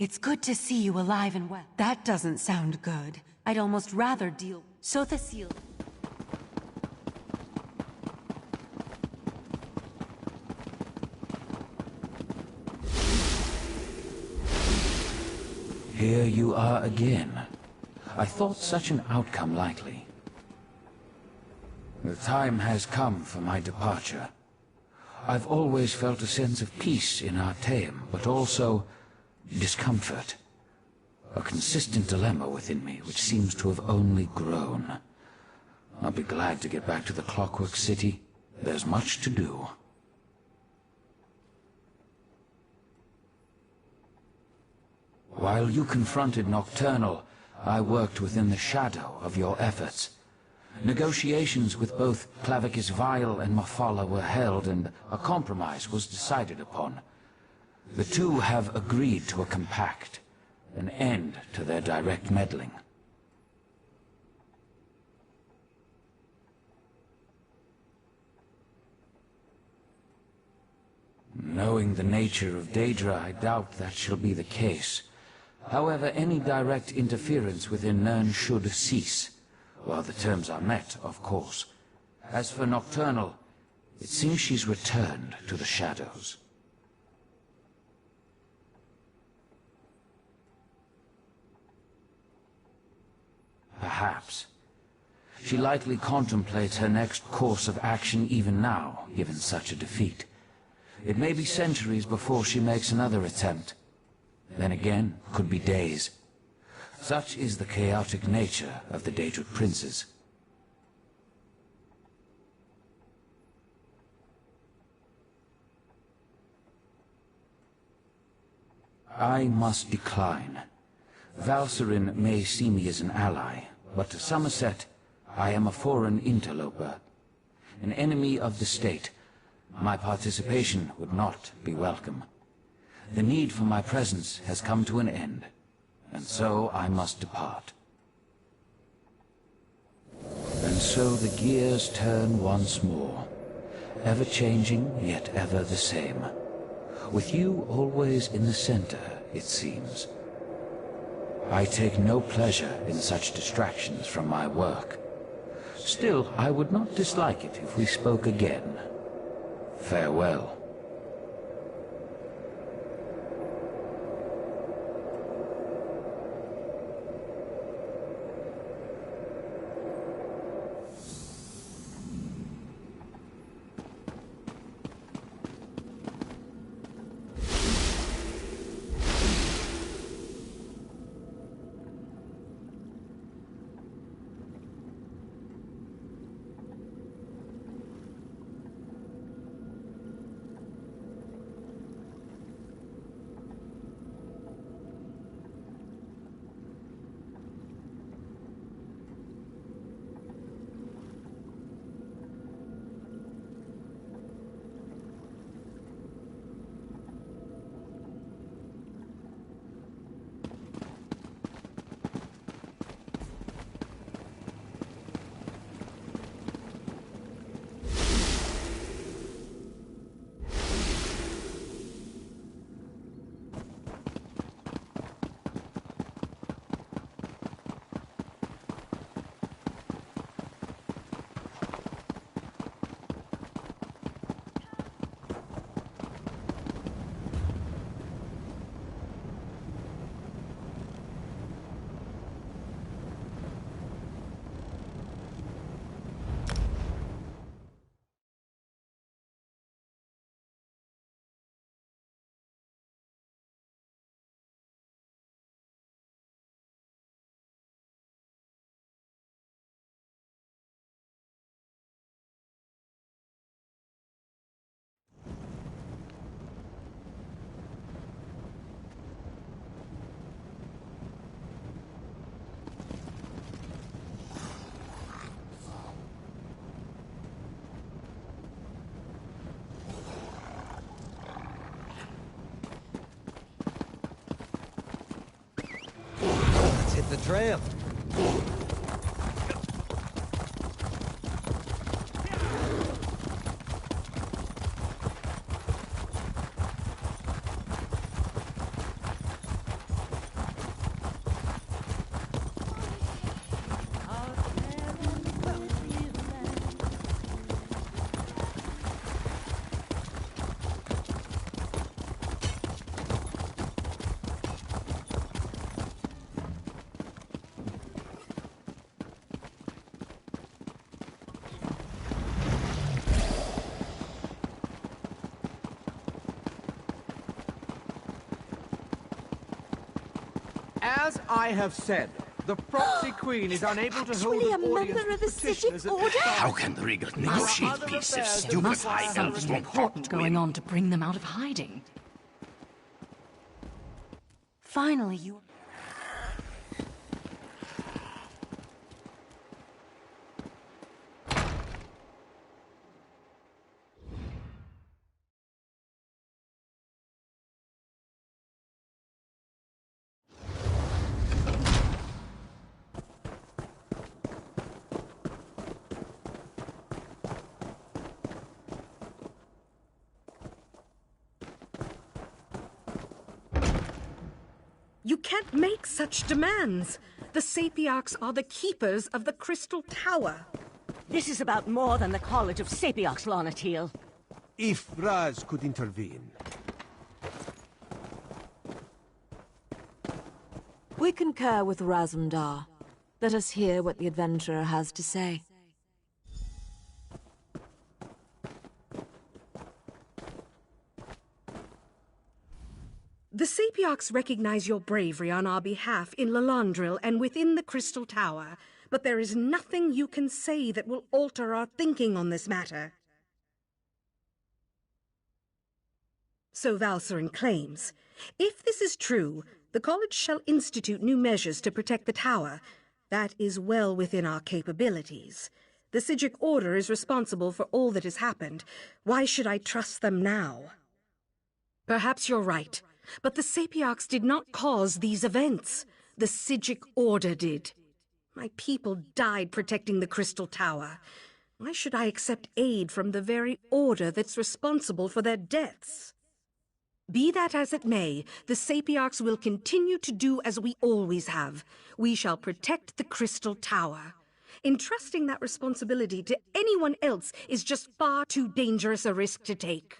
It's good to see you alive and well. That doesn't sound good. I'd almost rather deal... So the seal... Here you are again. I thought such an outcome likely. The time has come for my departure. I've always felt a sense of peace in Artaeum, but also discomfort. A consistent dilemma within me which seems to have only grown. I'll be glad to get back to the Clockwork City. There's much to do. While you confronted Nocturnal, I worked within the shadow of your efforts. Negotiations with both Clavicus Vile and Mafala were held, and a compromise was decided upon. The two have agreed to a compact, an end to their direct meddling. Knowing the nature of Daedra, I doubt that shall be the case. However, any direct interference within Nirn should cease, while the terms are met, of course. As for Nocturnal, it seems she's returned to the shadows. Perhaps. She likely contemplates her next course of action even now, given such a defeat. It may be centuries before she makes another attempt. Then again, could be days. Such is the chaotic nature of the Daedric princes. I must decline. Valcerin may see me as an ally, but to Somerset, I am a foreign interloper. An enemy of the state. My participation would not be welcome. The need for my presence has come to an end, and so I must depart. And so the gears turn once more, ever-changing, yet ever the same. With you always in the center, it seems. I take no pleasure in such distractions from my work. Still, I would not dislike it if we spoke again. Farewell. The trail. As I have said, the proxy queen is unable to hold Actually, an a audience member of the with petitioners Civic at Order? this time. How can the Regal negotiate peace if stupid high elves Something won't talk important to going him? on to bring them out of hiding. Finally, you... You can't make such demands. The Sapiarchs are the keepers of the Crystal Tower. This is about more than the College of Sapiarchs, Lanatiel. If Raz could intervene. We concur with Razumdar. Let us hear what the adventurer has to say. The Sapiarchs recognize your bravery on our behalf in Lalandril and within the Crystal Tower, but there is nothing you can say that will alter our thinking on this matter. So Valcerin claims. If this is true, the College shall institute new measures to protect the tower. That is well within our capabilities. The Sigic Order is responsible for all that has happened. Why should I trust them now? Perhaps you're right. But the Sapiarchs did not cause these events. The Sigic Order did. My people died protecting the Crystal Tower. Why should I accept aid from the very Order that's responsible for their deaths? Be that as it may, the Sapiarchs will continue to do as we always have. We shall protect the Crystal Tower. Entrusting that responsibility to anyone else is just far too dangerous a risk to take.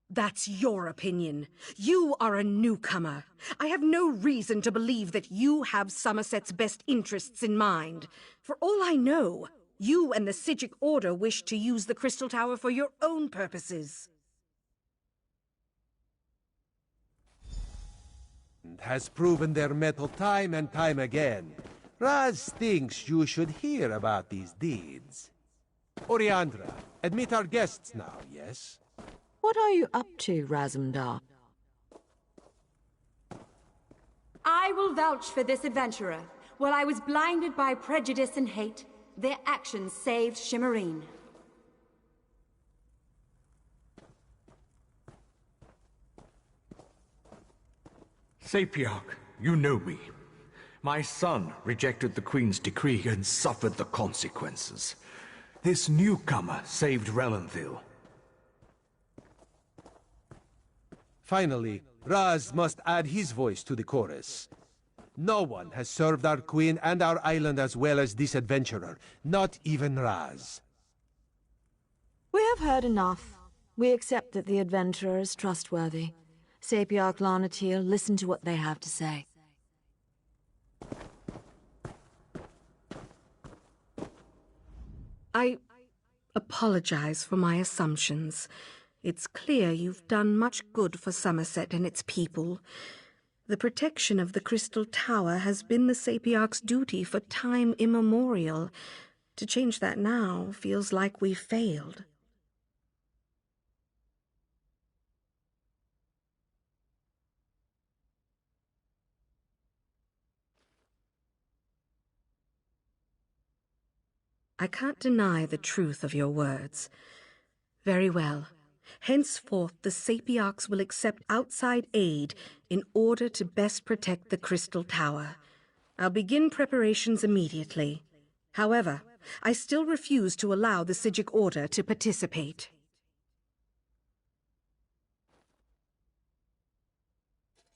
That's your opinion. You are a newcomer. I have no reason to believe that you have Somerset's best interests in mind. For all I know, you and the Sigic Order wish to use the Crystal Tower for your own purposes. Has proven their mettle time and time again. Raz thinks you should hear about these deeds. Oriandra, admit our guests now, yes? What are you up to, Razumdar? I will vouch for this adventurer. While I was blinded by prejudice and hate, their actions saved Shimmerine. Sapiarch, you know me. My son rejected the Queen's decree and suffered the consequences. This newcomer saved Relenthil. Finally, Raz must add his voice to the chorus. No one has served our queen and our island as well as this adventurer, not even Raz. We have heard enough. We accept that the adventurer is trustworthy. Sapiarch Lanatiel, listen to what they have to say. I apologize for my assumptions. It's clear you've done much good for Somerset and its people. The protection of the Crystal Tower has been the Sapiarch's duty for time immemorial. To change that now feels like we've failed. I can't deny the truth of your words. Very well. Henceforth, the Sapiarchs will accept outside aid in order to best protect the Crystal Tower. I'll begin preparations immediately. However, I still refuse to allow the Sigic Order to participate.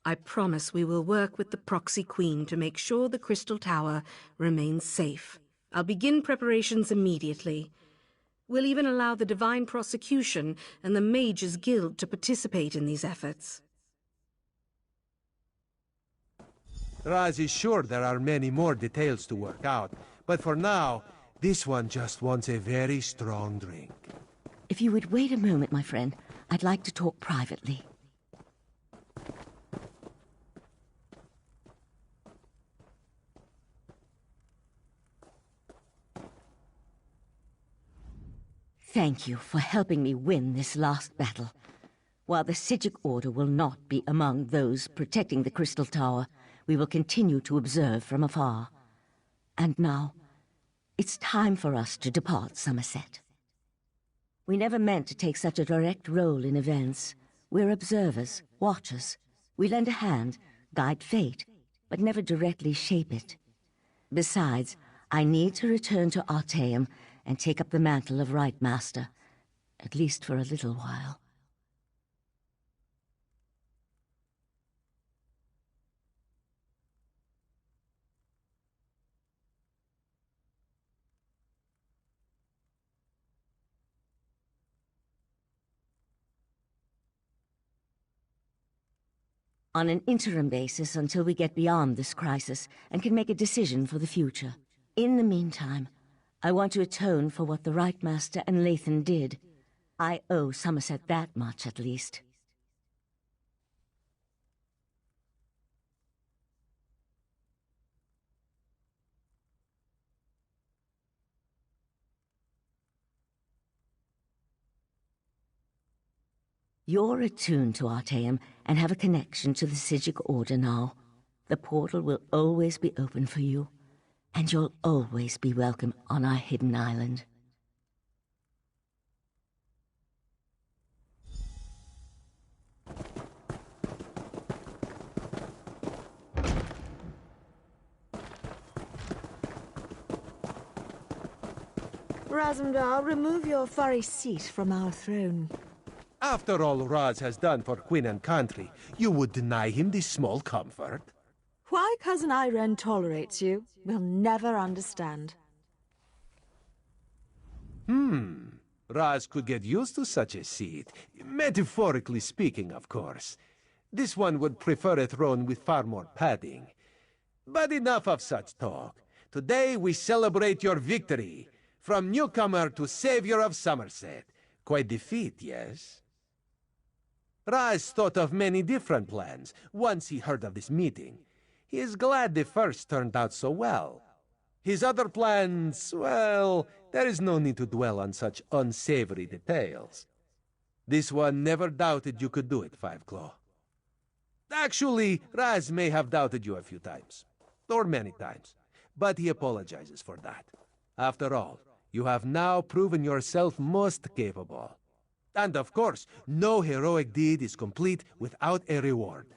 I promise we will work with the Proxy Queen to make sure the Crystal Tower remains safe. I'll begin preparations immediately. We'll even allow the Divine Prosecution and the Mages Guild to participate in these efforts. Raz is sure there are many more details to work out, but for now, this one just wants a very strong drink. If you would wait a moment, my friend, I'd like to talk privately. Thank you for helping me win this last battle. While the Psijic Order will not be among those protecting the Crystal Tower, we will continue to observe from afar. And now, it's time for us to depart Somerset. We never meant to take such a direct role in events. We're observers, watchers. We lend a hand, guide fate, but never directly shape it. Besides, I need to return to Artaeum and take up the mantle of Right Master, at least for a little while. On an interim basis until we get beyond this crisis and can make a decision for the future. In the meantime, I want to atone for what the Right Master and Lathan did. I owe Somerset that much, at least. You're attuned to Artaeum and have a connection to the Psijic Order now. The portal will always be open for you, and you'll always be welcome on our hidden island. Razumdar, remove your furry seat from our throne. After all Raz has done for Queen and country, you would deny him this small comfort? Why Cousin Irene tolerates you, we'll never understand. Raz could get used to such a seat. Metaphorically speaking, of course. This one would prefer a throne with far more padding. But enough of such talk. Today we celebrate your victory. From newcomer to savior of Somerset. Quite the feat, yes? Raz thought of many different plans once he heard of this meeting. He is glad the first turned out so well. His other plans, well, there is no need to dwell on such unsavory details. This one never doubted you could do it, Five Claw. Actually, Raz may have doubted you a few times, or many times, but he apologizes for that. After all, you have now proven yourself most capable. And of course, no heroic deed is complete without a reward.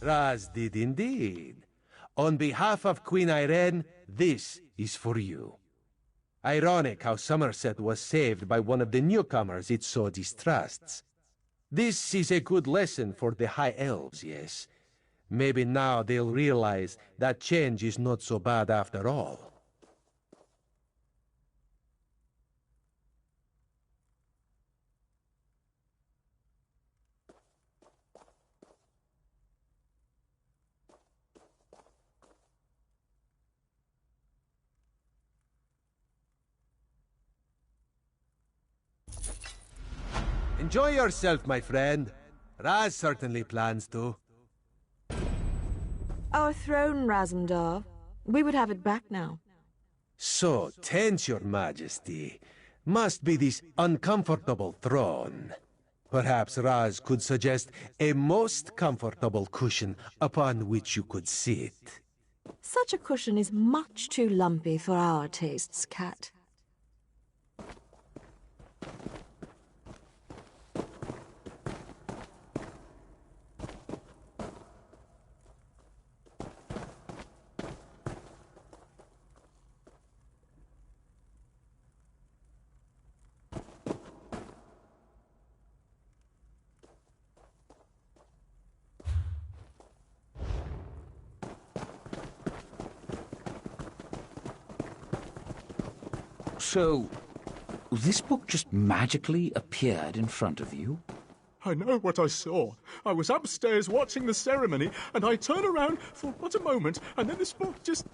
Raz did indeed. On behalf of Queen Irene, this is for you. Ironic how Somerset was saved by one of the newcomers it so distrusts. This is a good lesson for the High Elves, yes. Maybe now they'll realize that change is not so bad after all. Enjoy yourself, my friend. Raz certainly plans to. Our throne, Razumdar. We would have it back now. So tense, your majesty. Must be this uncomfortable throne. Perhaps Raz could suggest a most comfortable cushion upon which you could sit. Such a cushion is much too lumpy for our tastes, Cat. So, this book just magically appeared in front of you? I know what I saw. I was upstairs watching the ceremony, and I turned around for but a moment, and then this book just